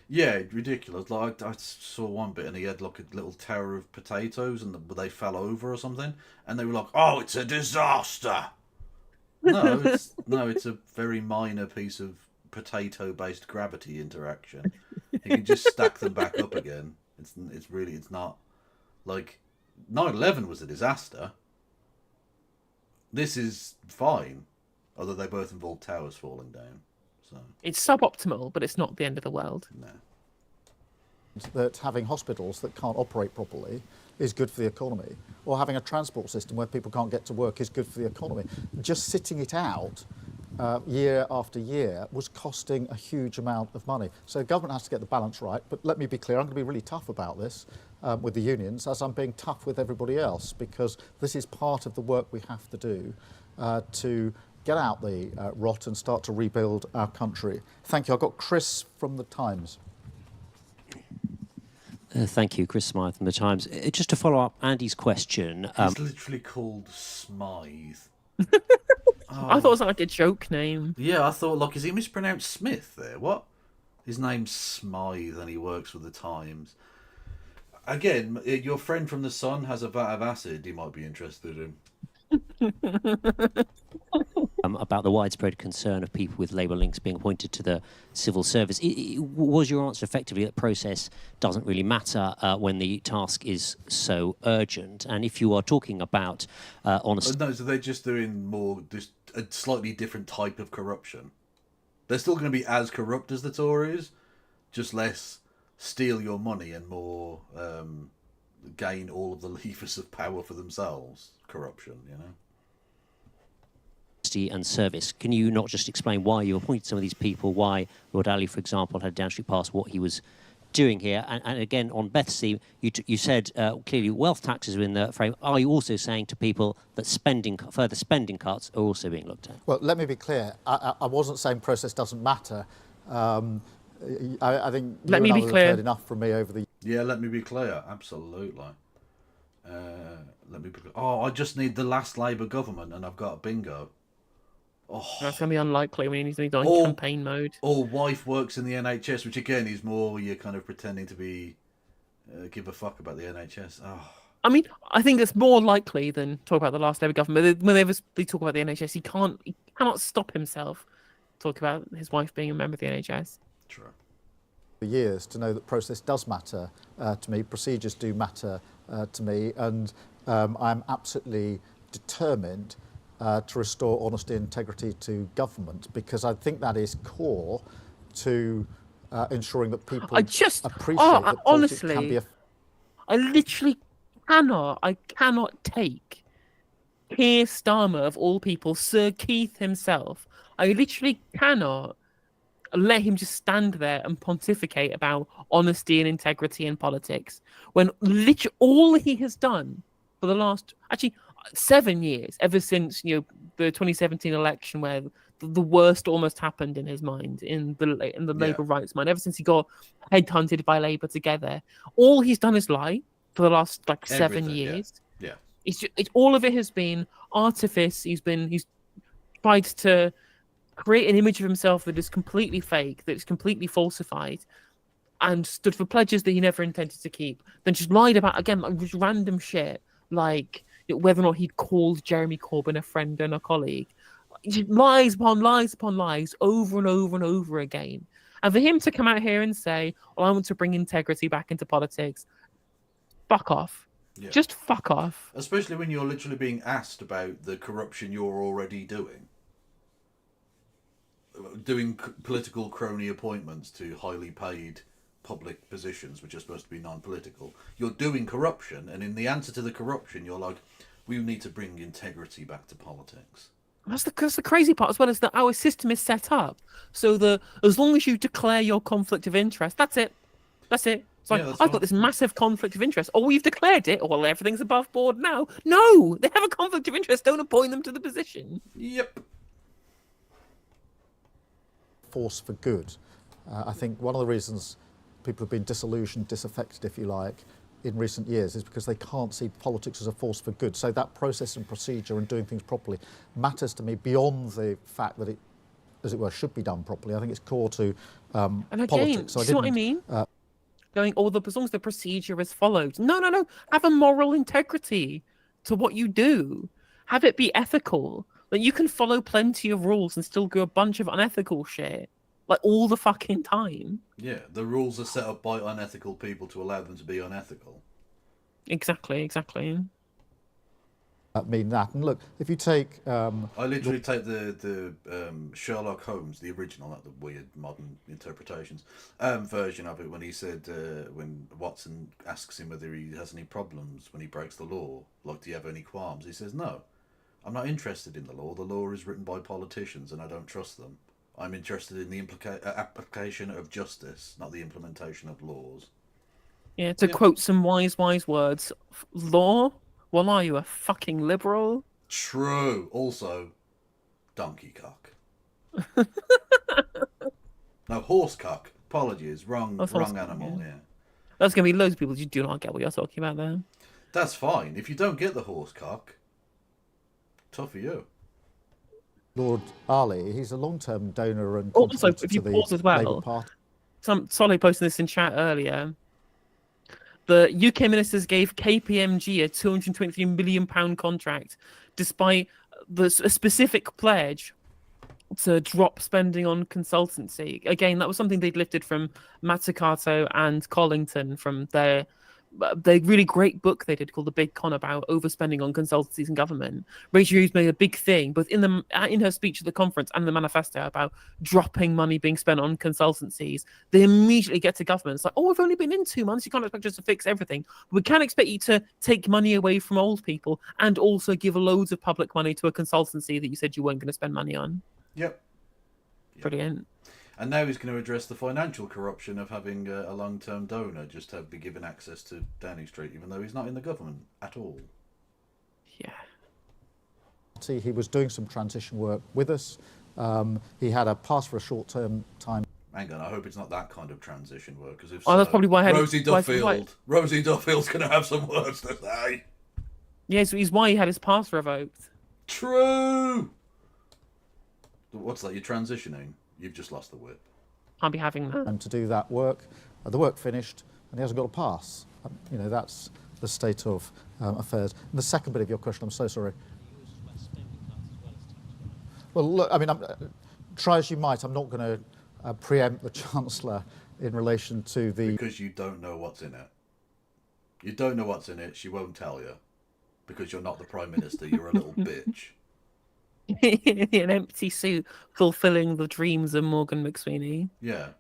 Yeah, ridiculous. Like I saw one bit, and he had like a little tower of potatoes, and they fell over or something, and they were like, "Oh, it's a disaster." No, it's a very minor piece of potato-based gravity interaction. You can just stack them back up again. It's not like 9/11 was a disaster. This is fine, although they both involve towers falling down. So it's suboptimal, but it's not the end of the world. No. That having hospitals that can't operate properly is good for the economy, or having a transport system where people can't get to work is good for the economy. Just sitting it out year after year was costing a huge amount of money. So the government has to get the balance right. But let me be clear, I'm going to be really tough about this with the unions, as I'm being tough with everybody else, because this is part of the work we have to do to get out the rot and start to rebuild our country. Thank you. I've got Chris from The Times. Thank you, Chris Smythe from The Times. Just to follow up Andy's question. It's literally called Smythe. I thought it was like a joke name. Yeah, I thought, like, is he mispronounced Smith there? What? His name's Smythe and he works for The Times. Again, your friend from The Sun has a vat of acid you might be interested in. About the widespread concern of people with Labour links being appointed to the civil service. Was your answer effectively that process doesn't really matter when the task is so urgent? And if you are talking about honest... No, so they're just doing just a slightly different type of corruption. They're still going to be as corrupt as the Tories, just less steal your money and more gain all of the levers of power for themselves. Corruption, you know? And service. Can you not just explain why you appointed some of these people, why Lord Ali, for example, had downstreet past what he was doing here? And again, on Beth's theme, you said clearly wealth taxes are in the frame. Are you also saying to people that further spending cuts are also being looked at? Well, let me be clear. I wasn't saying process doesn't matter. I think let me be clear. Heard enough from me over the... Yeah, let me be clear. Absolutely. Let me be clear. Oh, I just need the last Labour government and I've got a bingo. Oh. That's going to be unlikely when he's on campaign mode. Or wife works in the NHS, which again is more you're kind of pretending to be give a fuck about the NHS. Oh. I mean, I think it's more likely than talk about the last Labour government. Whenever they talk about the NHS, he cannot stop himself talk about his wife being a member of the NHS. True. For years to know that process does matter to me, procedures do matter to me, and I'm absolutely determined to restore honesty and integrity to government, because I think that is core to ensuring that people appreciate that honestly, can be I literally cannot take Keir Starmer, of all people, Sir Keith himself. I literally cannot let him just stand there and pontificate about honesty and integrity in politics when literally all he has done for the last 7 years, ever since the 2017 election, where the worst almost happened in his mind, in the Labour rights mind, ever since he got headhunted by Labour together, all he's done is lie for the last 7 years. Yeah. It's all of it has been artifice. He's tried to create an image of himself that is completely fake, that is completely falsified. and stood for pledges that he never intended to keep, then just lied about, again, like just random shit, like whether or not he'd called Jeremy Corbyn a friend and a colleague. Just lies upon lies upon lies over and over and over again. And for him to come out here and say, well, I want to bring integrity back into politics, fuck off. Yeah. Just fuck off. Especially when you're literally being asked about the corruption you're already doing. Doing political crony appointments to highly paid public positions, which are supposed to be non-political. You're doing corruption, and in the answer to the corruption, you're like, we need to bring integrity back to politics. That's the crazy part as well, is that our system is set up so that as long as you declare your conflict of interest, that's it. That's it. It's like, I've got this massive conflict of interest. Oh, you've declared it. Oh, well, everything's above board now. No, they have a conflict of interest. Don't appoint them to the position. Yep. Force for good. I think one of the reasons people have been disillusioned, disaffected, if you like, in recent years is because they can't see politics as a force for good. So that process and procedure and doing things properly matters to me beyond the fact that it, as it were, should be done properly. I think it's core to And again, politics. So you see what I mean? Going, as long as the procedure is followed. No. Have a moral integrity to what you do. Have it be ethical. Like, you can follow plenty of rules and still do a bunch of unethical shit. Like, all the fucking time. Yeah, the rules are set up by unethical people to allow them to be unethical. Exactly. Mean that. And look, if you take... I literally take the Sherlock Holmes, the original, not the weird modern interpretations, version of it, when he said, when Watson asks him whether he has any problems when he breaks the law, like, do you have any qualms? He says, no, I'm not interested in the law. The law is written by politicians and I don't trust them. I'm interested in the application of justice, not the implementation of laws. Yeah, to quote some wise words, law? Well, are you a fucking liberal? True. Also, donkey cock. No, horse cock. Apologies. Wrong animal, yeah. There's going to be loads of people who do not get what you're talking about there. That's fine. If you don't get the horse cock, tough for you. Lord Ali, he's a long-term donor and also, contributor if you to the pause as Labour well, Party. Solly posted this in chat earlier. The UK ministers gave KPMG a £223 million contract, despite a specific pledge to drop spending on consultancy. Again, that was something they'd lifted from Mazzucato and Collington from their really great book they did called The Big Con about overspending on consultancies and government. Rachel Reeves made a big thing, both in her speech at the conference and the manifesto, about dropping money being spent on consultancies. They immediately get to government. It's like, oh, we've only been in 2 months. You can't expect us to fix everything. We can't expect you to take money away from old people and also give loads of public money to a consultancy that you said you weren't going to spend money on. Yep. Brilliant. And now he's going to address the financial corruption of having a long-term donor just to be given access to Downing Street, even though he's not in the government at all. Yeah. He was doing some transition work with us. He had a pass for a short-term time. Hang on, I hope it's not that kind of transition work, because if that's probably why Rosie Duffield's going to have some words to say. Yeah, so he's why he had his pass revoked. True. What's that? You're transitioning. You've just lost the whip. I'll be having that. And to do that work, the work finished, and he hasn't got a pass. That's the state of affairs. And the second bit of your question, I'm so sorry. Well, look, try as you might, I'm not going to preempt the Chancellor in relation to the... Because you don't know what's in it. You don't know what's in it, she won't tell you. Because you're not the Prime Minister, you're a little bitch. An empty suit fulfilling the dreams of Morgan McSweeney. Yeah.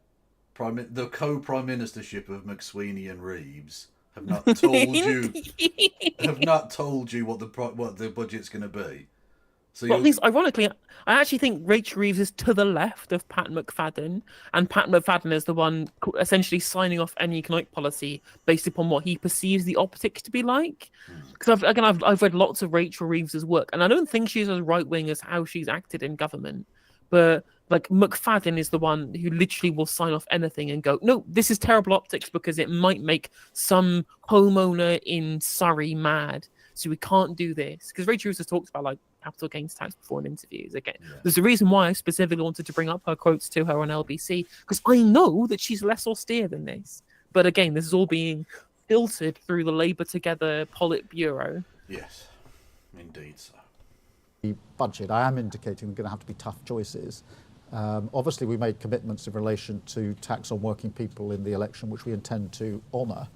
The co-prime ministership of McSweeney and Reeves have not told you what the budget's going to be. So well, at least, ironically, I actually think Rachel Reeves is to the left of Pat McFadden, and Pat McFadden is the one essentially signing off any economic policy based upon what he perceives the optics to be like. Because I've read lots of Rachel Reeves's work, and I don't think she's as right wing as how she's acted in government. But like McFadden is the one who literally will sign off anything and go, no, this is terrible optics because it might make some homeowner in Surrey mad. So we can't do this. Because Rachel Reeves has talked about like capital gains tax before in interviews. Again, there's a reason why I specifically wanted to bring up her quotes to her on LBC, because I know that she's less austere than this. But again, this is all being filtered through the Labour Together Politburo. Yes, indeed so. The budget, I am indicating there are going to have to be tough choices. Obviously, we made commitments in relation to tax on working people in the election, which we intend to honour.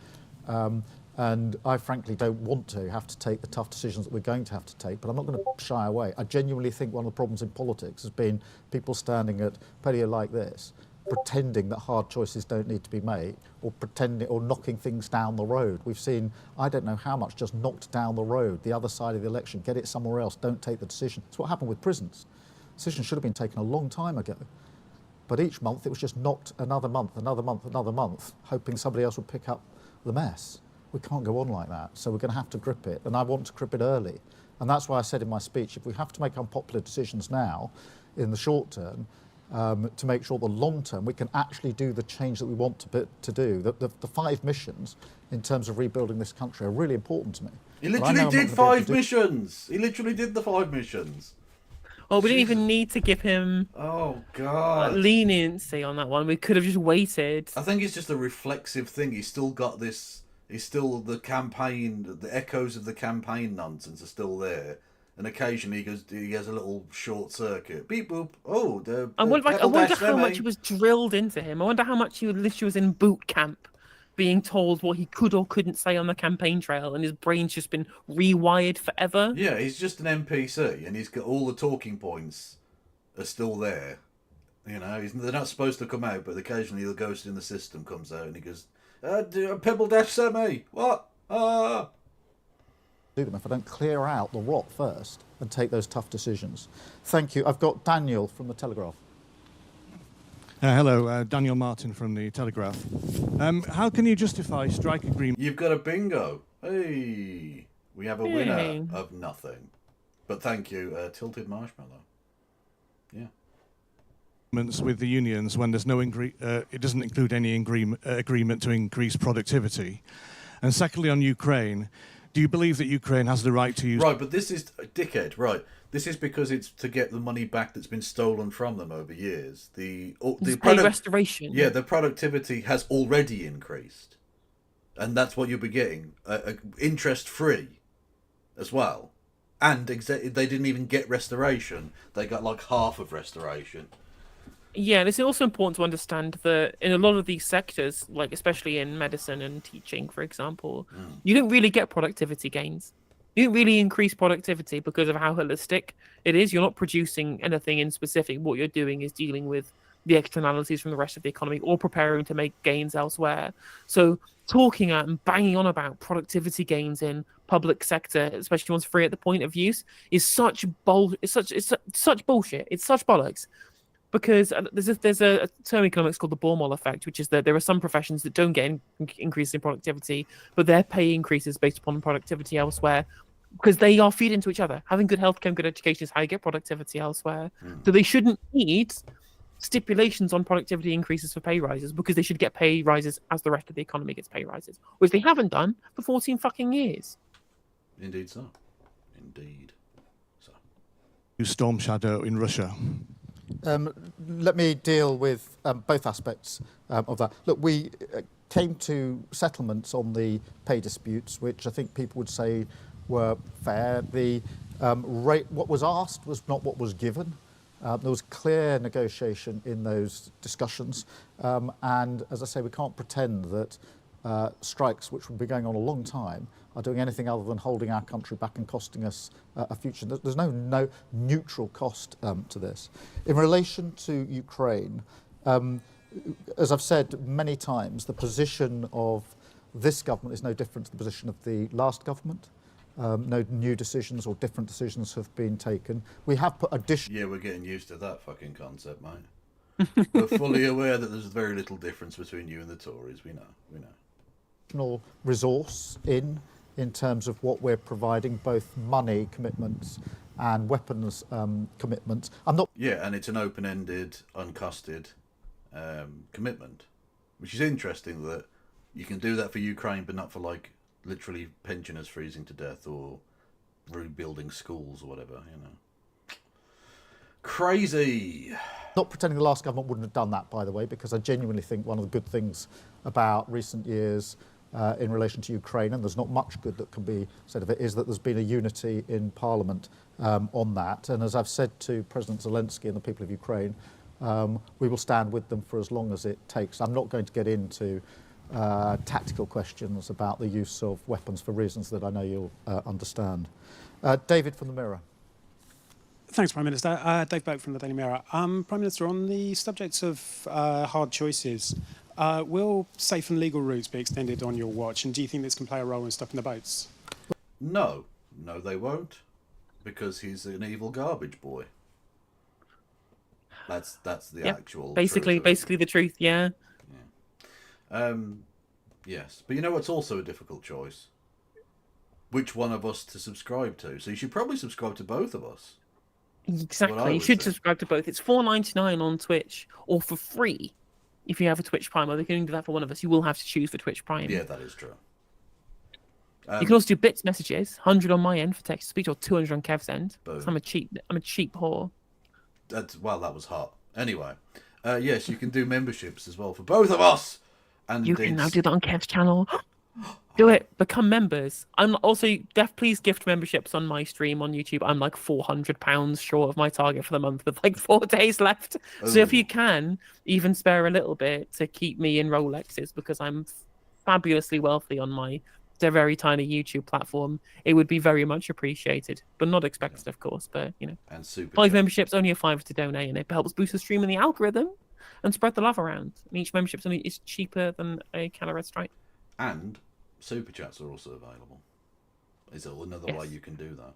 And I frankly don't want to have to take the tough decisions that we're going to have to take, but I'm not going to shy away. I genuinely think one of the problems in politics has been people standing at podium like this, pretending that hard choices don't need to be made, or pretending or knocking things down the road. We've seen, I don't know how much, just knocked down the road, the other side of the election, get it somewhere else, don't take the decision. It's what happened with prisons. Decisions should have been taken a long time ago. But each month it was just knocked another month, another month, another month, hoping somebody else would pick up the mess. We can't go on like that, so we're going to have to grip it, and I want to grip it early. And that's why I said in my speech, if we have to make unpopular decisions now, in the short term, to make sure the long term we can actually do the change that we want to do. The 5 missions in terms of rebuilding this country are really important to me. He literally did 5 missions. He literally did the 5 missions. Oh, we didn't even need to give him leniency on that one. We could have just waited. I think it's just a reflexive thing. He's still got this. He's still the campaign. The echoes of the campaign nonsense are still there. And occasionally he has a little short circuit. Beep boop. Oh, I wonder how much was drilled into him. I wonder how much he literally was in boot camp, being told what he could or couldn't say on the campaign trail, and his brain's just been rewired forever. Yeah, he's just an NPC, and he's got all the talking points are still there. You know, they're not supposed to come out, but occasionally the ghost in the system comes out, and he goes, Pebble Dash Semi, what? Do them if I don't clear out the rot first and take those tough decisions. Thank you. I've got Daniel from the Telegraph. Hello, Daniel Martin from the Telegraph. How can you justify strike agreement? You've got a bingo. Hey, we have a winner of nothing. But thank you, Tilted Marshmallow. Yeah. With the unions when there's no it doesn't include any agreement to increase productivity. And secondly, on Ukraine, do you believe that Ukraine has the right to use... Right, but this is, dickhead, right. This is because it's to get the money back that's been stolen from them over years. The restoration. Yeah, the productivity has already increased. And that's what you'll be getting. Interest-free as well. And they didn't even get restoration. They got like half of restoration. Yeah, and it's also important to understand that in a lot of these sectors, like especially in medicine and teaching, for example, you don't really get productivity gains. You don't really increase productivity because of how holistic it is. You're not producing anything in specific. What you're doing is dealing with the externalities from the rest of the economy or preparing to make gains elsewhere. So talking at and banging on about productivity gains in public sector, especially ones free at the point of use, is such bullshit. It's such bollocks. Because there's a term in economics called the Baumol effect, which is that there are some professions that don't get increases in productivity, but their pay increases based upon productivity elsewhere, because they are feed into each other. Having good healthcare and good education is how you get productivity elsewhere. So they shouldn't need stipulations on productivity increases for pay rises, because they should get pay rises as the rest of the economy gets pay rises, which they haven't done for 14 fucking years. Indeed so. Indeed so. Storm Shadow in Russia. Let me deal with both aspects of that. Look, we came to settlements on the pay disputes, which I think people would say were fair. The rate, what was asked was not what was given. There was clear negotiation in those discussions. And as I say, we can't pretend that strikes, which would be going on a long time, are doing anything other than holding our country back and costing us a future. There's no neutral cost to this. In relation to Ukraine, as I've said many times, the position of this government is no different to the position of the last government. No new decisions or different decisions have been taken. We have put additional... Yeah, we're getting used to that fucking concept, mate. We're fully aware that there's very little difference between you and the Tories. We know. Resource in terms of what we're providing, both money commitments and weapons commitments. Yeah, and it's an open-ended, uncosted commitment, which is interesting that you can do that for Ukraine, but not for like literally pensioners freezing to death or rebuilding schools or whatever, you know. Crazy. Not pretending the last government wouldn't have done that, by the way, because I genuinely think one of the good things about recent years in relation to Ukraine, and there's not much good that can be said of it, is that there's been a unity in Parliament on that. And as I've said to President Zelensky and the people of Ukraine, we will stand with them for as long as it takes. I'm not going to get into tactical questions about the use of weapons for reasons that I know you'll understand. David from the Mirror. Thanks, Prime Minister. Dave Boak from the Daily Mirror. Prime Minister, on the subject of hard choices, will safe and legal routes be extended on your watch, and do you think this can play a role in stopping the boats? No, they won't, because he's an evil garbage boy. That's the actual basically the truth. Yeah. Yes, but you know what's also a difficult choice? Which one of us to subscribe to? So you should probably subscribe to both of us. Exactly. You should subscribe to both. It's $4.99 on Twitch, or for free if you have a Twitch Prime. Or they can do that for one of us. You will have to choose for Twitch Prime. Yeah, that is true. You can also do bits messages, 100 on my end for text to speech, or 200 on Kev's end. So I'm a cheap whore. That was hot. Anyway, yes, you can do memberships as well for both of us. And you can now do that on Kev's channel. Do it. Become members. I'm also please gift memberships on my stream on YouTube. I'm like £400 short of my target for the month with like 4 days left. So if you can even spare a little bit to keep me in Rolexes, because I'm fabulously wealthy on my very tiny YouTube platform, it would be very much appreciated, but not expected, of course. But you know, and super 5 memberships, only a £5 to donate, and it helps boost the stream and the algorithm and spread the love around. And each membership is cheaper than a can of Red Stripe. And super chats are also available. Is another way you can do that.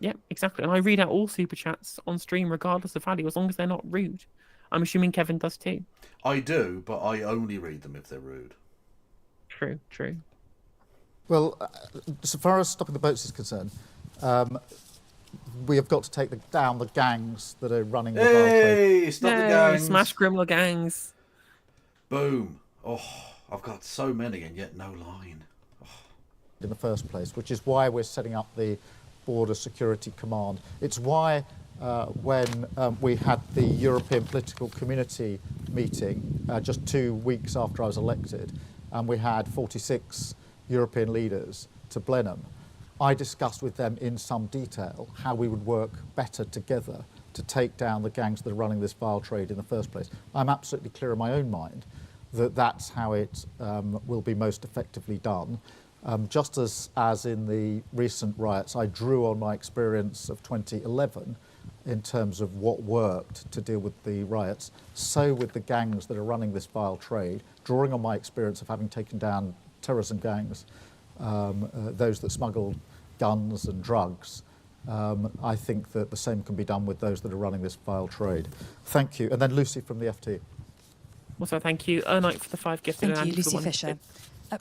Yeah, exactly. And I read out all super chats on stream regardless of value, as long as they're not rude. I'm assuming Kevin does too. I do, but I only read them if they're rude. True. Well, so far as stopping the boats is concerned, we have got to take down the gangs that are running the trade. Stop the gangs! Smash criminal gangs. Boom. Oh, I've got so many and yet no line. Oh. In the first place, which is why we're setting up the Border Security Command. It's why when we had the European Political Community meeting just 2 weeks after I was elected, and we had 46 European leaders to Blenheim, I discussed with them in some detail how we would work better together to take down the gangs that are running this vile trade in the first place. I'm absolutely clear in my own mind that that's how it will be most effectively done. Just as in the recent riots, I drew on my experience of 2011 in terms of what worked to deal with the riots, so with the gangs that are running this vile trade, drawing on my experience of having taken down terrorism gangs, those that smuggle guns and drugs. I think that the same can be done with those that are running this vile trade. Thank you. And then Lucy from the FT. Also, thank you, Night, for the 5 gifted. Thank you, Lucy Fisher.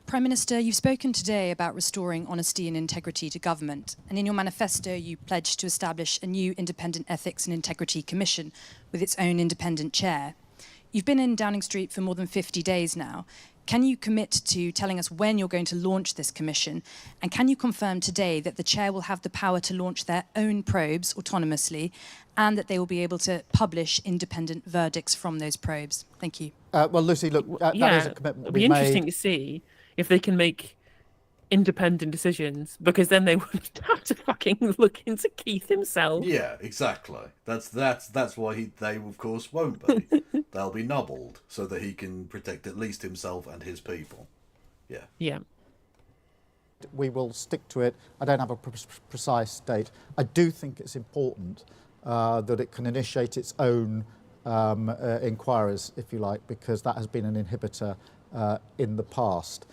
Prime Minister, you've spoken today about restoring honesty and integrity to government, and in your manifesto you pledged to establish a new independent ethics and integrity commission with its own independent chair. You've been in Downing Street for more than 50 days now. Can you commit to telling us when you're going to launch this commission? And can you confirm today that the chair will have the power to launch their own probes autonomously, and that they will be able to publish independent verdicts from those probes? Thank you. Well, Lucy, look, that is a commitment it'll be interesting to see if they can make independent decisions, because then they wouldn't have to fucking look into Keith himself. Yeah, exactly. That's why they of course won't be. They'll be nobbled so that he can protect at least himself and his people. Yeah. Yeah. We will stick to it. I don't have a precise date. I do think it's important that it can initiate its own inquiries, if you like, because that has been an inhibitor in the past.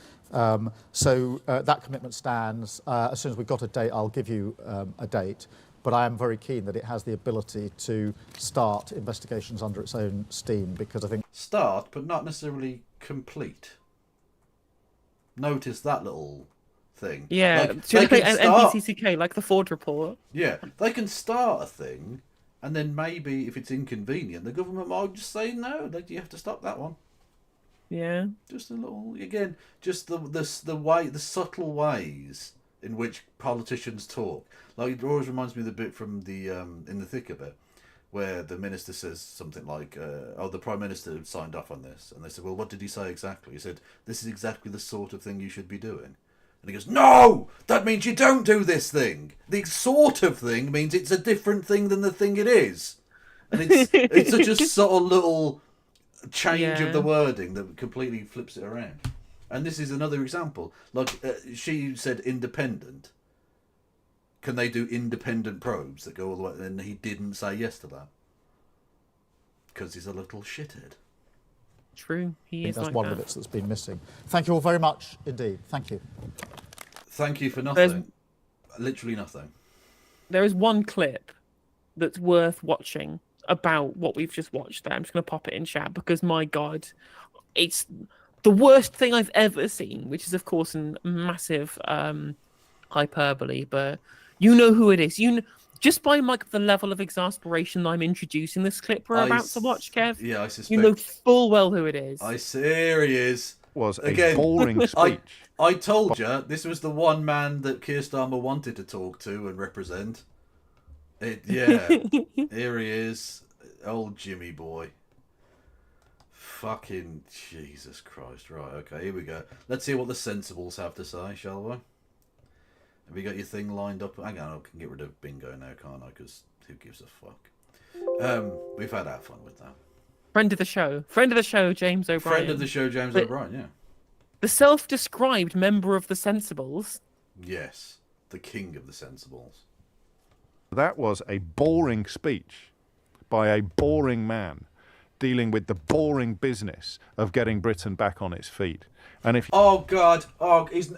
So that commitment stands. As soon as we've got a date, I'll give you a date. But I am very keen that it has the ability to start investigations under its own steam, because I think... Start, but not necessarily complete. Notice that little thing. Yeah, like, NBCCK, like the Ford report. Yeah, they can start a thing, and then maybe if it's inconvenient, the government might just say, no, you have to stop that one. Yeah. Just a little, again, just the subtle ways in which politicians talk. Like, it always reminds me of the bit from the In the Thick of It, where the minister says something like, "Oh, the Prime Minister signed off on this," and they said, "Well, what did he say exactly?" He said, "This is exactly the sort of thing you should be doing." And he goes, "No, that means you don't do this thing. The sort of thing means it's a different thing than the thing it is." And it's such a subtle little change of the wording that completely flips it around. And this is another example. Like, she said independent. Can they do independent probes that go all the way? And he didn't say yes to that. Because he's a little shithead. True, he is That's like one of the bits that's been missing. Thank you all very much indeed. Thank you. Thank you for nothing. Literally nothing. There is one clip that's worth watching about what we've just watched there. I'm just going to pop it in chat because, my God, it's the worst thing I've ever seen, which is, of course, a massive hyperbole, but you know who it is. Just by the level of exasperation I'm introducing this clip we're about to watch, Kev. Yeah, I suspect. You know full well who it is. Here he is. Was a boring speech. I told you, this was the one man that Keir Starmer wanted to talk to and represent. Here he is. Old Jimmy boy. Fucking Jesus Christ. Right, okay, here we go. Let's see what the sensibles have to say, shall we? Have you got your thing lined up? Hang on, I can get rid of bingo now, can't I? Because who gives a fuck? We've had our fun with that. Friend of the show, James O'Brien. Friend of the show, James O'Brien, yeah. The self-described member of the Sensibles. Yes, the king of the Sensibles. That was a boring speech by a boring man dealing with the boring business of getting Britain back on its feet. And if oh God, he's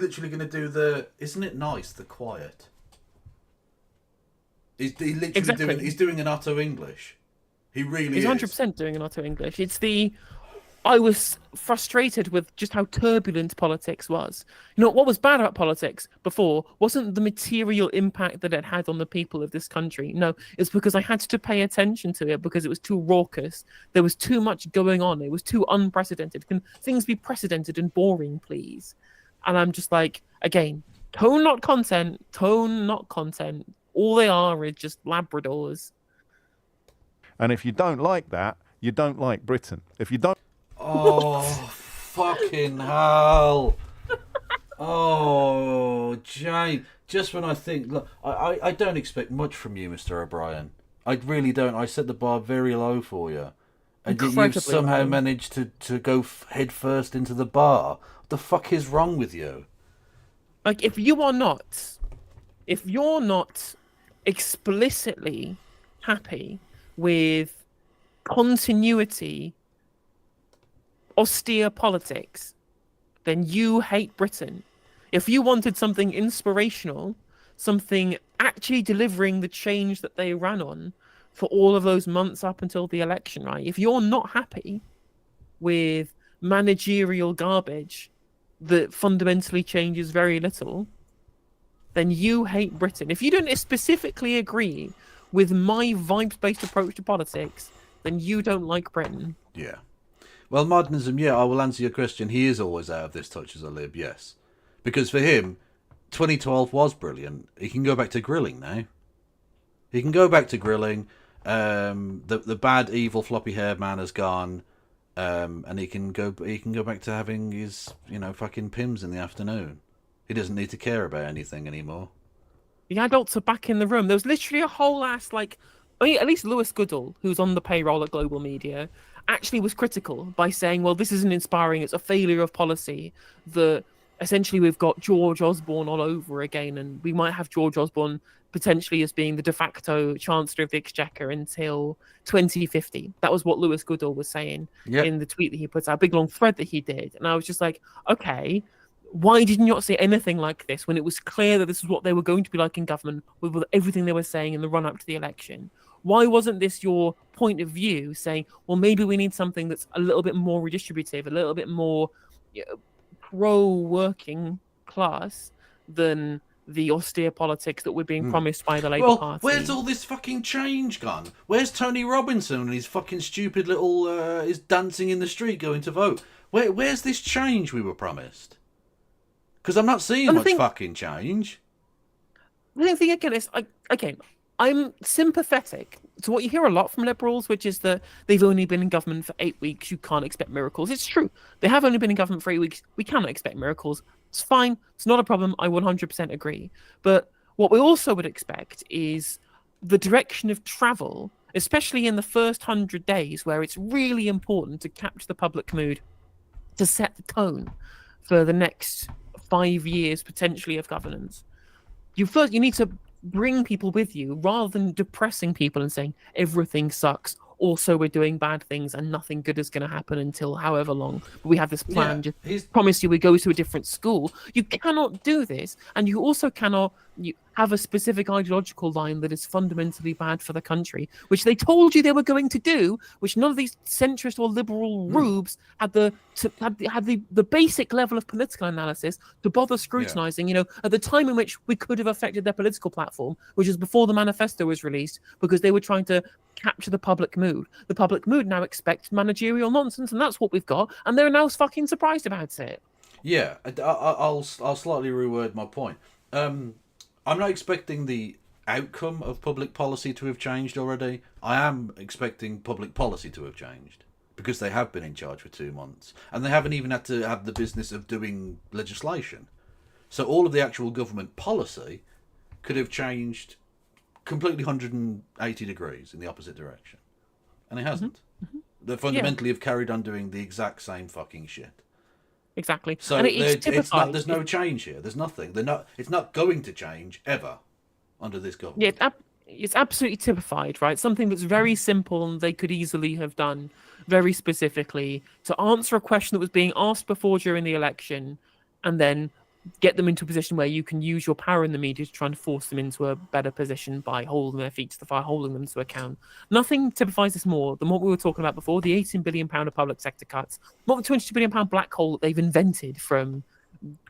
literally going to do the. Isn't it nice? The quiet. He's literally doing an Otto English. He really He's is. 100% doing an Otto English. It's the. I was frustrated with just how turbulent politics was. You know, what was bad about politics before wasn't the material impact that it had on the people of this country. No, it's because I had to pay attention to it because it was too raucous. There was too much going on. It was too unprecedented. Can things be precedented and boring, please? And I'm just like, again, tone not content. All they are is just Labradors. And if you don't like that, you don't like Britain. If you don't... Oh, fucking hell. Oh, Jane. Just when I think... Look, I don't expect much from you, Mr. O'Brien. I really don't. I set the bar very low for you. And you've somehow managed to go head first into the bar. What the fuck is wrong with you? Like, if you're not explicitly happy with continuity, austere politics, then you hate Britain. If you wanted something inspirational, something actually delivering the change that they ran on for all of those months up until the election, right? If you're not happy with managerial garbage that fundamentally changes very little, then you hate Britain. If you don't specifically agree with my vibes-based approach to politics, then you don't like Britain. Yeah. Well, modernism, yeah, I will answer your question. He is always out of this touch as a lib, yes. Because for him, 2012 was brilliant. He can go back to grilling now. He can go back to grilling. The bad, evil, floppy-haired man has gone. And he can go back to having his, fucking Pims in the afternoon. He doesn't need to care about anything anymore. The adults are back in the room. There was literally a whole ass, at least Lewis Goodall, who's on the payroll at Global Media, actually was critical by saying, well, this isn't inspiring, it's a failure of policy, that essentially we've got George Osborne all over again, and we might have George Osborne potentially as being the de facto Chancellor of the Exchequer until 2050. That was what Lewis Goodall was saying in the tweet that he put out, a big long thread that he did. And I was just like, okay, why did you not say anything like this when it was clear that this is what they were going to be like in government with everything they were saying in the run-up to the election? Why wasn't this your point of view, saying, well, maybe we need something that's a little bit more redistributive, a little bit more pro-working class than the austere politics that we're being promised by the Labour Party? Where's all this fucking change gone? Where's Tony Robinson and his fucking stupid little his dancing in the street going to vote? Where's this change we were promised? Because I'm not seeing And the much thing- fucking change. The thing again is, okay, I'm sympathetic to what you hear a lot from liberals, which is that they've only been in government for 8 weeks. You can't expect miracles. It's true. They have only been in government for 8 weeks. We cannot expect miracles. It's fine. It's not a problem. I 100% agree. But what we also would expect is the direction of travel, especially in the first 100 days, where it's really important to capture the public mood, to set the tone for the next 5 years potentially of governance. You need to bring people with you rather than depressing people and saying everything sucks. Also, we're doing bad things and nothing good is going to happen until however long. But we have this plan. Just promise you we go to a different school. You cannot do this. And you also cannot have a specific ideological line that is fundamentally bad for the country, which they told you they were going to do, which none of these centrist or liberal rubes had the basic level of political analysis to bother scrutinizing, at the time in which we could have affected their political platform, which is before the manifesto was released, because they were trying to capture the public mood. The public mood now expects managerial nonsense, and that's what we've got, and they're now fucking surprised about it. Yeah, I'll slightly reword my point. I'm not expecting the outcome of public policy to have changed already. I am expecting public policy to have changed, because they have been in charge for 2 months, and they haven't even had to have the business of doing legislation. So all of the actual government policy could have changed completely 180 degrees in the opposite direction. And it hasn't. They fundamentally have carried on doing the exact same fucking shit. Exactly. So and it's typified. there's no change here. There's nothing. It's not going to change ever under this government. Yeah, it's absolutely typified, right? Something that's very simple and they could easily have done very specifically to answer a question that was being asked before during the election, and then get them into a position where you can use your power in the media to try and force them into a better position by holding their feet to the fire, holding them to account. Nothing typifies this more than what we were talking about before, the £18 billion of public sector cuts, not the £22 billion black hole that they've invented from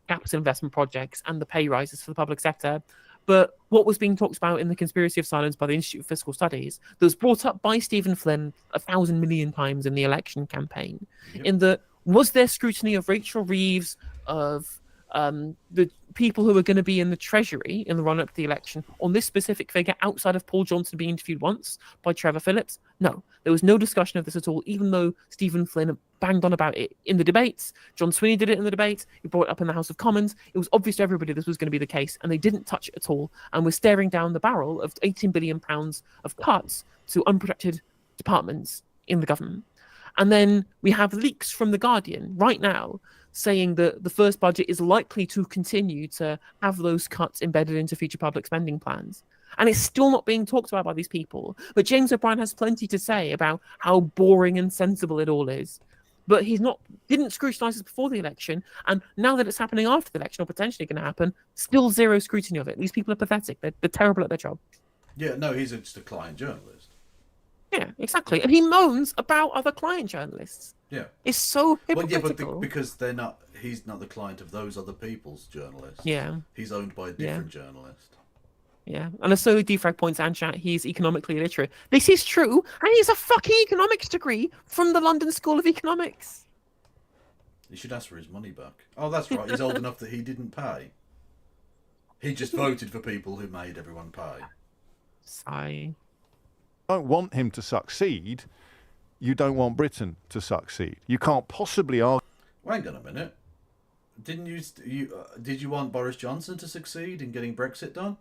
capital investment projects and the pay rises for the public sector. But what was being talked about in the Conspiracy of Silence by the Institute of Fiscal Studies, that was brought up by Stephen Flynn 1,000 million times in the election campaign, in that, was there scrutiny of Rachel Reeves, of the people who are going to be in the Treasury in the run-up to the election on this specific figure outside of Paul Johnson being interviewed once by Trevor Phillips? No, there was no discussion of this at all, even though Stephen Flynn banged on about it in the debates. John Swinney did it in the debate. He brought it up in the House of Commons. It was obvious to everybody this was going to be the case, and they didn't touch it at all, and we're staring down the barrel of £18 billion of cuts to unprotected departments in the government. And then we have leaks from The Guardian right now saying that the first budget is likely to continue to have those cuts embedded into future public spending plans. And it's still not being talked about by these people. But James O'Brien has plenty to say about how boring and sensible it all is. But didn't scrutinise this before the election, and now that it's happening after the election, or potentially going to happen, still zero scrutiny of it. These people are pathetic. They're terrible at their job. Yeah, no, he's just a client journalist. Yeah, exactly. And he moans about other client journalists. Yeah. It's so hypocritical. Well, yeah, but because he's not the client of those other people's journalists. Yeah. He's owned by a different journalist. Yeah. And as so Defrag points out, chat, he's economically illiterate. This is true, and he has a fucking economics degree from the London School of Economics. You should ask for his money back. Oh, that's right. He's old enough that he didn't pay. He just voted for people who made everyone pay. Sigh. Don't want him to succeed, you don't want Britain to succeed. You can't possibly argue. Well, hang on a minute. Didn't did you want Boris Johnson to succeed in getting Brexit done?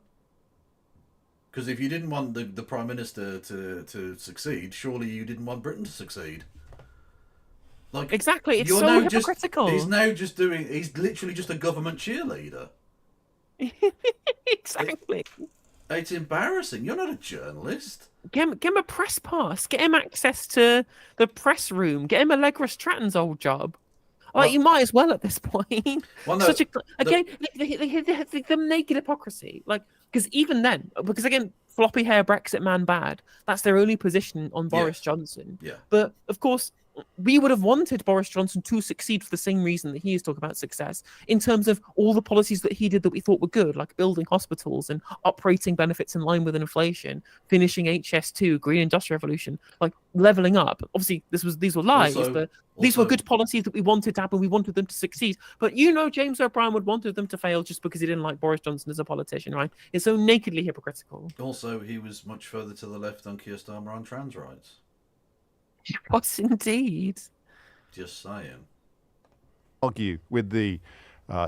Because if you didn't want the Prime Minister to succeed, surely you didn't want Britain to succeed. Like, exactly, it's so hypocritical. He's literally just a government cheerleader. Exactly. It's embarrassing. You're not a journalist. Get him a press pass. Get him access to the press room. Get him Allegra Stratton's old job. Like, you might as well at this point. Well, no, the naked hypocrisy. Like, because even then, because again, floppy hair Brexit man bad. That's their only position on Boris Johnson. Yeah. But of course, we would have wanted Boris Johnson to succeed for the same reason that he is talking about success, in terms of all the policies that he did that we thought were good, like building hospitals and operating benefits in line with inflation, finishing HS2, Green Industrial Revolution, like leveling up. Obviously, these were lies, but these were good policies that we wanted to happen. We wanted them to succeed. But James O'Brien would wanted them to fail just because he didn't like Boris Johnson as a politician, right? It's so nakedly hypocritical. Also, he was much further to the left than Keir Starmer on trans rights. Yes, indeed. Just saying. Argue with the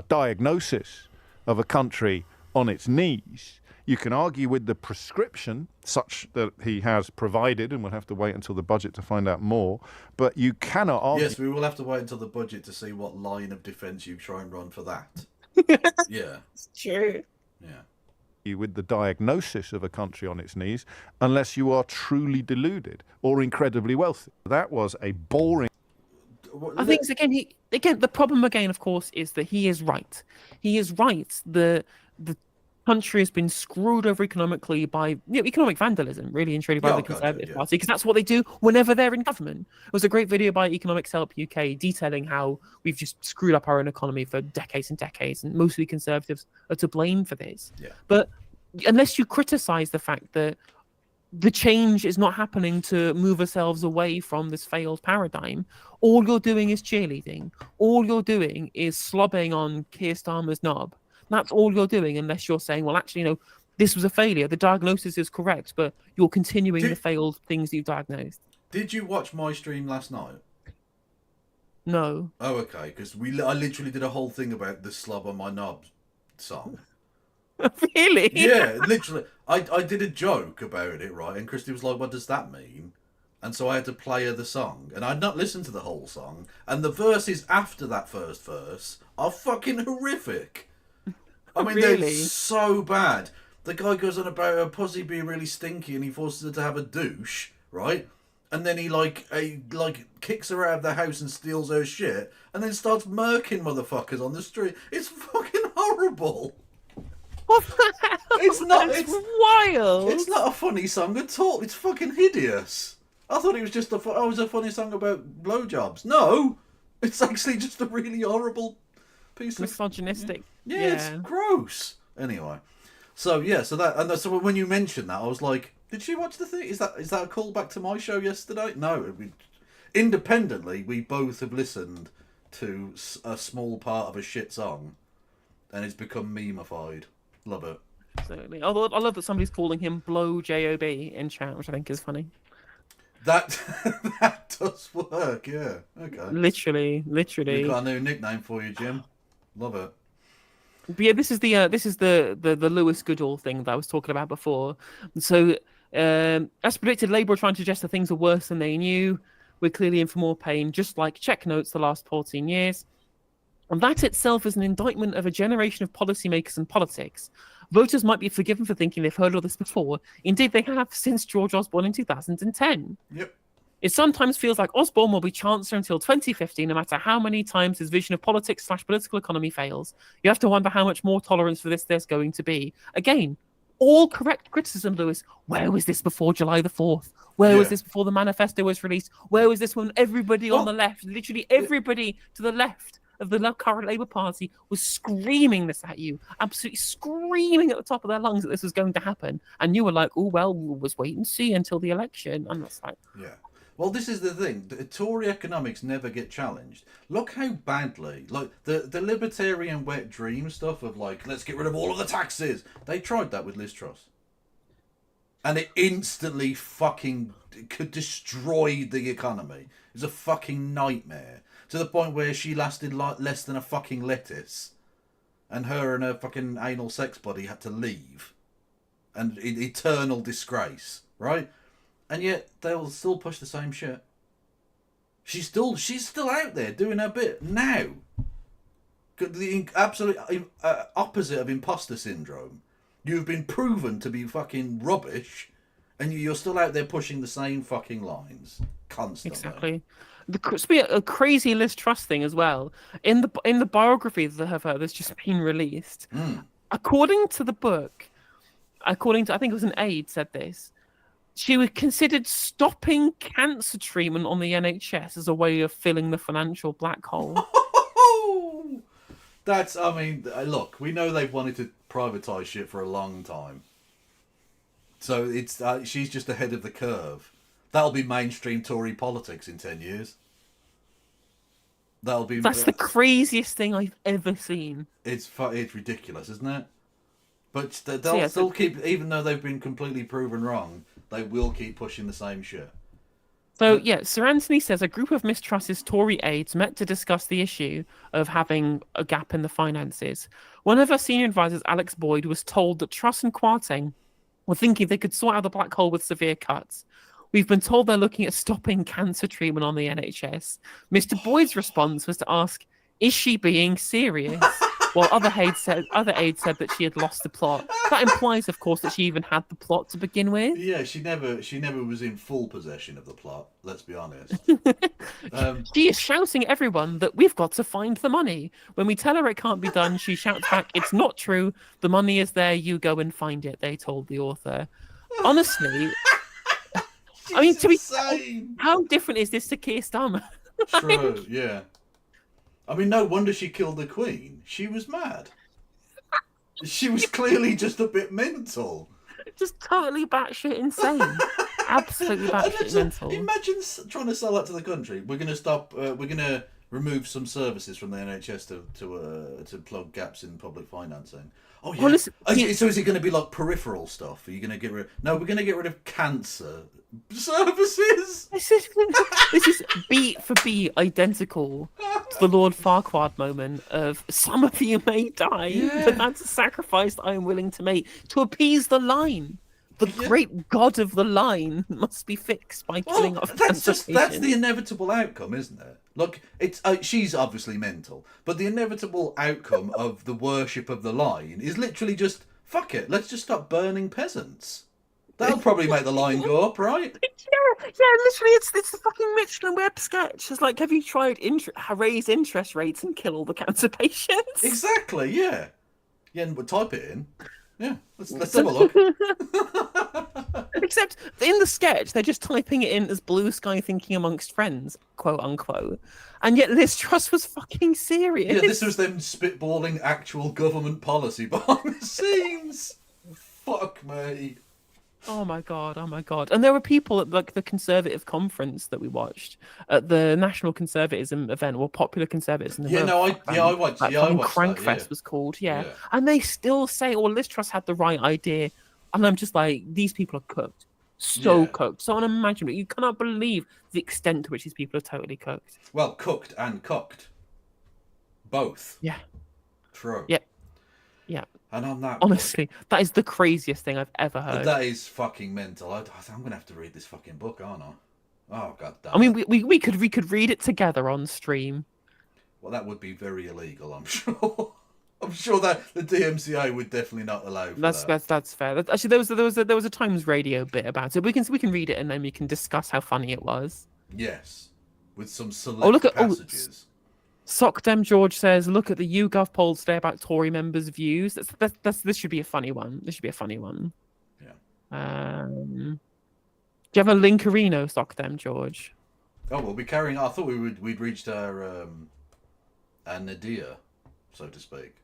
diagnosis of a country on its knees. You can argue with the prescription, such that he has provided, and we'll have to wait until the budget to find out more. But you cannot argue. Yes, we will have to wait until the budget to see what line of defence you try and run for that. Yeah. It's true. Yeah. With the diagnosis of a country on its knees, unless you are truly deluded or incredibly wealthy. That was a boring. I think again the problem again, of course, is that he is right. He is right. The country has been screwed over economically by economic vandalism, really and truly, by the Conservative Party, because that's what they do whenever they're in government. It was a great video by Economics Help UK detailing how we've just screwed up our own economy for decades and decades, and mostly Conservatives are to blame for this. Yeah. But unless you criticise the fact that the change is not happening to move ourselves away from this failed paradigm, all you're doing is cheerleading. All you're doing is slobbing on Keir Starmer's knob. That's all you're doing, unless you're saying, well, actually, this was a failure. The diagnosis is correct, but you're continuing the failed things you've diagnosed. Did you watch my stream last night? No. Oh, okay, because I literally did a whole thing about the slob on my knob song. Really? Yeah, literally. I did a joke about it, right? And Christy was like, what does that mean? And so I had to play her the song. And I'd not listened to the whole song. And the verses after that first verse are fucking horrific. I mean, Really? they're so bad. The guy goes on about her pussy being really stinky and he forces her to have a douche, right? And then he kicks her out of the house and steals her shit and then starts murking motherfuckers on the street. It's fucking horrible. What the hell? It's not. It's wild. It's not a funny song at all. It's fucking hideous. I thought it was just a funny song about blowjobs. No, it's actually just a really horrible piece of misogynistic. Yeah, it's gross. Anyway, so so when you mentioned that, I was like, did she watch the thing? Is that a callback to my show yesterday? No, independently, we both have listened to a small part of a shit song, and it's become memeified. Love it. Absolutely. I love that somebody's calling him Blow Job in chat, which I think is funny. That does work, yeah. Okay. Literally. We've got a new nickname for you, Jim. Love it. But yeah, this is the Lewis Goodall thing that I was talking about before. So, as predicted, Labour are trying to suggest that things are worse than they knew. We're clearly in for more pain, just like check notes the last 14 years. And that itself is an indictment of a generation of policymakers and politics. Voters might be forgiven for thinking they've heard all this before. Indeed, they have since George Osborne in 2010. Yep. It sometimes feels like Osborne will be Chancellor until 2050, no matter how many times his vision of politics/political economy fails. You have to wonder how much more tolerance for this there's going to be. Again, all correct criticism, Lewis. Where was this before July the 4th? Where was this before the manifesto was released? Where was this when everybody on the left, literally everybody to the left of the current Labour Party, was screaming this at you, absolutely screaming at the top of their lungs that this was going to happen, and you were like, "Oh well, we'll just wait and see until the election." And that's like, yeah. Well, this is the thing. The Tory economics never get challenged. Look how badly, like the libertarian wet dream stuff of like, let's get rid of all of the taxes. They tried that with Liz Truss, and it instantly fucking could destroy the economy. It was a fucking nightmare. To the point where she lasted less than a fucking lettuce. And her fucking anal sex buddy had to leave. And eternal disgrace, right? And yet, they'll still push the same shit. She's still out there doing her bit now. The absolute opposite of imposter syndrome. You've been proven to be fucking rubbish. And you're still out there pushing the same fucking lines. Constantly. Exactly. A crazy Liz Truss thing as well. In the biography of her that's just been released, according to the book, according to, I think it was an aide said this, she was considered stopping cancer treatment on the NHS as a way of filling the financial black hole. That's, I mean, look, we know they've wanted to privatise shit for a long time. So it's she's just ahead of the curve. That'll be mainstream Tory politics in 10 years. That'll be... That's the craziest thing I've ever seen. It's ridiculous, isn't it? But they'll still keep, even though they've been completely proven wrong, they will keep pushing the same shit. So, yeah, Sir Anthony says a group of Miss Truss's Tory aides met to discuss the issue of having a gap in the finances. One of her senior advisors, Alex Boyd, was told that Truss and Kwarteng were thinking they could sort out the black hole with severe cuts. We've been told they're looking at stopping cancer treatment on the NHS. Mr. Boyd's response was to ask, is she being serious? While other aides said that she had lost the plot. That implies, of course, that she even had the plot to begin with. Yeah, she never was in full possession of the plot, let's be honest. She is shouting at everyone that we've got to find the money. When we tell her it can't be done, she shouts back, it's not true. The money is there, you go and find it, they told the author. Honestly, I mean, to be how different is this to Keir Starmer? True, yeah. I mean, no wonder she killed the Queen. She was mad. She was clearly just a bit mental. Just totally batshit insane. Absolutely batshit mental. Imagine trying to sell that to the country. We're going to stop. We're going to remove some services from the NHS to plug gaps in public financing. Oh yeah. Well, listen, so is it going to be like peripheral stuff? Are you going to get rid? No, we're going to get rid of cancer services. This is beat for beat identical to the Lord Farquaad moment of some of you may die, but that's a sacrifice that I am willing to make to appease the line. The great god of the line must be fixed by killing off cancer patients. That's the inevitable outcome, isn't it? Look, it's she's obviously mental, but the inevitable outcome of the worship of the line is literally just fuck it. Let's just stop burning peasants. That'll probably make the line go up, right? Yeah, literally, it's the fucking Michelin Web sketch. It's like, have you tried raise interest rates and kill all the cancer patients? Exactly, yeah. Yeah, and we'll type it in. Yeah, let's have a look. Except in the sketch, they're just typing it in as blue sky thinking amongst friends, quote unquote. And yet Liz Truss was fucking serious. Yeah, this was them spitballing actual government policy behind the scenes. Fuck me. Oh my god! And there were people at like the Conservative conference that we watched at the National Conservatism event, or Popular Conservatism. I watched. Crankfest was called. Yeah, and they still say, "Oh, Liz Truss had the right idea," and I'm just like, these people are cooked, cooked, so unimaginable. You cannot believe the extent to which these people are totally cooked. Well, cooked and cooked, both. Yeah. True. Yeah. Yeah. And on that, honestly, that is the craziest thing I've ever heard. That is fucking mental. I'm gonna have to read this fucking book, aren't I? Oh god damn. I mean, we could read it together on stream. Well, that would be very illegal, I'm sure. I'm sure that the DMCA would definitely not allow for that. That's fair. Actually, there was a Times Radio bit about it. We can read it and then we can discuss how funny it was. Yes, with some select passages. Sockdem George says, "Look at the YouGov poll today about Tory members' views." This should be a funny one. Yeah. Do you have a Linkerino, Sockdem George? Oh, we'll be carrying. I thought we'd reached our nadir, so to speak.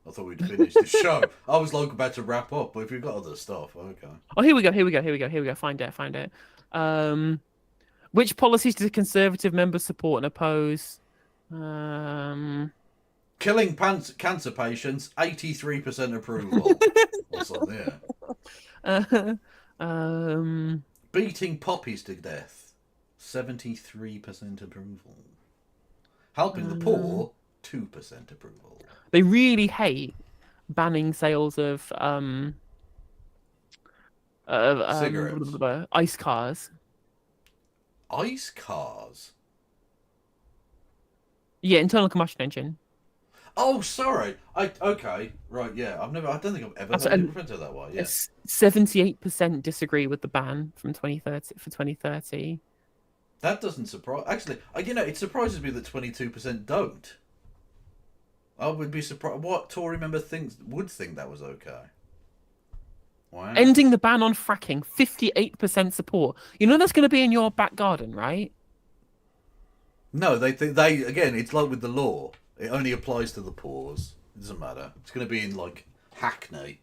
I thought we'd finished the show. I was like about to wrap up, but if you've got other stuff, okay. Oh, here we go. Find it. Which policies do the Conservative members support and oppose? Killing cancer patients, 83% approval. What's on there? Beating poppies to death, 73% approval. Helping the poor, 2% approval. They really hate banning sales of cigarettes, ice cars. Ice cars. Yeah, internal combustion engine. Oh, sorry. Okay, right. Yeah, I don't think I've ever heard it referred to that way. Yeah. 78% disagree with the ban from 2030. That doesn't surprise. Actually, it surprises me that 22% don't. I would be surprised. What Tory member would think that was okay? Wow. Ending the ban on fracking, 58% support. You know that's going to be in your back garden, right? No, they again. It's like with the law. It only applies to the poors. It doesn't matter. It's going to be in like Hackney.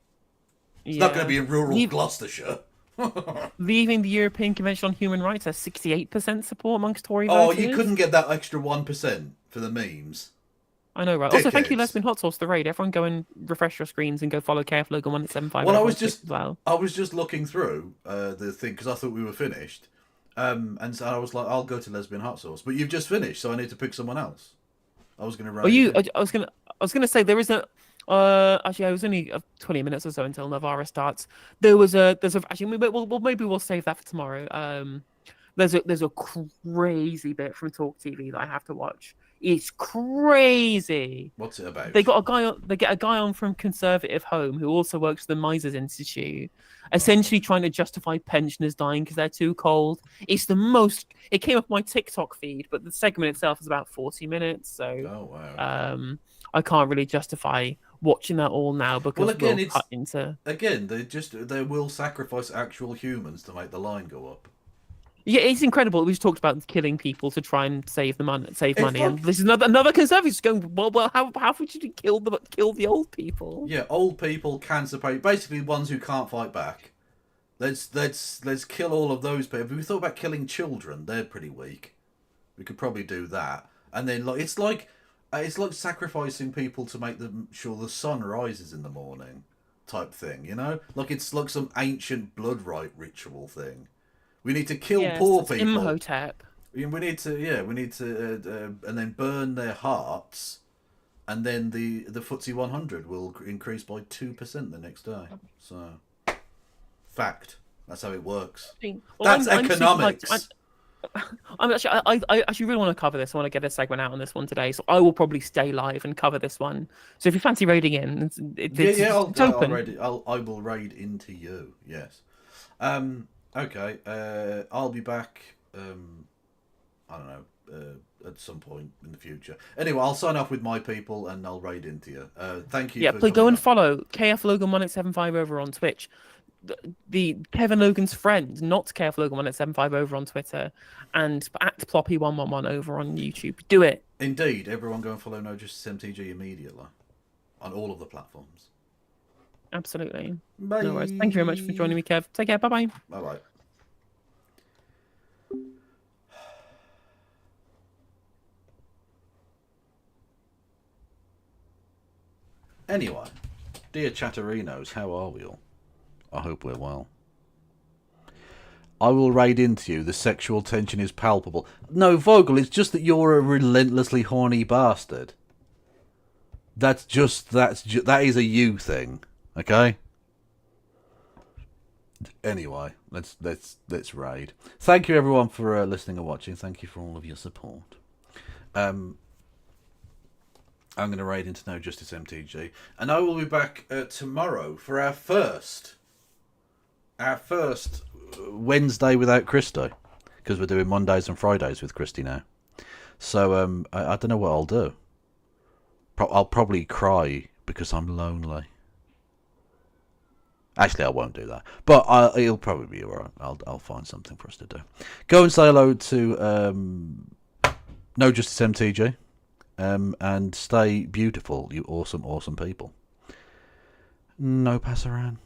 It's not going to be in rural Gloucestershire. Leaving the European Convention on Human Rights has 68% support amongst Tory Oh, voters. you couldn't get that extra 1% for the memes. I know, right? Also, thank you, Dickheads. Lesbian Hot Sauce, the raid. Everyone go and refresh your screens and go follow KF Logan 1875. Well, I over was on Twitter just as well. I was just looking through the thing because I thought we were finished, and so I was like, I'll go to Lesbian Hot Sauce, but you've just finished, so I need to pick someone else. I was going to. Oh, I was gonna say there is a. Actually, I was only 20 minutes or so until Navarra starts. There's actually maybe we'll save that for tomorrow. There's a crazy bit from Talk TV that I have to watch. It's crazy. What's it about? They get a guy on from Conservative Home who also works for the Mises Institute, essentially trying to justify pensioners dying because they're too cold. It's the most. It came off my TikTok feed, but the segment itself is about 40 minutes, so I can't really justify watching that all now because we'll cut into. Again, they will sacrifice actual humans to make the line go up. Yeah, it's incredible. We just talked about killing people to try and save money, and this is another conservative going. Well, how would you kill the old people? Yeah, old people, cancer patients, basically ones who can't fight back. Let's kill all of those people. If we thought about killing children, they're pretty weak. We could probably do that, and then it's like sacrificing people to make sure the sun rises in the morning, type thing. You know, like it's like some ancient blood rite ritual thing. We need to kill poor people. Imhotep. We need to, and then burn their hearts, and then the FTSE 100 will increase by 2% the next day. So, fact. That's how it works. That's economics. I actually really want to cover this. I want to get a segment out on this one today, so I will probably stay live and cover this one. So if you fancy raiding in, it's open. I will raid into you. Yes. Okay, I'll be back, I don't know, at some point in the future. Anyway, I'll sign off with my people and I'll raid into you. Thank you. Yeah, please go and follow KF Logan 1875 over on Twitch. The Kevin Logan's friend, not KF Logan 1875 over on Twitter, and at Ploppy111 over on YouTube. Do it. Indeed, everyone go and follow No Justice MTG immediately on all of the platforms. Absolutely. Bye. No worries. Thank you very much for joining me, Kev. Take care. Bye-bye. Bye-bye. Anyway, dear Chatterinos, how are we all? I hope we're well. I will raid into you. The sexual tension is palpable. No, Vogel, it's just that you're a relentlessly horny bastard. That is a you thing. Okay. Anyway, let's raid. Thank you everyone for listening and watching. Thank you for all of your support. I'm going to raid into No Justice MTG, and I will be back tomorrow for our first Wednesday without Christy, because we're doing Mondays and Fridays with Christy now. So I don't know what I'll do. I'll probably cry because I'm lonely. Actually, I won't do that, but it'll probably be alright. I'll find something for us to do. Go and say hello to No Justice MTG, and stay beautiful, you awesome people. No pass around.